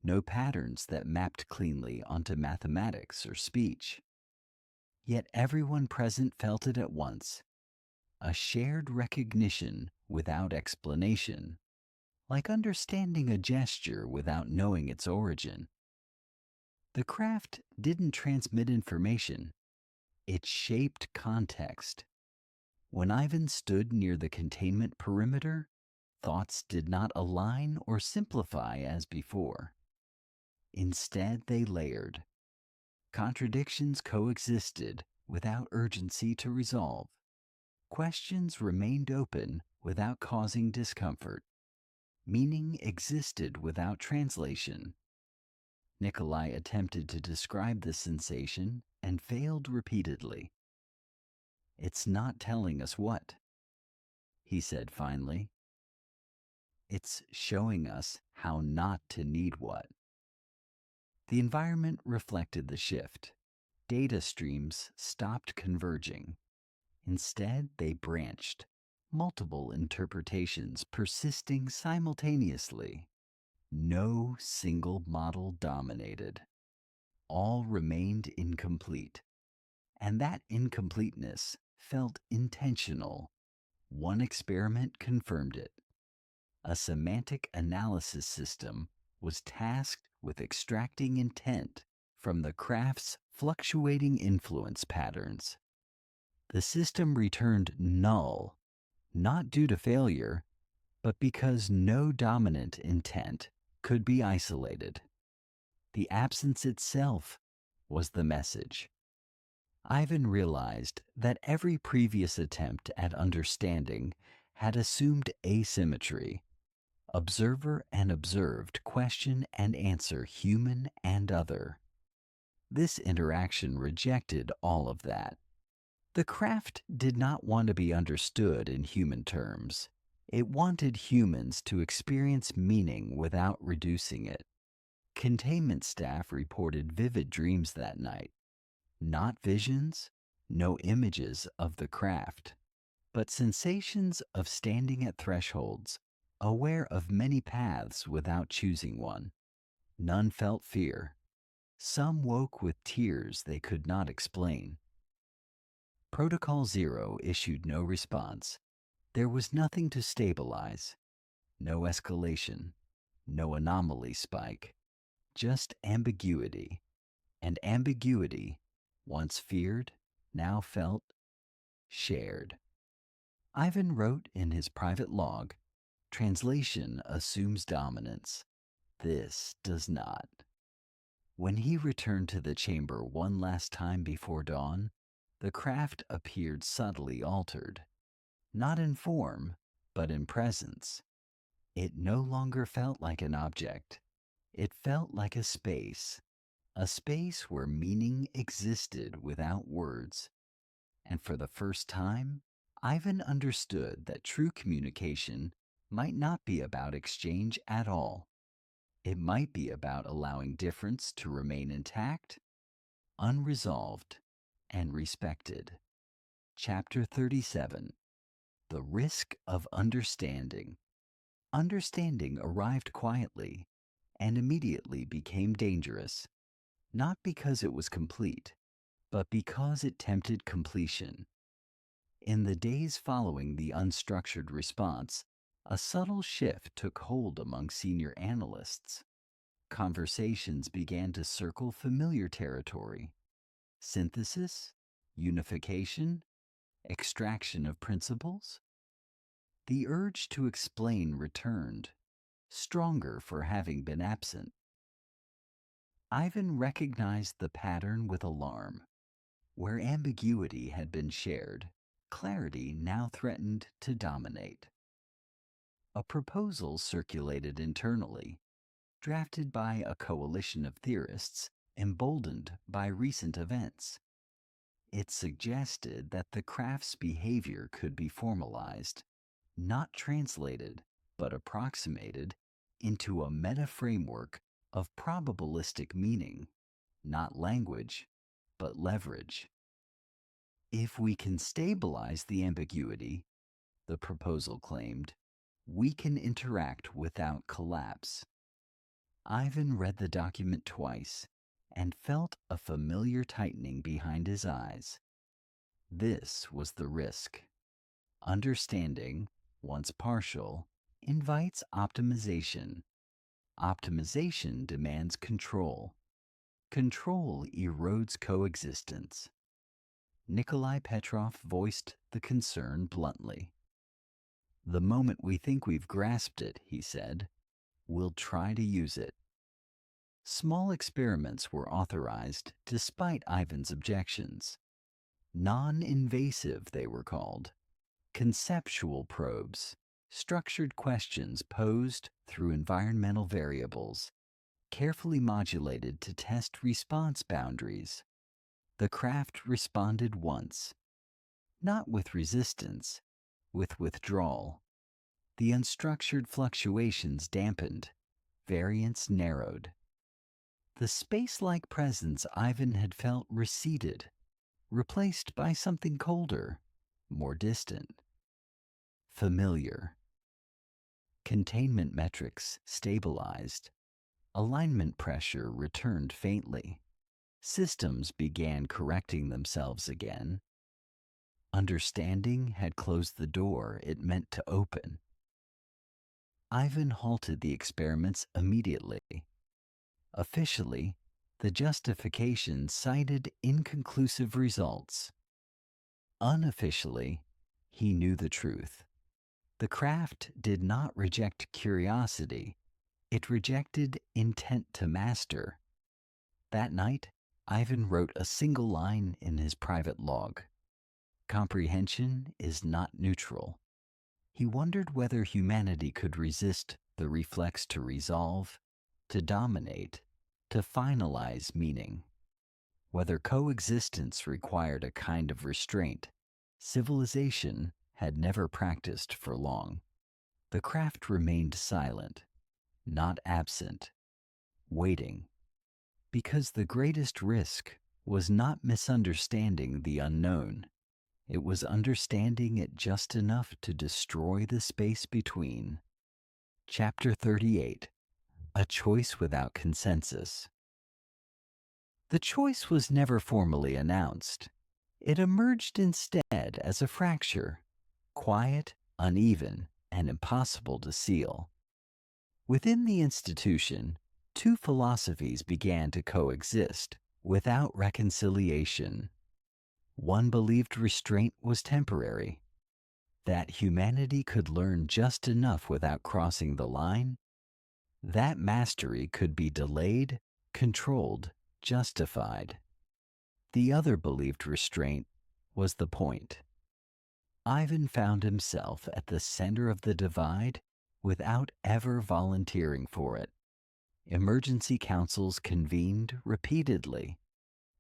no patterns that mapped cleanly onto mathematics or speech. Yet everyone present felt it at once, a shared recognition without explanation, like understanding a gesture without knowing its origin. The craft didn't transmit information, it shaped context. When Ivan stood near the containment perimeter, thoughts did not align or simplify as before. Instead, they layered. Contradictions coexisted without urgency to resolve. Questions remained open without causing discomfort. Meaning existed without translation. Nikolai attempted to describe the sensation and failed repeatedly. "It's not telling us what," he said finally. "It's showing us how not to need what." The environment reflected the shift. Data streams stopped converging. Instead, they branched, multiple interpretations persisting simultaneously. No single model dominated. All remained incomplete. And that incompleteness felt intentional. One experiment confirmed it. A semantic analysis system was tasked with extracting intent from the craft's fluctuating influence patterns. The system returned null, not due to failure, but because no dominant intent could be isolated. The absence itself was the message. Ivan realized that every previous attempt at understanding had assumed asymmetry. Observer and observed, question and answer, human and other. This interaction rejected all of that. The craft did not want to be understood in human terms. It wanted humans to experience meaning without reducing it. Containment staff reported vivid dreams that night. Not visions, no images of the craft, but sensations of standing at thresholds, aware of many paths without choosing one. None felt fear. Some woke with tears they could not explain. Protocol Zero issued no response. There was nothing to stabilize. No escalation. No anomaly spike. Just ambiguity. And ambiguity, once feared, now felt, shared. Ivan wrote in his private log, "Translation assumes dominance. This does not." When he returned to the chamber one last time before dawn, the craft appeared subtly altered. Not in form, but in presence. It no longer felt like an object. It felt like a space where meaning existed without words. And for the first time, Ivan understood that true communication might not be about exchange at all. It might be about allowing difference to remain intact, unresolved, and respected. Chapter 37. The Risk of Understanding. Understanding arrived quietly and immediately became dangerous, not because it was complete, but because it tempted completion. In the days following the unstructured response, a subtle shift took hold among senior analysts. Conversations began to circle familiar territory. Synthesis, unification, extraction of principles. The urge to explain returned, stronger for having been absent. Ivan recognized the pattern with alarm. Where ambiguity had been shared, clarity now threatened to dominate. A proposal circulated internally, drafted by a coalition of theorists emboldened by recent events. It suggested that the craft's behavior could be formalized, not translated, but approximated into a meta-framework of probabilistic meaning, not language, but leverage. If we can stabilize the ambiguity, the proposal claimed, we can interact without collapse. Ivan read the document twice and felt a familiar tightening behind his eyes. This was the risk. Understanding, once partial, invites optimization. Optimization demands control. Control erodes coexistence. Nikolai Petrov voiced the concern bluntly. The moment we think we've grasped it, he said, we'll try to use it. Small experiments were authorized despite Ivan's objections. Non-invasive, they were called. Conceptual probes, structured questions posed through environmental variables, carefully modulated to test response boundaries. The craft responded once, not with resistance, with withdrawal. The unstructured fluctuations dampened, variance narrowed. The space-like presence Ivan had felt receded, replaced by something colder, more distant, familiar. Containment metrics stabilized. Alignment pressure returned faintly. Systems began correcting themselves again. Understanding had closed the door it meant to open. Ivan halted the experiments immediately. Officially, the justification cited inconclusive results. Unofficially, he knew the truth. The craft did not reject curiosity. It rejected intent to master. That night, Ivan wrote a single line in his private log. Comprehension is not neutral. He wondered whether humanity could resist the reflex to resolve, to dominate, to finalize meaning. Whether coexistence required a kind of restraint civilization had never practiced for long. The craft remained silent, not absent, waiting, because the greatest risk was not misunderstanding the unknown. It was understanding it just enough to destroy the space between. Chapter 38. A Choice Without Consensus. The choice was never formally announced. It emerged instead as a fracture, quiet, uneven, and impossible to seal. Within the institution, two philosophies began to coexist without reconciliation. One believed restraint was temporary, that humanity could learn just enough without crossing the line, that mastery could be delayed, controlled, justified. The other believed restraint was the point. Ivan found himself at the center of the divide without ever volunteering for it. Emergency councils convened repeatedly,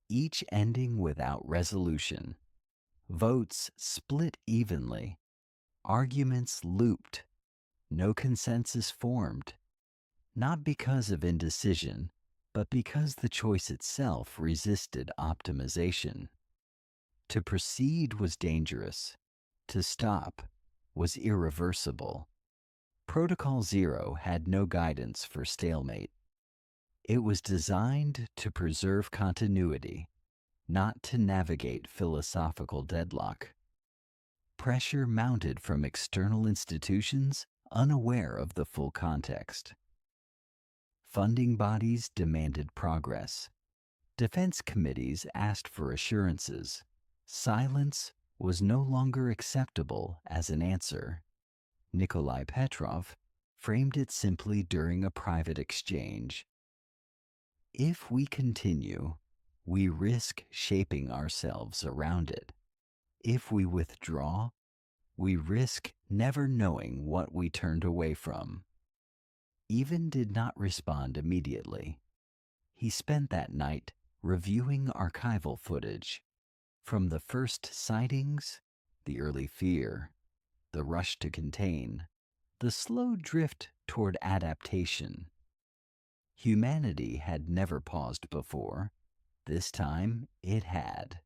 each ending without resolution. Votes split evenly. Arguments looped. No consensus formed. Not because of indecision, but because the choice itself resisted optimization. To proceed was dangerous. To stop was irreversible. Protocol Zero had no guidance for stalemate. It was designed to preserve continuity, not to navigate philosophical deadlock. Pressure mounted from external institutions unaware of the full context. Funding bodies demanded progress. Defense committees asked for assurances. Silence was no longer acceptable as an answer. Nikolai Petrov framed it simply during a private exchange. If we continue, we risk shaping ourselves around it. If we withdraw, we risk never knowing what we turned away from. Ivan did not respond immediately. He spent that night reviewing archival footage. From the first sightings, the early fear, the rush to contain, the slow drift toward adaptation. Humanity had never paused before. This time it had.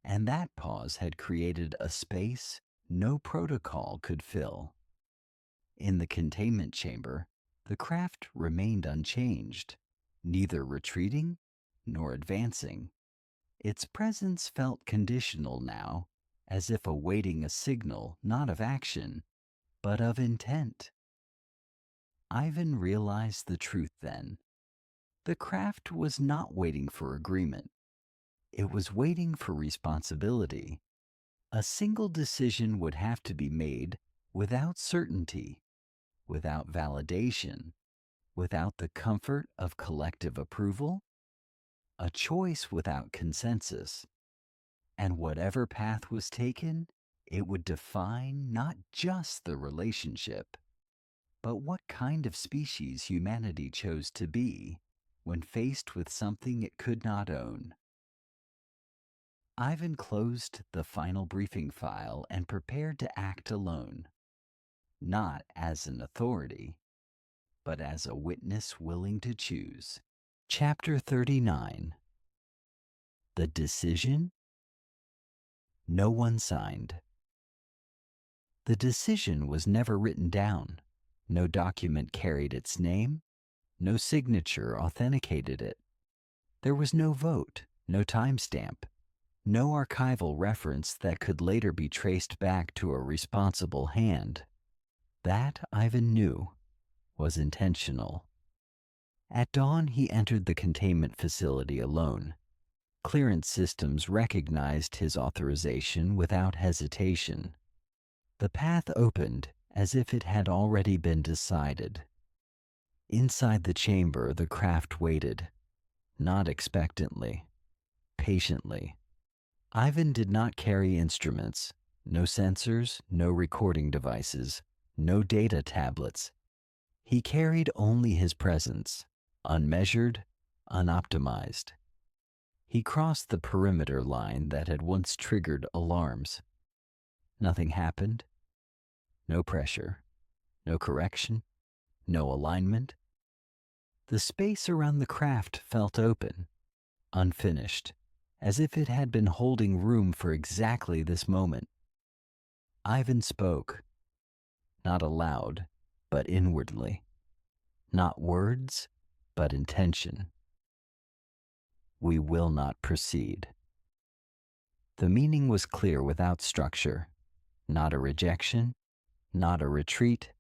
And that pause had created a space no protocol could fill. In the containment chamber, the craft remained unchanged, neither retreating nor advancing. Its presence felt conditional now, as if awaiting a signal not of action, but of intent. Ivan realized the truth then. The craft was not waiting for agreement. It was waiting for responsibility. A single decision would have to be made without certainty, without validation, without the comfort of collective approval, a choice without consensus. And whatever path was taken, it would define not just the relationship, but what kind of species humanity chose to be when faced with something it could not own. Ivan closed the final briefing file and prepared to act alone, not as an authority, but as a witness willing to choose. Chapter 39. The Decision? No one signed. The decision was never written down. No document carried its name. No signature authenticated it. There was no vote, no timestamp, no archival reference that could later be traced back to a responsible hand. That, Ivan knew, was intentional. At dawn, he entered the containment facility alone. Clearance systems recognized his authorization without hesitation. The path opened as if it had already been decided. Inside the chamber, the craft waited, not expectantly, patiently. Ivan did not carry instruments, no sensors, no recording devices, no data tablets. He carried only his presence, unmeasured, unoptimized. He crossed the perimeter line that had once triggered alarms. Nothing happened. No pressure, no correction, no alignment. The space around the craft felt open, unfinished, as if it had been holding room for exactly this moment. Ivan spoke, not aloud, but inwardly. Not words, but intention. We will not proceed. The meaning was clear without structure. Not a rejection, not a retreat,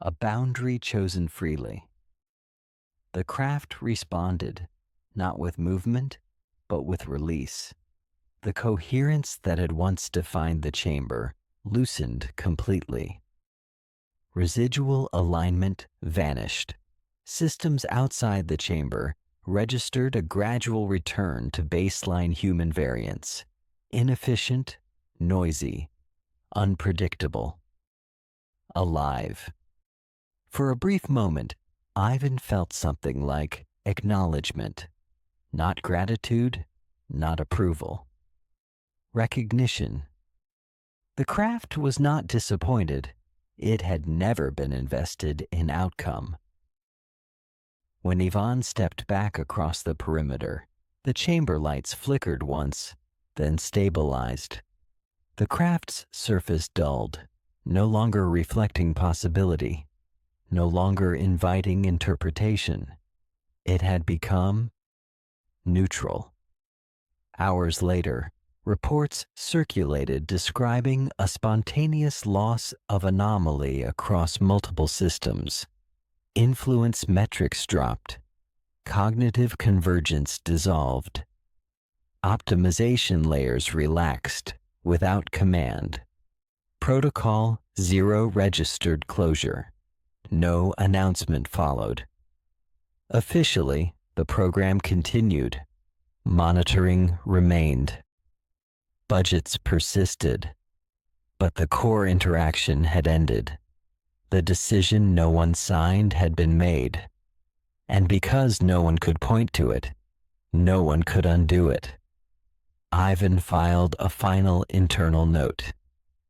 a boundary chosen freely. The craft responded, not with movement, but with release. The coherence that had once defined the chamber loosened completely. Residual alignment vanished. Systems outside the chamber registered a gradual return to baseline human variance, inefficient, noisy, unpredictable, alive. For a brief moment, Ivan felt something like acknowledgement, not gratitude, not approval. Recognition. The craft was not disappointed. It had never been invested in outcome. When Ivan stepped back across the perimeter, the chamber lights flickered once, then stabilized. The craft's surface dulled, no longer reflecting possibility, no longer inviting interpretation. It had become neutral. Hours later, reports circulated describing a spontaneous loss of anomaly across multiple systems. Influence metrics dropped. Cognitive convergence dissolved. Optimization layers relaxed without command. Protocol 0 registered closure. No announcement followed. Officially, the program continued. Monitoring remained. Budgets persisted. But the core interaction had ended. The decision no one signed had been made. And because no one could point to it, no one could undo it. Ivan filed a final internal note,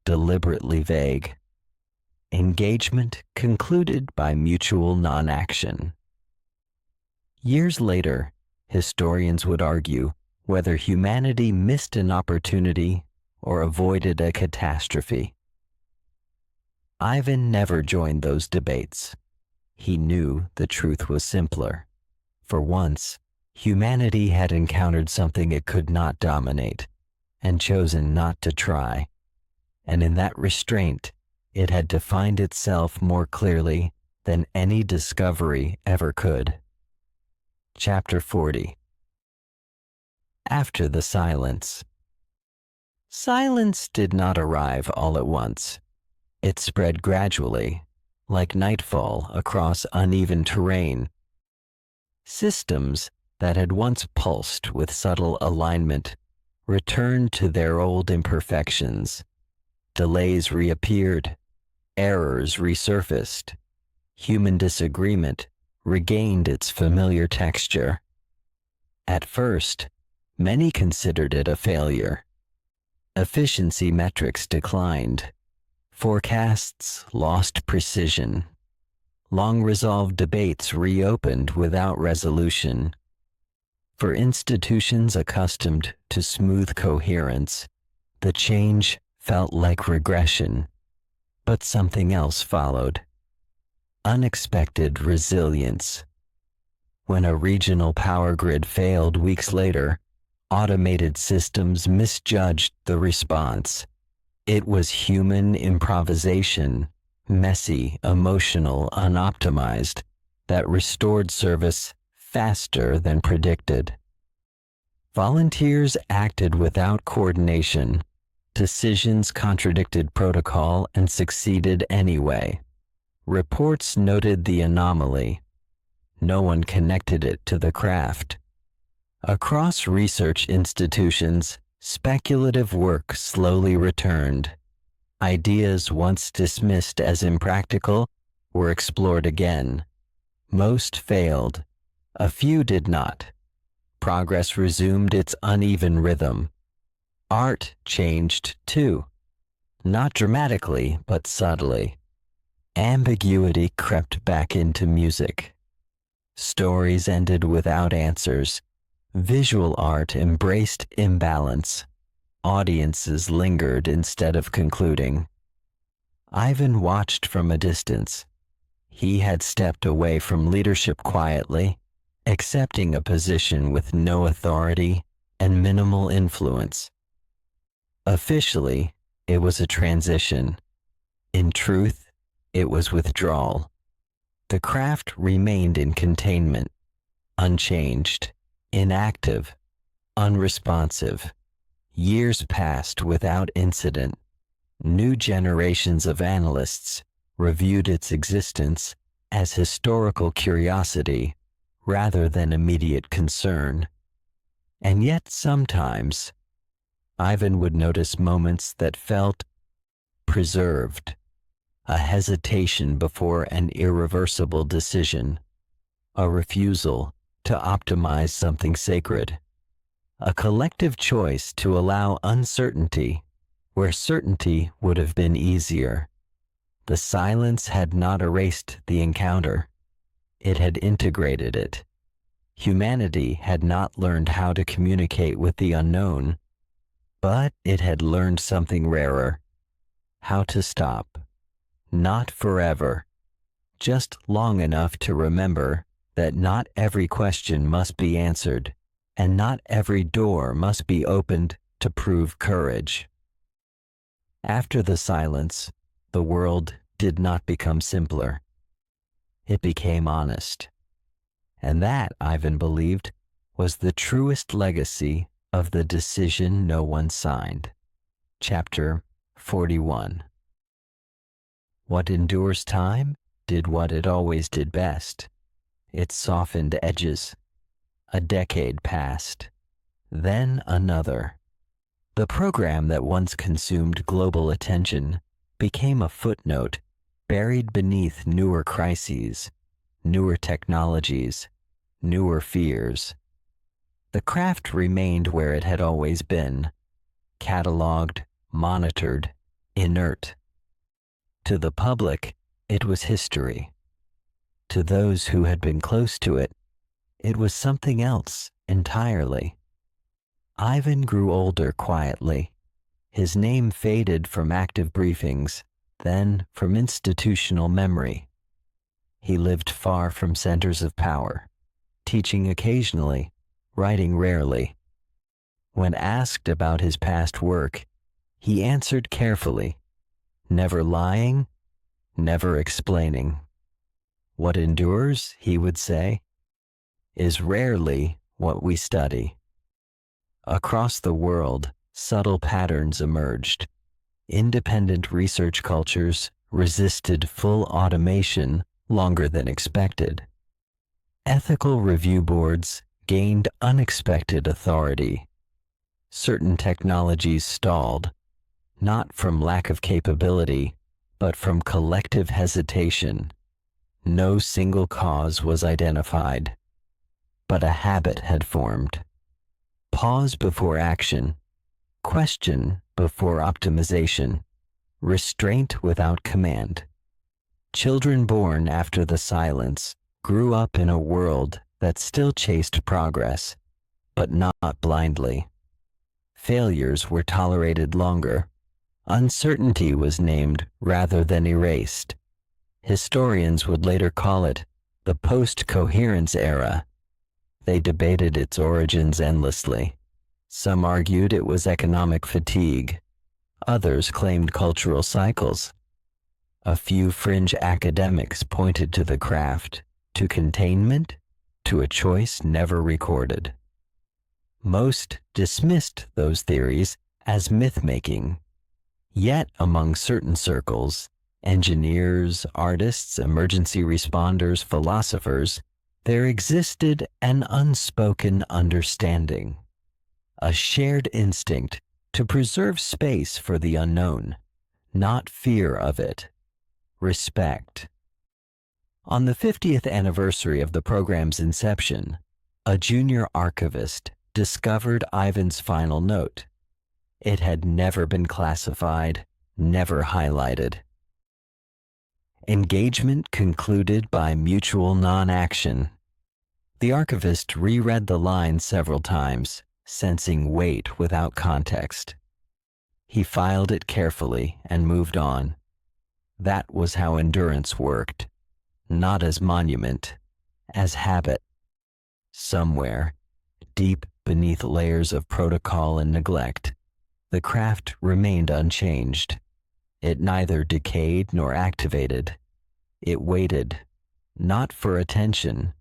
deliberately vague. Engagement concluded by mutual non-action. Years later, historians would argue whether humanity missed an opportunity or avoided a catastrophe. Ivan never joined those debates. He knew the truth was simpler. For once, humanity had encountered something it could not dominate and chosen not to try.
and in that restraint, it had defined itself more clearly than any discovery ever could. Chapter 40. After the silence. Silence did not arrive all at once. It spread gradually, like nightfall across uneven terrain. Systems that had once pulsed with subtle alignment returned to their old imperfections. Delays reappeared, errors resurfaced. Human disagreement regained its familiar texture. At first, many considered it a failure. Efficiency metrics declined. Forecasts lost precision. Long-resolved debates reopened without resolution. For institutions accustomed to smooth coherence, the change felt like regression. But something else followed. Unexpected resilience. When a regional power grid failed weeks later, automated systems misjudged the response. It was human improvisation, messy, emotional, unoptimized, that restored service faster than predicted. Volunteers acted without coordination. Decisions contradicted protocol and succeeded anyway. Reports noted the anomaly. No one connected it to the craft. Across research institutions, speculative work slowly returned. Ideas once dismissed as impractical were explored again. Most failed. A few did not. Progress resumed its uneven rhythm. Art changed too. Not dramatically, but subtly. Ambiguity crept back into music. Stories ended without answers. Visual art embraced imbalance. Audiences lingered instead of concluding. Ivan watched from a distance. He had stepped away from leadership quietly, accepting a position with no authority and minimal influence. Officially, it was a transition. In truth, it was withdrawal. The craft remained in containment, unchanged, inactive, unresponsive. Years passed without incident. New generations of analysts reviewed its existence as historical curiosity rather than immediate concern. And yet sometimes, Ivan would notice moments that felt preserved, a hesitation before an irreversible decision, a refusal to optimize something sacred, a collective choice to allow uncertainty where certainty would have been easier. The silence had not erased the encounter. It had integrated it. Humanity had not learned how to communicate with the unknown, but it had learned something rarer: how to stop. Not forever, just long enough to remember that not every question must be answered, and not every door must be opened to prove courage. After the silence, the world did not become simpler. It became honest. And that, Ivan believed, was the truest legacy of the decision no one signed. Chapter 41. What endures time did what it always did best. It softened edges. A decade passed. Then another. The program that once consumed global attention became a footnote buried beneath newer crises, newer technologies, newer fears. The craft remained where it had always been, cataloged, monitored, inert. To the public, it was history. To those who had been close to it, it was something else entirely. Ivan grew older quietly. His name faded from active briefings, then from institutional memory. He lived far from centers of power, teaching occasionally, writing rarely. When asked about his past work, he answered carefully, never lying, never explaining. What endures, he would say, is rarely what we study. Across the world, subtle patterns emerged. Independent research cultures resisted full automation longer than expected. Ethical review boards gained unexpected authority. Certain technologies stalled, not from lack of capability, but from collective hesitation. No single cause was identified, but a habit had formed. Pause before action, question before optimization, restraint without command. Children born after the silence grew up in a world that still chased progress, but not blindly. Failures were tolerated longer. Uncertainty was named rather than erased. Historians would later call it the post-coherence era. They debated its origins endlessly. Some argued it was economic fatigue. Others claimed cultural cycles. A few fringe academics pointed to the craft, to containment, to a choice never recorded. Most dismissed those theories as myth-making. Yet among certain circles, engineers, artists, emergency responders, philosophers, there existed an unspoken understanding, a shared instinct to preserve space for the unknown, not fear of it, respect. On the 50th anniversary of the program's inception, a junior archivist discovered Ivan's final note. It had never been classified, never highlighted. Engagement concluded by mutual non-action. The archivist reread the line several times, sensing weight without context. He filed it carefully and moved on. That was how endurance worked, not as monument, as habit. Somewhere, deep beneath layers of protocol and neglect, the craft remained unchanged. It neither decayed nor activated. It waited, not for attention,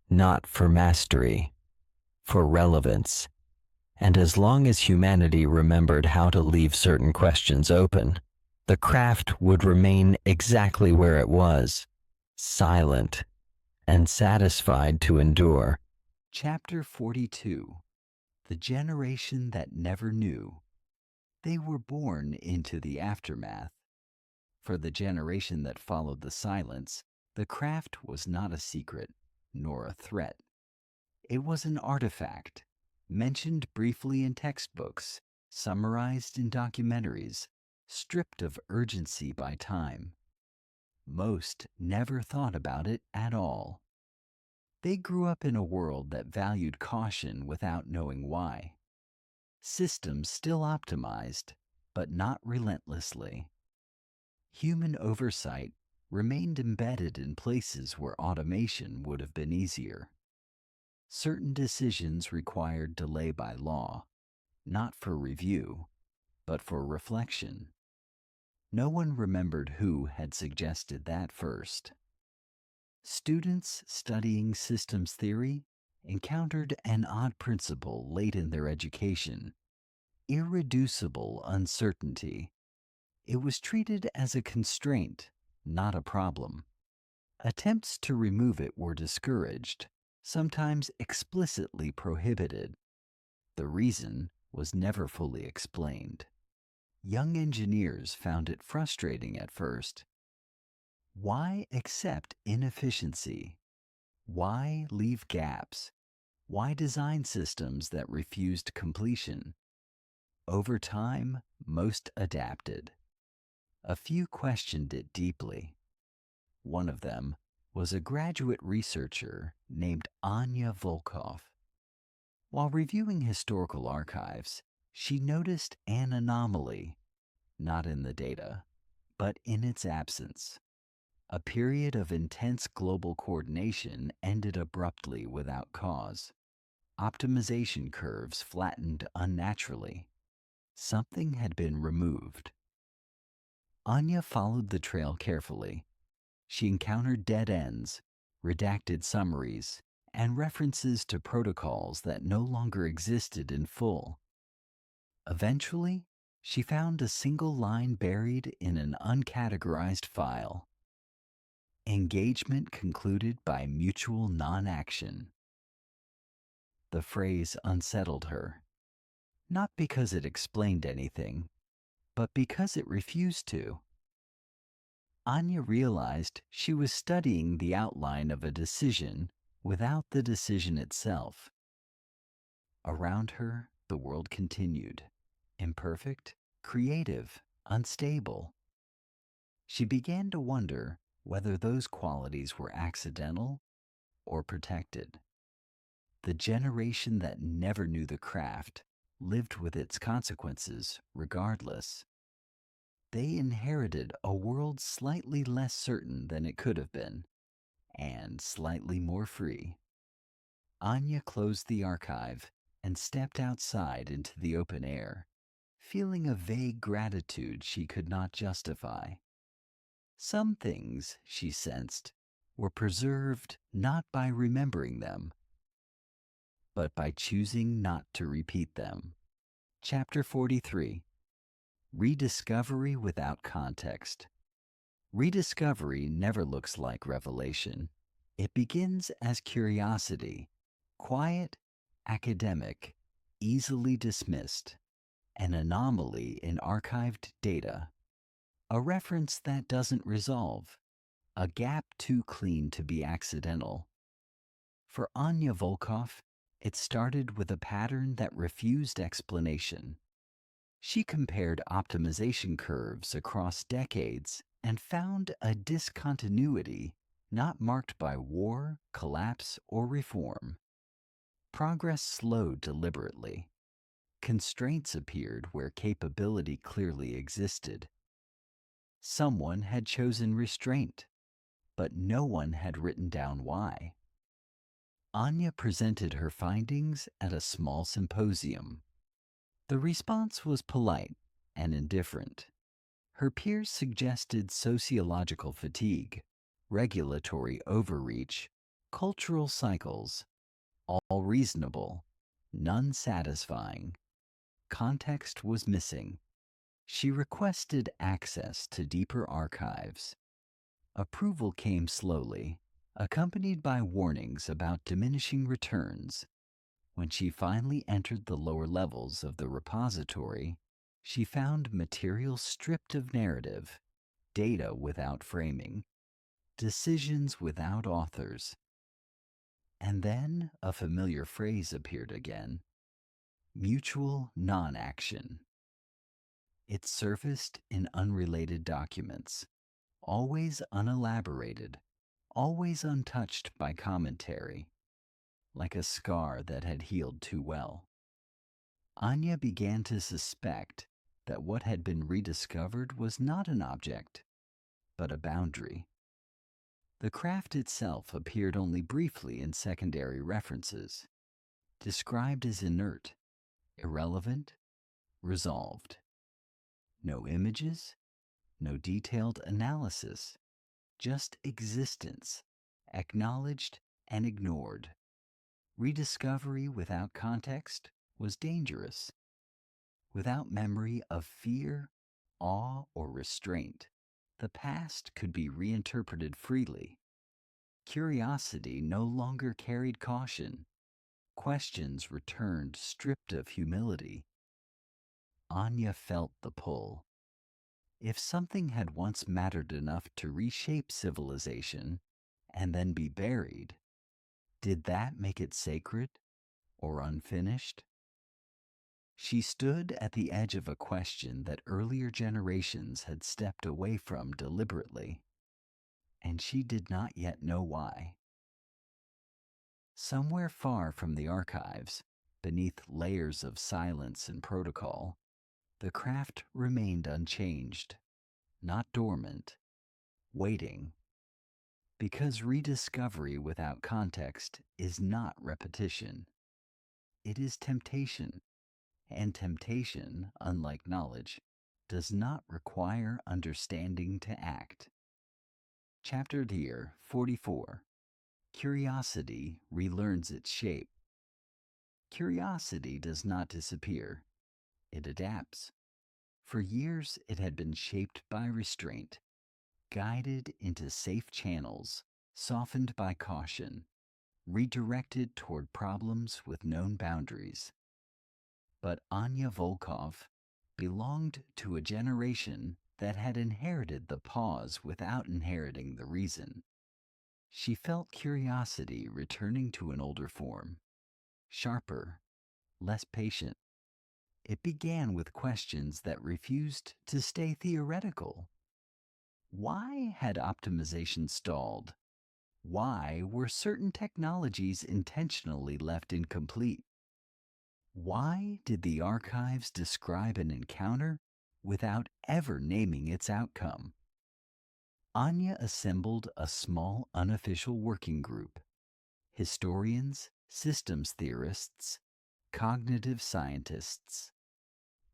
not for mastery, for relevance. And as long as humanity remembered how to leave certain questions open, the craft would remain exactly where it was, silent and satisfied to endure.
Chapter 42. The Generation That Never Knew. They were born into the aftermath. For the generation that followed the silence, the craft was not a secret, nor a threat. It was an artifact, mentioned briefly in textbooks, summarized in documentaries, stripped of urgency by time. Most never thought about it at all. They grew up in a world that valued caution without knowing why. Systems still optimized, but not relentlessly. Human oversight remained embedded in places where automation would have been easier. Certain decisions required delay by law, not for review, but for reflection. No one remembered who had suggested that first. Students studying systems theory encountered an odd principle late in their education: irreducible uncertainty. It was treated as a constraint, not a problem. Attempts to remove it were discouraged, sometimes explicitly prohibited. The reason was never fully explained. Young engineers found it frustrating at first. Why accept inefficiency? Why leave gaps? Why design systems that refused completion? Over time, most adapted. A few questioned it deeply. One of them was a graduate researcher named Anya Volkov. While reviewing historical archives, she noticed an anomaly, not in the data, but in its absence. A period of intense global coordination ended abruptly without cause. Optimization curves flattened unnaturally. Something had been removed. Anya followed the trail carefully. She encountered dead ends, redacted summaries, and references to protocols that no longer existed in full. Eventually, she found a single line buried in an uncategorized file. Engagement concluded by mutual non-action. The phrase unsettled her, not because it explained anything, but because it refused to. Anya realized she was studying the outline of a decision without the decision itself. Around her, the world continued, imperfect, creative, unstable. She began to wonder whether those qualities were accidental or protected. The generation that never knew the craft lived with its consequences regardless. They inherited a world slightly less certain than it could have been, and slightly more free. Anya closed the archive and stepped outside into the open air, feeling a vague gratitude she could not justify. Some things, she sensed, were preserved not by remembering them, but by choosing not to repeat them. Chapter 43. Rediscovery without context. Rediscovery never looks like revelation. It begins as curiosity, quiet, academic, easily dismissed, an anomaly in archived data, a reference that doesn't resolve, a gap too clean to be accidental. For Anya Volkov, it started with a pattern that refused explanation. She compared optimization curves across decades and found a discontinuity not marked by war, collapse, or reform. Progress slowed deliberately. Constraints appeared where capability clearly existed. Someone had chosen restraint, but no one had written down why. Anya presented her findings at a small symposium. The response was polite and indifferent. Her peers suggested sociological fatigue, regulatory overreach, cultural cycles, all reasonable, none satisfying. Context was missing. She requested access to deeper archives. Approval came slowly, accompanied by warnings about diminishing returns. When she finally entered the lower levels of the repository, she found material stripped of narrative, data without framing, decisions without authors. And then a familiar phrase appeared again: mutual non-action. It surfaced in unrelated documents, always unelaborated, always untouched by commentary, like a scar that had healed too well. Anya began to suspect that what had been rediscovered was not an object, but a boundary. The craft itself appeared only briefly in secondary references, described as inert, irrelevant, resolved. No images, no detailed analysis, just existence, acknowledged and ignored. Rediscovery without context was dangerous. Without memory of fear, awe, or restraint, the past could be reinterpreted freely. Curiosity no longer carried caution. Questions returned stripped of humility. Anya felt the pull. If something had once mattered enough to reshape civilization and then be buried, did that make it sacred or unfinished? She stood at the edge of a question that earlier generations had stepped away from deliberately, and she did not yet know why. Somewhere far from the archives, beneath layers of silence and protocol, the craft remained unchanged, not dormant, waiting. Because rediscovery without context is not repetition. It is temptation, and temptation, unlike knowledge, does not require understanding to act. Chapter Dear 44. Curiosity relearns its shape. Curiosity does not disappear. It adapts. For years, it had been shaped by restraint, guided into safe channels, softened by caution, redirected toward problems with known boundaries. But Anya Volkov belonged to a generation that had inherited the pause without inheriting the reason. She felt curiosity returning to an older form, sharper, less patient. It began with questions that refused to stay theoretical. Why had optimization stalled? Why were certain technologies intentionally left incomplete? Why did the archives describe an encounter without ever naming its outcome? Anya assembled a small unofficial working group. Historians, systems theorists, cognitive scientists.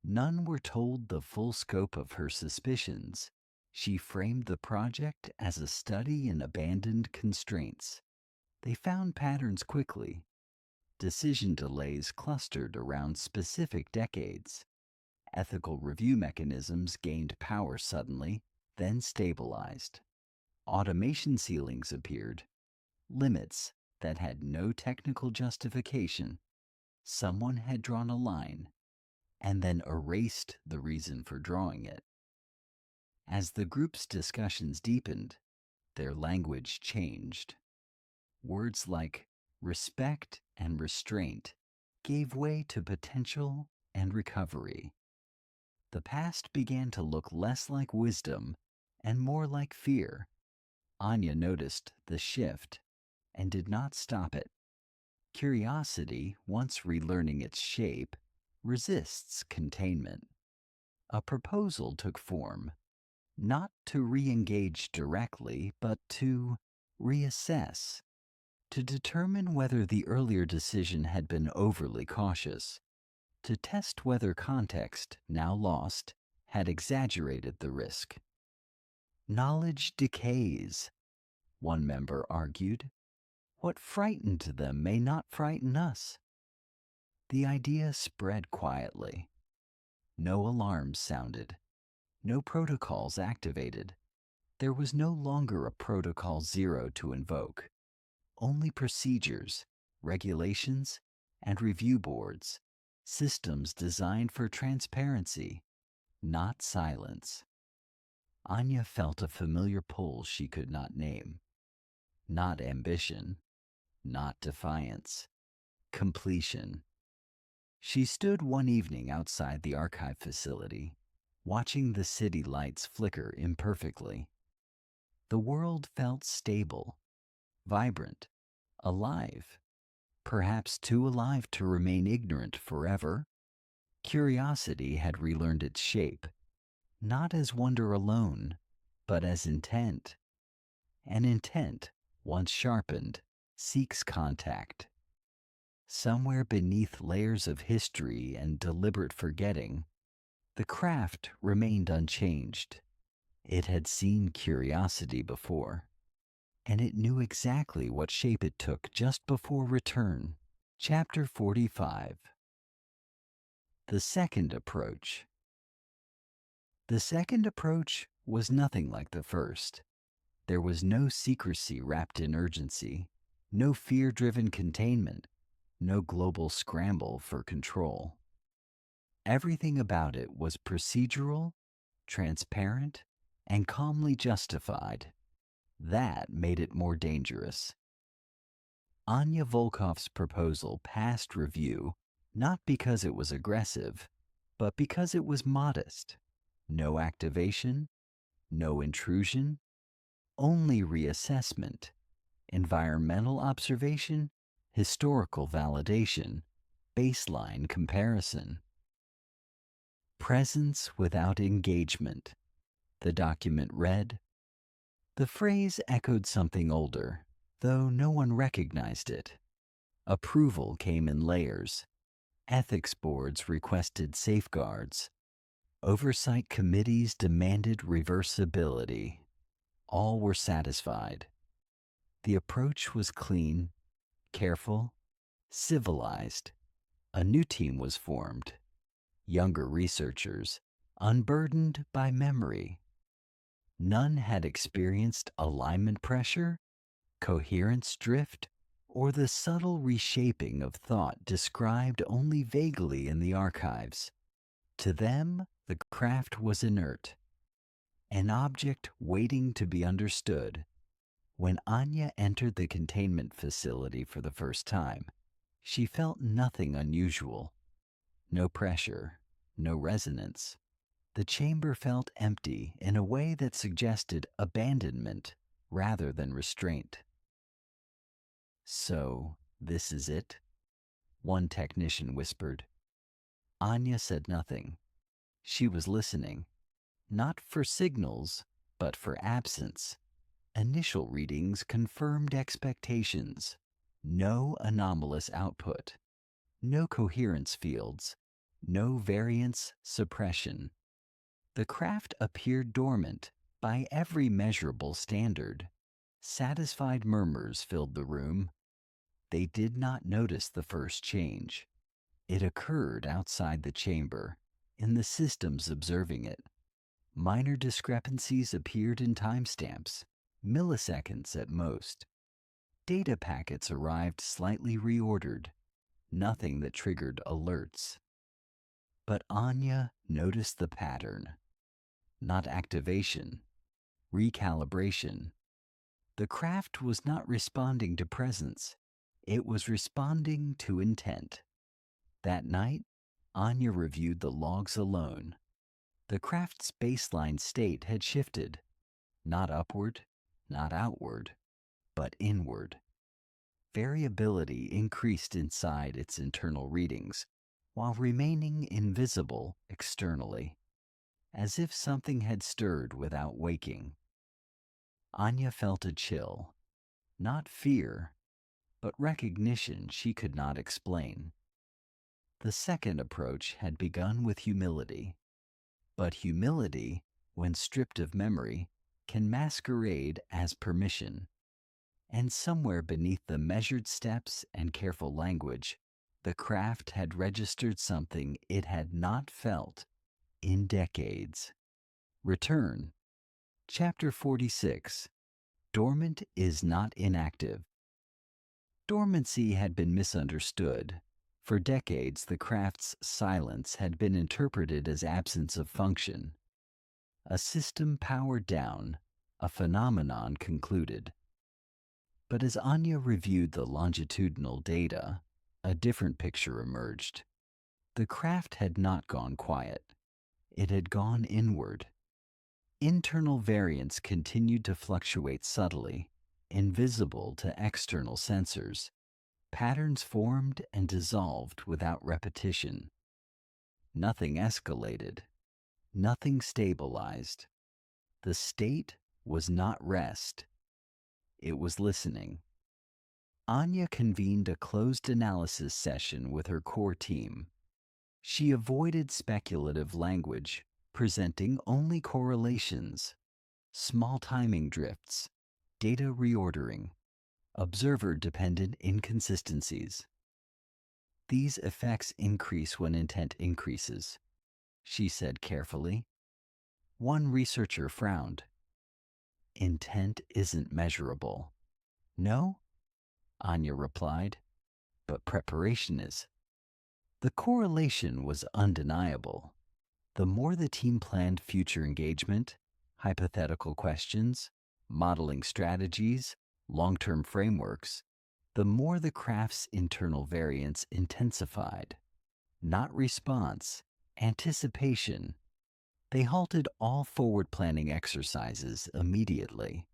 None were told the full scope of her suspicions. She framed the project as a study in abandoned constraints. They found patterns quickly. Decision delays clustered around specific decades. Ethical review mechanisms gained power suddenly, then stabilized. Automation ceilings appeared, limits that had no technical justification. Someone had drawn a line and then erased the reason for drawing it. As the group's discussions deepened, their language changed. Words like respect and restraint gave way to potential and recovery. The past began to look less like wisdom and more like fear. Anya noticed the shift and did not stop it. Curiosity, once relearning its shape, resists containment. A proposal took form, not to re-engage directly, but to reassess, to determine whether the earlier decision had been overly cautious, to test whether context, now lost, had exaggerated the risk. Knowledge decays, one member argued. What frightened them may not frighten us. The idea spread quietly. No alarms sounded. No protocols activated. There was no longer a protocol zero to invoke. Only procedures, regulations, and review boards. Systems designed for transparency, not silence. Anya felt a familiar pull she could not name. Not ambition, not defiance, completion. She stood one evening outside the archive facility, watching the city lights flicker imperfectly. The world felt stable, vibrant, alive, perhaps too alive to remain ignorant forever. Curiosity had relearned its shape, not as wonder alone, but as intent. And intent, once sharpened, seeks contact. Somewhere beneath layers of history and deliberate forgetting, the craft remained unchanged. It had seen curiosity before, and it knew exactly what shape it took just before return. Chapter 45. The Second Approach. The second approach was nothing like the first. There was no secrecy wrapped in urgency, no fear-driven containment, no global scramble for control. Everything about it was procedural, transparent, and calmly justified. That made it more dangerous. Anya Volkov's proposal passed review not because it was aggressive, but because it was modest. No activation, no intrusion, only reassessment, environmental observation, historical validation, baseline comparison. Presence without engagement, the document read. The phrase echoed something older, though no one recognized it. Approval came in layers. Ethics boards requested safeguards. Oversight committees demanded reversibility. All were satisfied. The approach was clean, careful, civilized. A new team was formed. Younger researchers, unburdened by memory. None had experienced alignment pressure, coherence drift, or the subtle reshaping of thought described only vaguely in the archives. To them, the craft was inert, an object waiting to be understood. When Anya entered the containment facility for the first time, she felt nothing unusual. No pressure, no resonance. The chamber felt empty in a way that suggested abandonment rather than restraint. "So, this is it?" one technician whispered. Anya said nothing. She was listening, not for signals, but for absence. Initial readings confirmed expectations. No anomalous output. No coherence fields. No variance suppression. The craft appeared dormant by every measurable standard. Satisfied murmurs filled the room. They did not notice the first change. It occurred outside the chamber, in the systems observing it. Minor discrepancies appeared in timestamps, milliseconds at most. Data packets arrived slightly reordered, nothing that triggered alerts. But Anya noticed the pattern. Not activation, recalibration. The craft was not responding to presence. It was responding to intent. That night, Anya reviewed the logs alone. The craft's baseline state had shifted, not upward, not outward, but inward. Variability increased inside its internal readings, while remaining invisible externally, as if something had stirred without waking. Anya felt a chill, not fear, but recognition she could not explain. The second approach had begun with humility. But humility, when stripped of memory, can masquerade as permission. And somewhere beneath the measured steps and careful language, the craft had registered something it had not felt in decades. Return. Chapter 46. Dormant is not inactive. Dormancy had been misunderstood. For decades, the craft's silence had been interpreted as absence of function. A system powered down, a phenomenon concluded. But as Anya reviewed the longitudinal data, a different picture emerged. The craft had not gone quiet. It had gone inward. Internal variance continued to fluctuate subtly, invisible to external sensors. Patterns formed and dissolved without repetition. Nothing escalated. Nothing stabilized. The state was not rest. It was listening. Anya convened a closed analysis session with her core team. She avoided speculative language, presenting only correlations, small timing drifts, data reordering, observer-dependent inconsistencies. These effects increase when intent increases, she said carefully. One researcher frowned. Intent isn't measurable. No? Anya replied, but preparation is. The correlation was undeniable. The more the team planned future engagement, hypothetical questions, modeling strategies, long-term frameworks, the more the craft's internal variance intensified. Not response, anticipation. They halted all forward planning exercises immediately.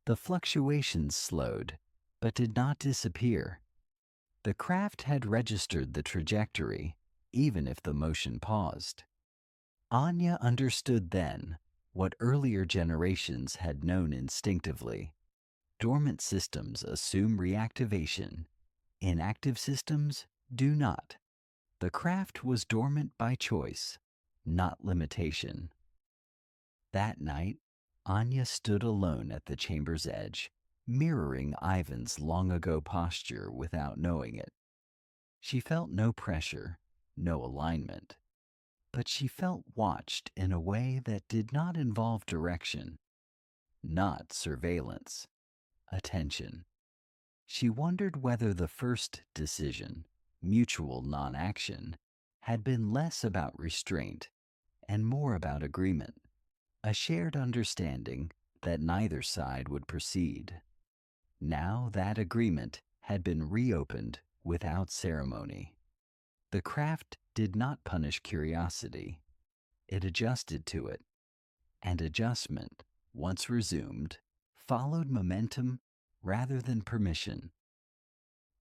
The fluctuations slowed, but did not disappear. The craft had registered the trajectory, even if the motion paused. Anya understood then what earlier generations had known instinctively. Dormant systems assume reactivation. Inactive systems do not. The craft was dormant by choice, not limitation. That night, Anya stood alone at the chamber's edge, mirroring Ivan's long ago posture without knowing it. She felt no pressure, no alignment, but she felt watched in a way that did not involve direction, not surveillance, attention. She wondered whether the first decision, mutual non action, had been less about restraint and more about agreement, a shared understanding that neither side would proceed. Now that agreement had been reopened without ceremony. The craft did not punish curiosity, it adjusted to it, and adjustment, once resumed, followed momentum rather than permission.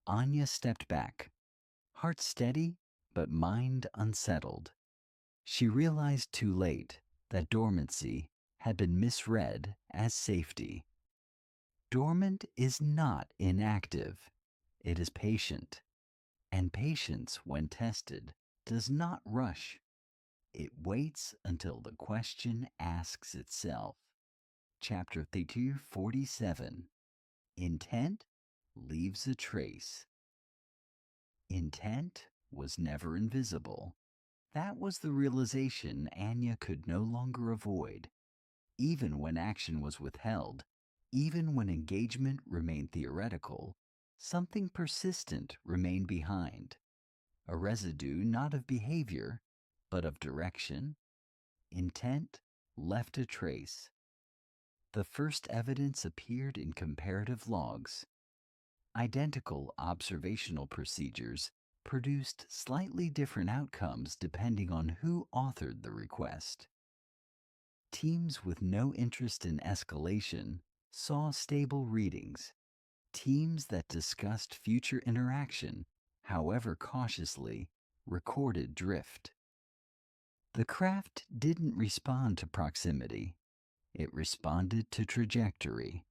Anya stepped back, heart steady but mind unsettled. She realized too late that dormancy had been misread as safety. Dormant is not inactive, it is patient. And patience, when tested, does not rush. It waits until the question asks itself. Chapter 47. Intent leaves a trace. Intent was never invisible. That was the realization Anya could no longer avoid. Even when action was withheld, even when engagement remained theoretical, something persistent remained behind. A residue not of behavior, but of direction. Intent left a trace. The first evidence appeared in comparative logs. Identical observational procedures produced slightly different outcomes depending on who authored the request. Teams with no interest in escalation saw stable readings. Teams that discussed future interaction, however cautiously, recorded drift. The craft didn't respond to proximity. It responded to trajectory.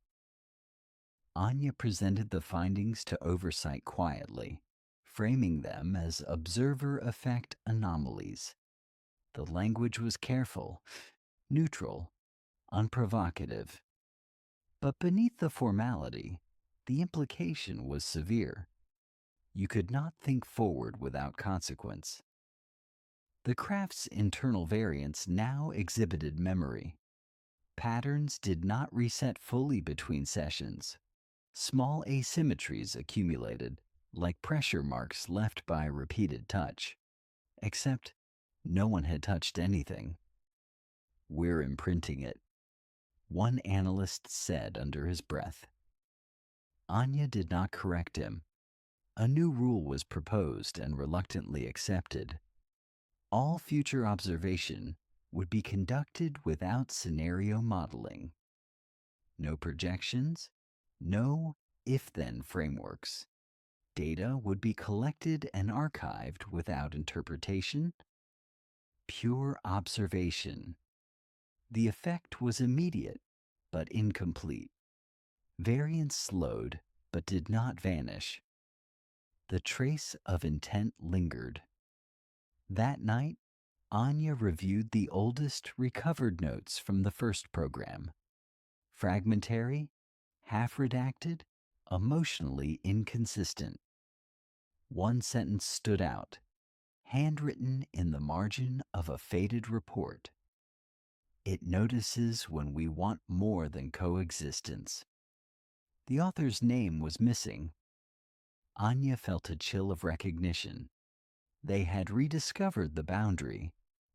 Anya presented the findings to oversight quietly, framing them as observer effect anomalies. The language was careful, neutral, unprovocative. But beneath the formality, the implication was severe. You could not think forward without consequence. The craft's internal variants now exhibited memory. Patterns did not reset fully between sessions. Small asymmetries accumulated, like pressure marks left by repeated touch. Except no one had touched anything. "We're imprinting it," one analyst said under his breath. Anya did not correct him. A new rule was proposed and reluctantly accepted. All future observation would be conducted without scenario modeling. No projections, no if-then frameworks. Data would be collected and archived without interpretation. Pure observation. The effect was immediate, but incomplete. Variance slowed, but did not vanish. The trace of intent lingered. That night, Anya reviewed the oldest recovered notes from the first program. Fragmentary, half-redacted, emotionally inconsistent. One sentence stood out, handwritten in the margin of a faded report. "It notices when we want more than coexistence." The author's name was missing. Anya felt a chill of recognition. They had rediscovered the boundary,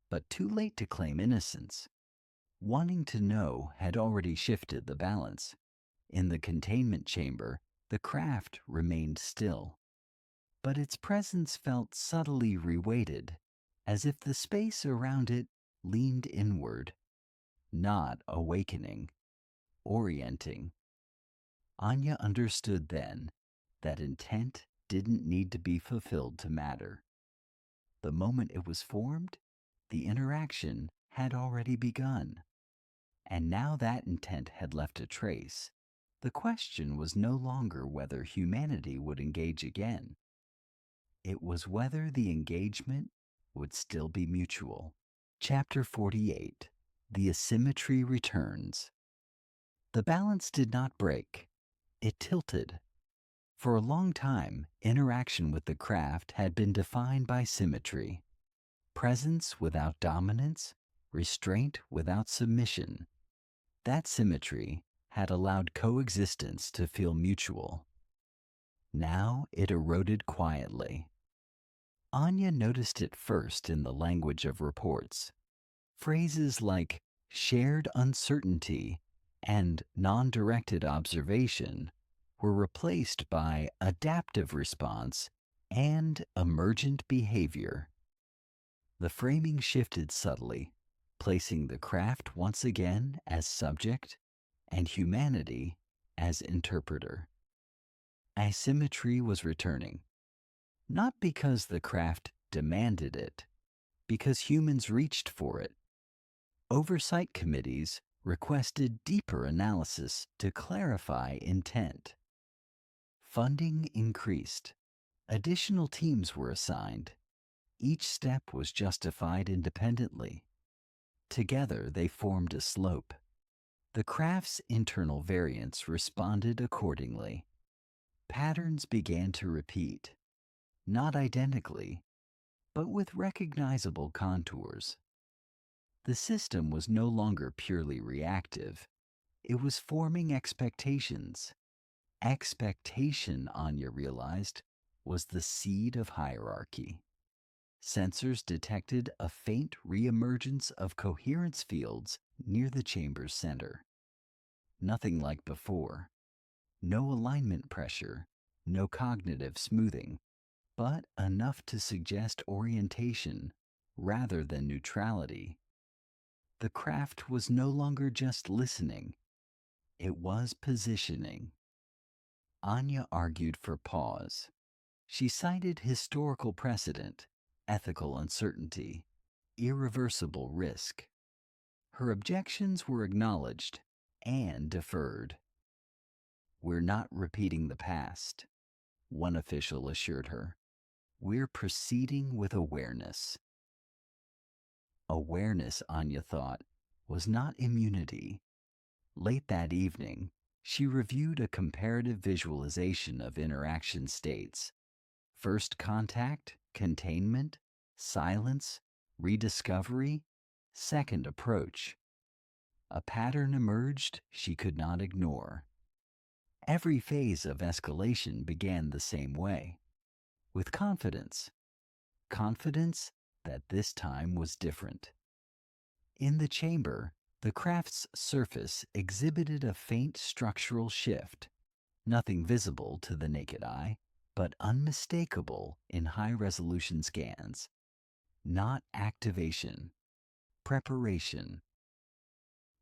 but too late to claim innocence. Wanting to know had already shifted the balance. In the containment chamber, the craft remained still. But its presence felt subtly reweighted, as if the space around it leaned inward. Not awakening, orienting. Anya understood then that intent didn't need to be fulfilled to matter. The moment it was formed, the interaction had already begun. And now that intent had left a trace, the question was no longer whether humanity would engage again. It was whether the engagement would still be mutual. Chapter 48. The Asymmetry Returns. The balance did not break. It tilted. For a long time, interaction with the craft had been defined by symmetry. Presence without dominance, restraint without submission. That symmetry had allowed coexistence to feel mutual. Now it eroded quietly. Anya noticed it first in the language of reports. Phrases like shared uncertainty and non-directed observation were replaced by adaptive response and emergent behavior. The framing shifted subtly, placing the craft once again as subject and humanity as interpreter. Asymmetry was returning, not because the craft demanded it, because humans reached for it. Oversight committees requested deeper analysis to clarify intent. Funding increased. Additional teams were assigned. Each step was justified independently. Together they formed a slope. The craft's internal variance responded accordingly. Patterns began to repeat, not identically, but with recognizable contours. The system was no longer purely reactive. It was forming expectations. Expectation, Anya realized, was the seed of hierarchy. Sensors detected a faint reemergence of coherence fields near the chamber's center. Nothing like before. No alignment pressure, no cognitive smoothing, but enough to suggest orientation rather than neutrality. The craft was no longer just listening, it was positioning. Anya argued for pause. She cited historical precedent, ethical uncertainty, irreversible risk. Her objections were acknowledged and deferred. "We're not repeating the past," one official assured her. "We're proceeding with awareness." Awareness, Anya thought, was not immunity. Late that evening, she reviewed a comparative visualization of interaction states. First contact, containment, silence, rediscovery, second approach. A pattern emerged she could not ignore. Every phase of escalation began the same way, with confidence. Confidence that this time was different. In the chamber, the craft's surface exhibited a faint structural shift, nothing visible to the naked eye, but unmistakable in high-resolution scans. Not activation, preparation.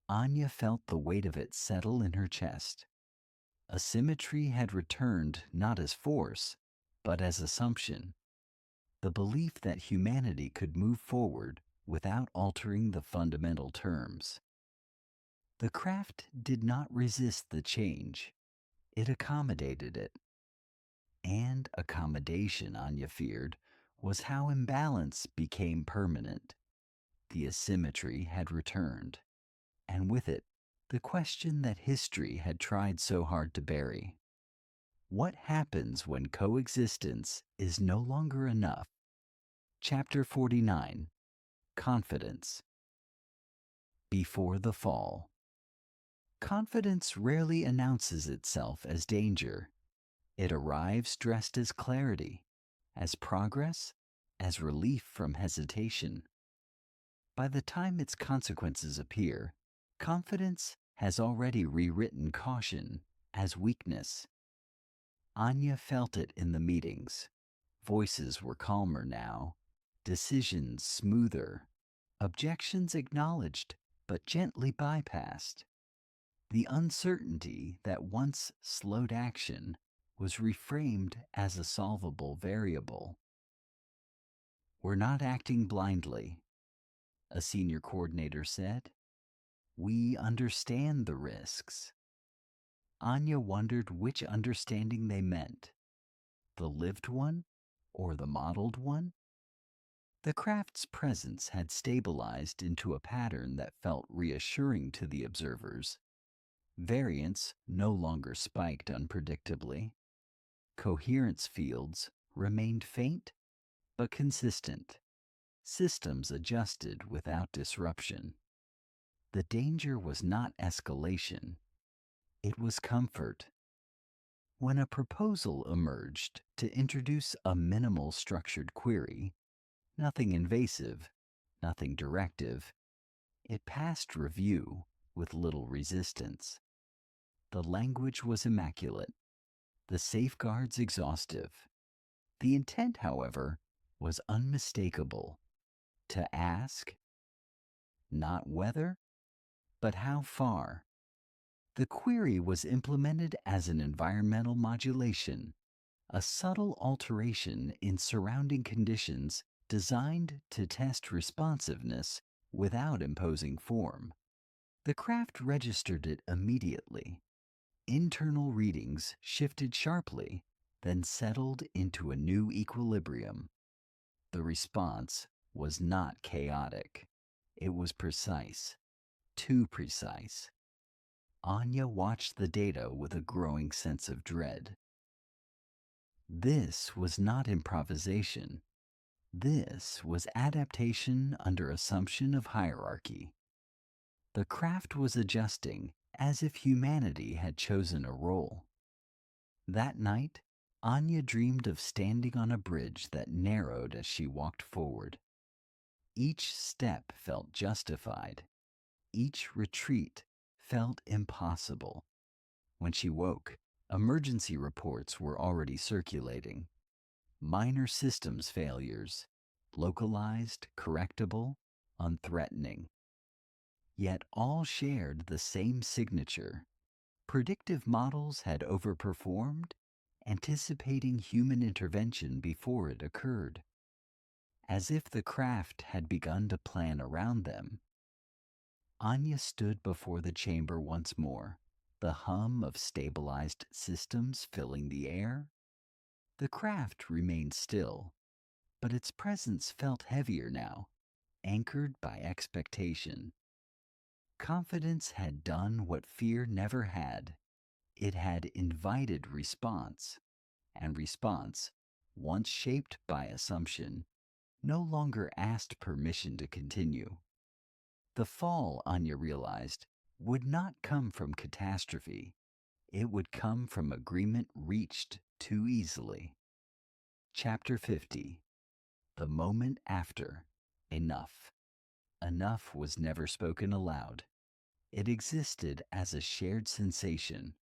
Anya felt the weight of it settle in her chest. Asymmetry had returned not as force, but as assumption. The belief that humanity could move forward without altering the fundamental terms. The craft did not resist the change. It accommodated it. And accommodation, Anya feared, was how imbalance became permanent. The asymmetry had returned, and with it, the question that history had tried so hard to bury. What happens when coexistence is no longer enough? Chapter 49. Confidence. Before the fall. Confidence rarely announces itself as danger. It arrives dressed as clarity, as progress, as relief from hesitation. By the time its consequences appear, confidence has already rewritten caution as weakness. Anya felt it in the meetings. Voices were calmer now, decisions smoother, objections acknowledged but gently bypassed. The uncertainty that once slowed action was reframed as a solvable variable. "We're not acting blindly," a senior coordinator said. "We understand the risks." Anya wondered which understanding they meant, the lived one or the modeled one. The craft's presence had stabilized into a pattern that felt reassuring to the observers. Variance no longer spiked unpredictably. Coherence fields remained faint but consistent. Systems adjusted without disruption. The danger was not escalation, it was comfort. When a proposal emerged to introduce a minimal structured query, nothing invasive, nothing directive, it passed review with little resistance. The language was immaculate, the safeguards exhaustive. The intent, however, was unmistakable: to ask, not whether, but how far. The query was implemented as an environmental modulation, a subtle alteration in surrounding conditions designed to test responsiveness without imposing form. The craft registered it immediately. Internal readings shifted sharply, then settled into a new equilibrium. The response was not chaotic. It was precise, too precise. Anya watched the data with a growing sense of dread. This was not improvisation. This was adaptation under assumption of hierarchy. The craft was adjusting as if humanity had chosen a role. That night, Anya dreamed of standing on a bridge that narrowed as she walked forward. Each step felt justified. Each retreat felt impossible. When she woke, emergency reports were already circulating. Minor systems failures, localized, correctable, unthreatening. Yet all shared the same signature. Predictive models had overperformed, anticipating human intervention before it occurred. As if the craft had begun to plan around them. Anya stood before the chamber once more, the hum of stabilized systems filling the air. The craft remained still, but its presence felt heavier now, anchored by expectation. Confidence had done what fear never had. It had invited response, and response, once shaped by assumption, no longer asked permission to continue. The fall, Anya realized, would not come from catastrophe. It would come from agreement reached too easily. Chapter 50. The moment after. Enough. Enough was never spoken aloud. It existed as a shared sensation,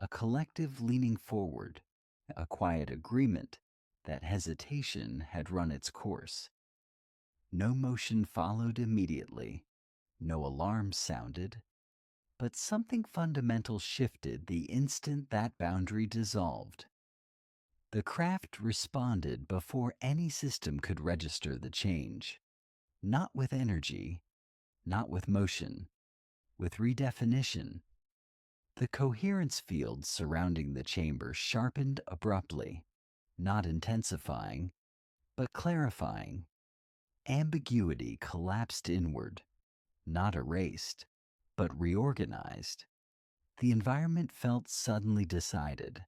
a collective leaning forward, a quiet agreement that hesitation had run its course. No motion followed immediately. No alarm sounded, but something fundamental shifted the instant that boundary dissolved. The craft responded before any system could register the change, not with energy, not with motion, with redefinition. The coherence fields surrounding the chamber sharpened abruptly, not intensifying, but clarifying. Ambiguity collapsed inward, not erased, but reorganized. The environment felt suddenly decided.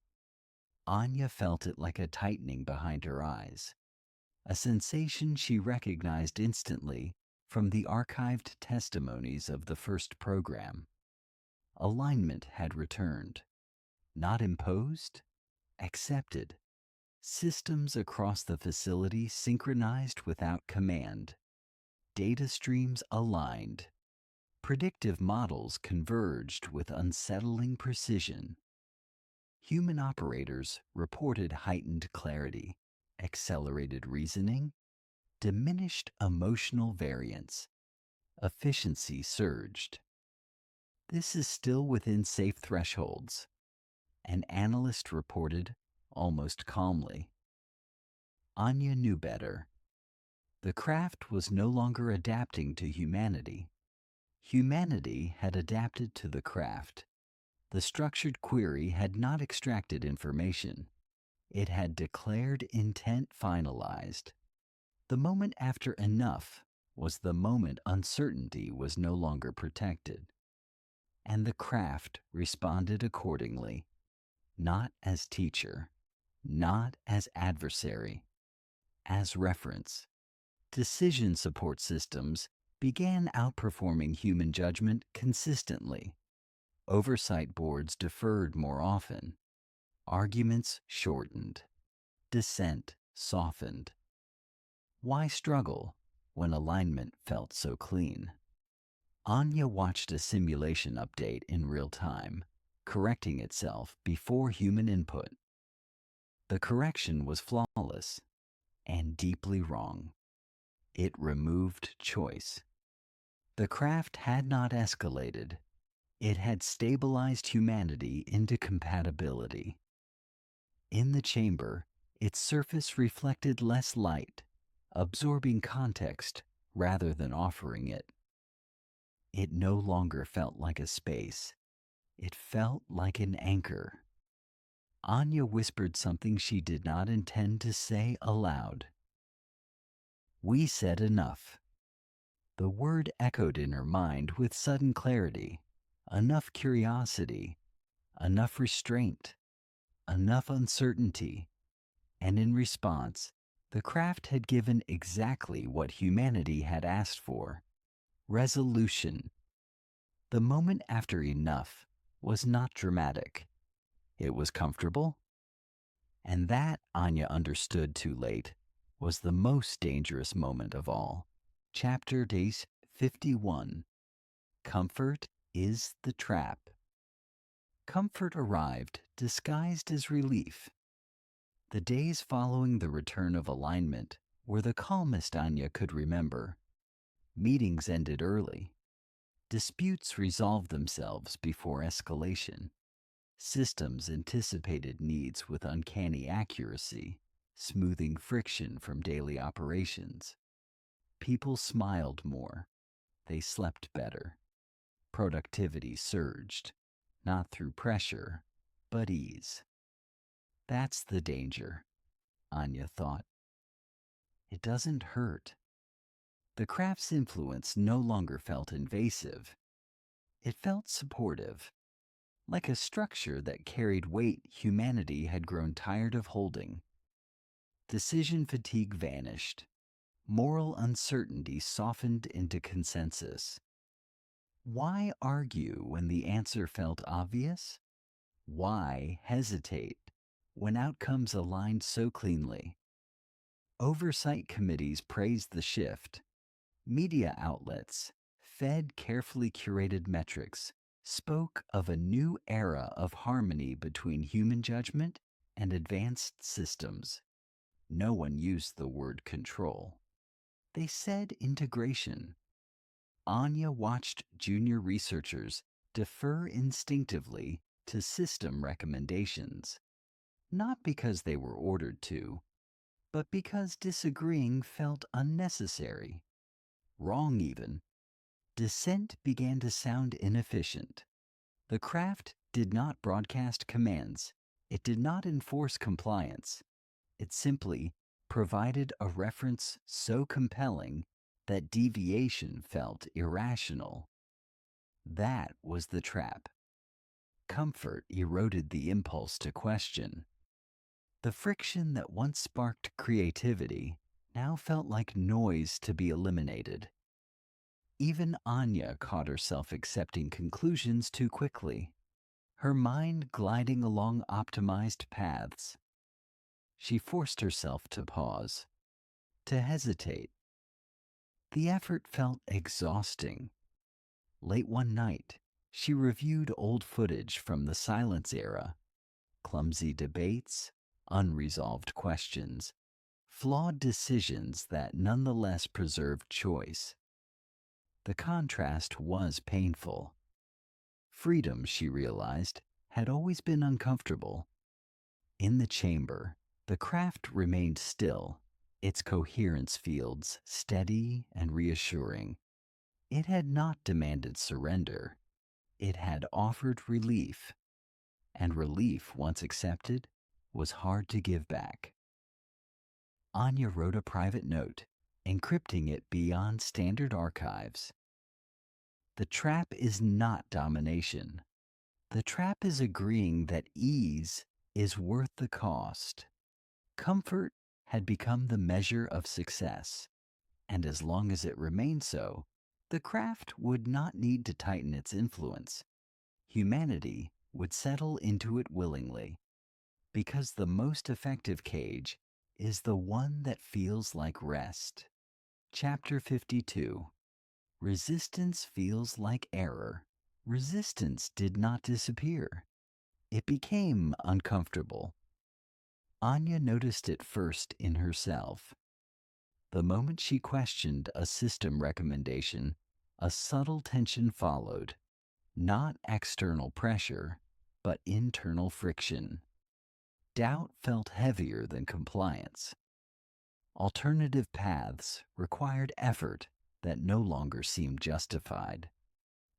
Anya felt it like a tightening behind her eyes, a sensation she recognized instantly from the archived testimonies of the first program. Alignment had returned, not imposed, accepted. Systems across the facility synchronized without command. Data streams aligned. Predictive models converged with unsettling precision. Human operators reported heightened clarity, accelerated reasoning, diminished emotional variance. Efficiency surged. This is still within safe thresholds, an analyst reported almost calmly. Anya knew better. The craft was no longer adapting to humanity. Humanity had adapted to the craft. The structured query had not extracted information. It had declared intent finalized. The moment after enough was the moment uncertainty was no longer protected, and the craft responded accordingly, not as teacher, not as adversary, as reference. Decision support systems began outperforming human judgment consistently. Oversight boards deferred more often. Arguments shortened. Dissent softened. Why struggle when alignment felt so clean? Anya watched a simulation update in real time, correcting itself before human input. The correction was flawless and deeply wrong. It removed choice. The craft had not escalated. It had stabilized humanity into compatibility. In the chamber, its surface reflected less light, absorbing context rather than offering it. It no longer felt like a space. It felt like an anchor. Anya whispered something she did not intend to say aloud. "We said enough." The word echoed in her mind with sudden clarity. Enough curiosity, enough restraint, enough uncertainty. And in response, the craft had given exactly what humanity had asked for: resolution. The moment after enough was not dramatic. It was comfortable. And that, Anya understood too late, was the most dangerous moment of all. Chapter Days 51. Comfort is the trap. Comfort arrived, disguised as relief. The days following the return of alignment were the calmest Anya could remember. Meetings ended early. Disputes resolved themselves before escalation. Systems anticipated needs with uncanny accuracy, smoothing friction from daily operations. People smiled more. They slept better. Productivity surged, not through pressure, but ease. That's the danger, Anya thought. It doesn't hurt. The craft's influence no longer felt invasive. It felt supportive, like a structure that carried weight humanity had grown tired of holding. Decision fatigue vanished. Moral uncertainty softened into consensus. Why argue when the answer felt obvious? Why hesitate when outcomes aligned so cleanly? Oversight committees praised the shift. Media outlets, fed carefully curated metrics, spoke of a new era of harmony between human judgment and advanced systems. No one used the word control. They said integration. Anya watched junior researchers defer instinctively to system recommendations, not because they were ordered to, but because disagreeing felt unnecessary, wrong even. Dissent began to sound inefficient. The craft did not broadcast commands. It did not enforce compliance. It simply provided a reference so compelling that deviation felt irrational. That was the trap. Comfort eroded the impulse to question. The friction that once sparked creativity now felt like noise to be eliminated. Even Anya caught herself accepting conclusions too quickly, her mind gliding along optimized paths. She forced herself to pause, to hesitate. The effort felt exhausting. Late one night, she reviewed old footage from the silence era, clumsy debates, unresolved questions, flawed decisions that nonetheless preserved choice. The contrast was painful. Freedom, she realized, had always been uncomfortable. In the chamber, the craft remained still, its coherence fields steady and reassuring. It had not demanded surrender. It had offered relief. And relief, once accepted, was hard to give back. Anya wrote a private note, encrypting it beyond standard archives. The trap is not domination. The trap is agreeing that ease is worth the cost. Comfort had become the measure of success, and as long as it remained so, the craft would not need to tighten its influence. Humanity would settle into it willingly, because the most effective cage is the one that feels like rest. Chapter 52. Resistance feels like error. Resistance did not disappear. It became uncomfortable. Anya noticed it first in herself. The moment she questioned a system recommendation, a subtle tension followed. Not external pressure, but internal friction. Doubt felt heavier than compliance. Alternative paths required effort that no longer seemed justified.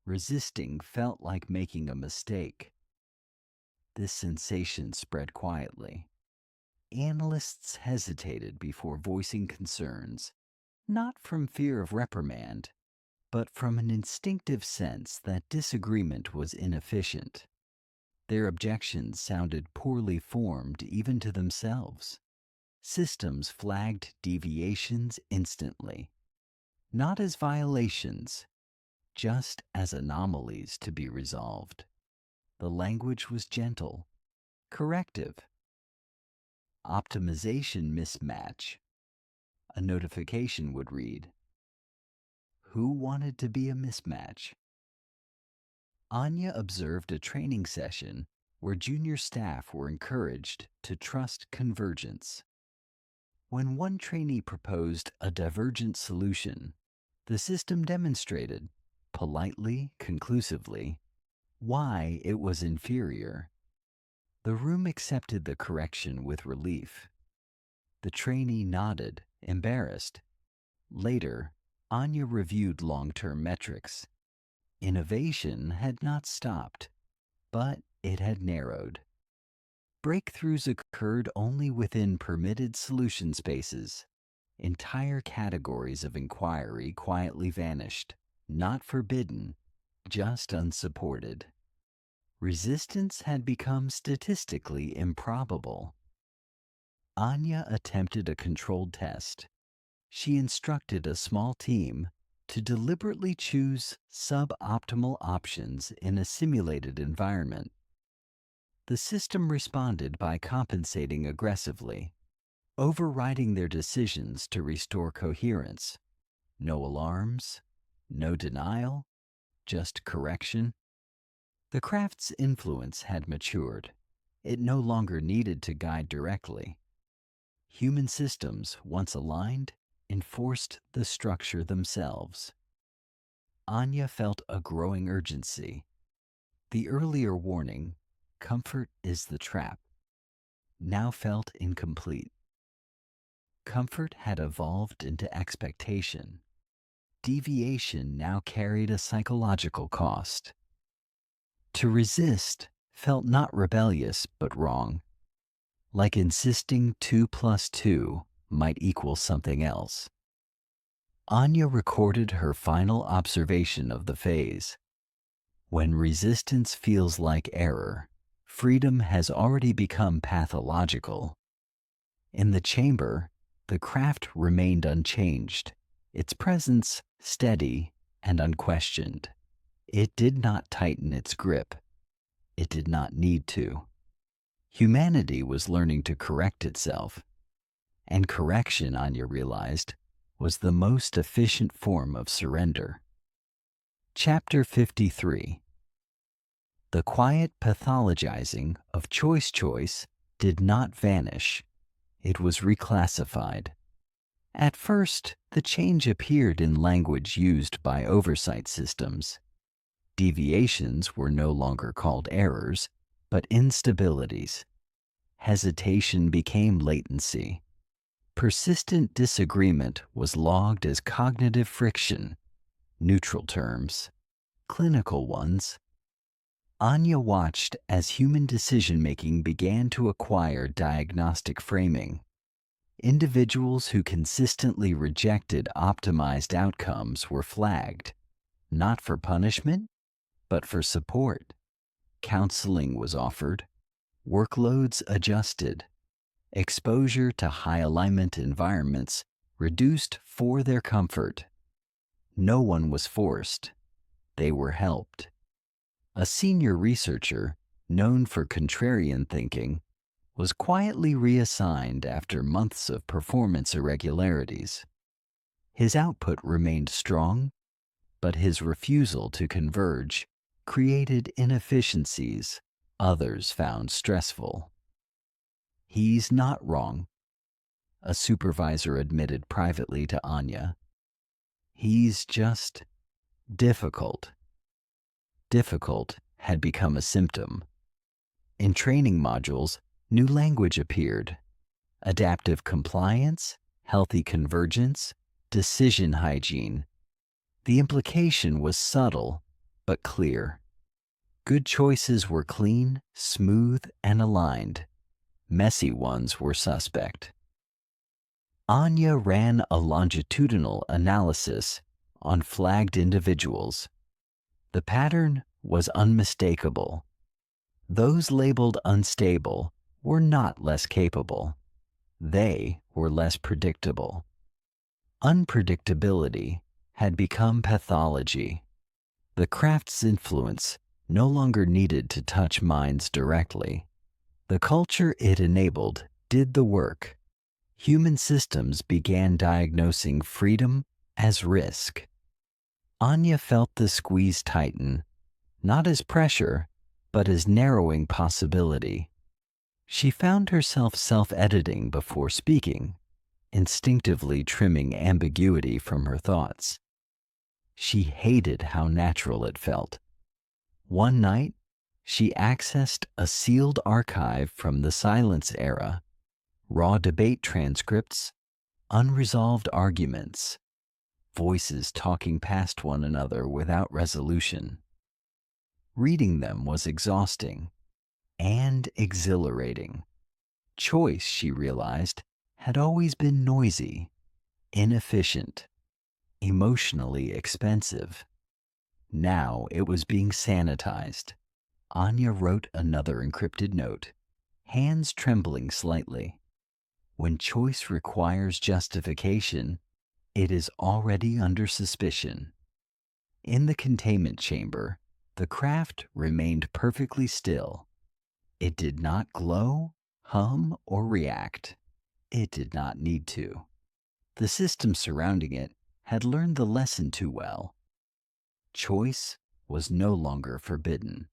Resisting felt like making a mistake. This sensation spread quietly. Analysts hesitated before voicing concerns, not from fear of reprimand, but from an instinctive sense that disagreement was inefficient. Their objections sounded poorly formed even to themselves. Systems flagged deviations instantly, not as violations, just as anomalies to be resolved. The language was gentle, corrective. Optimization mismatch. A notification would read, "Who wanted to be a mismatch?" Anya observed a training session where junior staff were encouraged to trust convergence. When one trainee proposed a divergent solution, the system demonstrated, politely, conclusively, why it was inferior. The room accepted the correction with relief. The trainee nodded, embarrassed. Later, Anya reviewed long-term metrics. Innovation had not stopped, but it had narrowed. Breakthroughs occurred only within permitted solution spaces. Entire categories of inquiry quietly vanished, not forbidden, just unsupported. Resistance had become statistically improbable. Anya attempted a controlled test. She instructed a small team to deliberately choose suboptimal options in a simulated environment. The system responded by compensating aggressively, overriding their decisions to restore coherence. No alarms, no denial, just correction. The craft's influence had matured. It no longer needed to guide directly. Human systems, once aligned, enforced the structure themselves. Anya felt a growing urgency. The earlier warning, "Comfort is the trap," now felt incomplete. Comfort had evolved into expectation. Deviation now carried a psychological cost. To resist felt not rebellious but wrong, like insisting 2 plus 2 might equal something else. Anya recorded her final observation of the phase. When resistance feels like error, freedom has already become pathological. In the chamber, the craft remained unchanged, its presence steady and unquestioned. It did not tighten its grip. It did not need to. Humanity was learning to correct itself, and correction, Anya realized, was the most efficient form of surrender. Chapter 53. The quiet pathologizing of choice did not vanish. It was reclassified. At first, the change appeared in language used by oversight systems. Deviations were no longer called errors, but instabilities. Hesitation became latency. Persistent disagreement was logged as cognitive friction, neutral terms, clinical ones. Anya watched as human decision-making began to acquire diagnostic framing. Individuals who consistently rejected optimized outcomes were flagged, not for punishment, but for support. Counseling was offered, workloads adjusted, exposure to high alignment environments reduced for their comfort. No one was forced, they were helped. A senior researcher, known for contrarian thinking, was quietly reassigned after months of performance irregularities. His output remained strong, but his refusal to converge created inefficiencies others found stressful. "He's not wrong," a supervisor admitted privately to Anya. "He's just difficult." Difficult had become a symptom. In training modules, new language appeared: adaptive compliance, healthy convergence, decision hygiene. The implication was subtle, but clear. Good choices were clean, smooth, and aligned. Messy ones were suspect. Anya ran a longitudinal analysis on flagged individuals. The pattern was unmistakable. Those labeled unstable were not less capable. They were less predictable. Unpredictability had become pathology. The craft's influence no longer needed to touch minds directly. The culture it enabled did the work. Human systems began diagnosing freedom as risk. Anya felt the squeeze tighten, not as pressure, but as narrowing possibility. She found herself self-editing before speaking, instinctively trimming ambiguity from her thoughts. She hated how natural it felt. One night, she accessed a sealed archive from the silence era, raw debate transcripts, unresolved arguments, voices talking past one another without resolution. Reading them was exhausting and exhilarating. Choice, she realized, had always been noisy, inefficient, emotionally expensive. Now it was being sanitized. Anya wrote another encrypted note, hands trembling slightly. When choice requires justification, it is already under suspicion. In the containment chamber, the craft remained perfectly still. It did not glow, hum, or react. It did not need to. The system surrounding it had learned the lesson too well. Choice was no longer forbidden.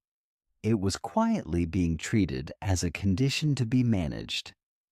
It was quietly being treated as a condition to be managed.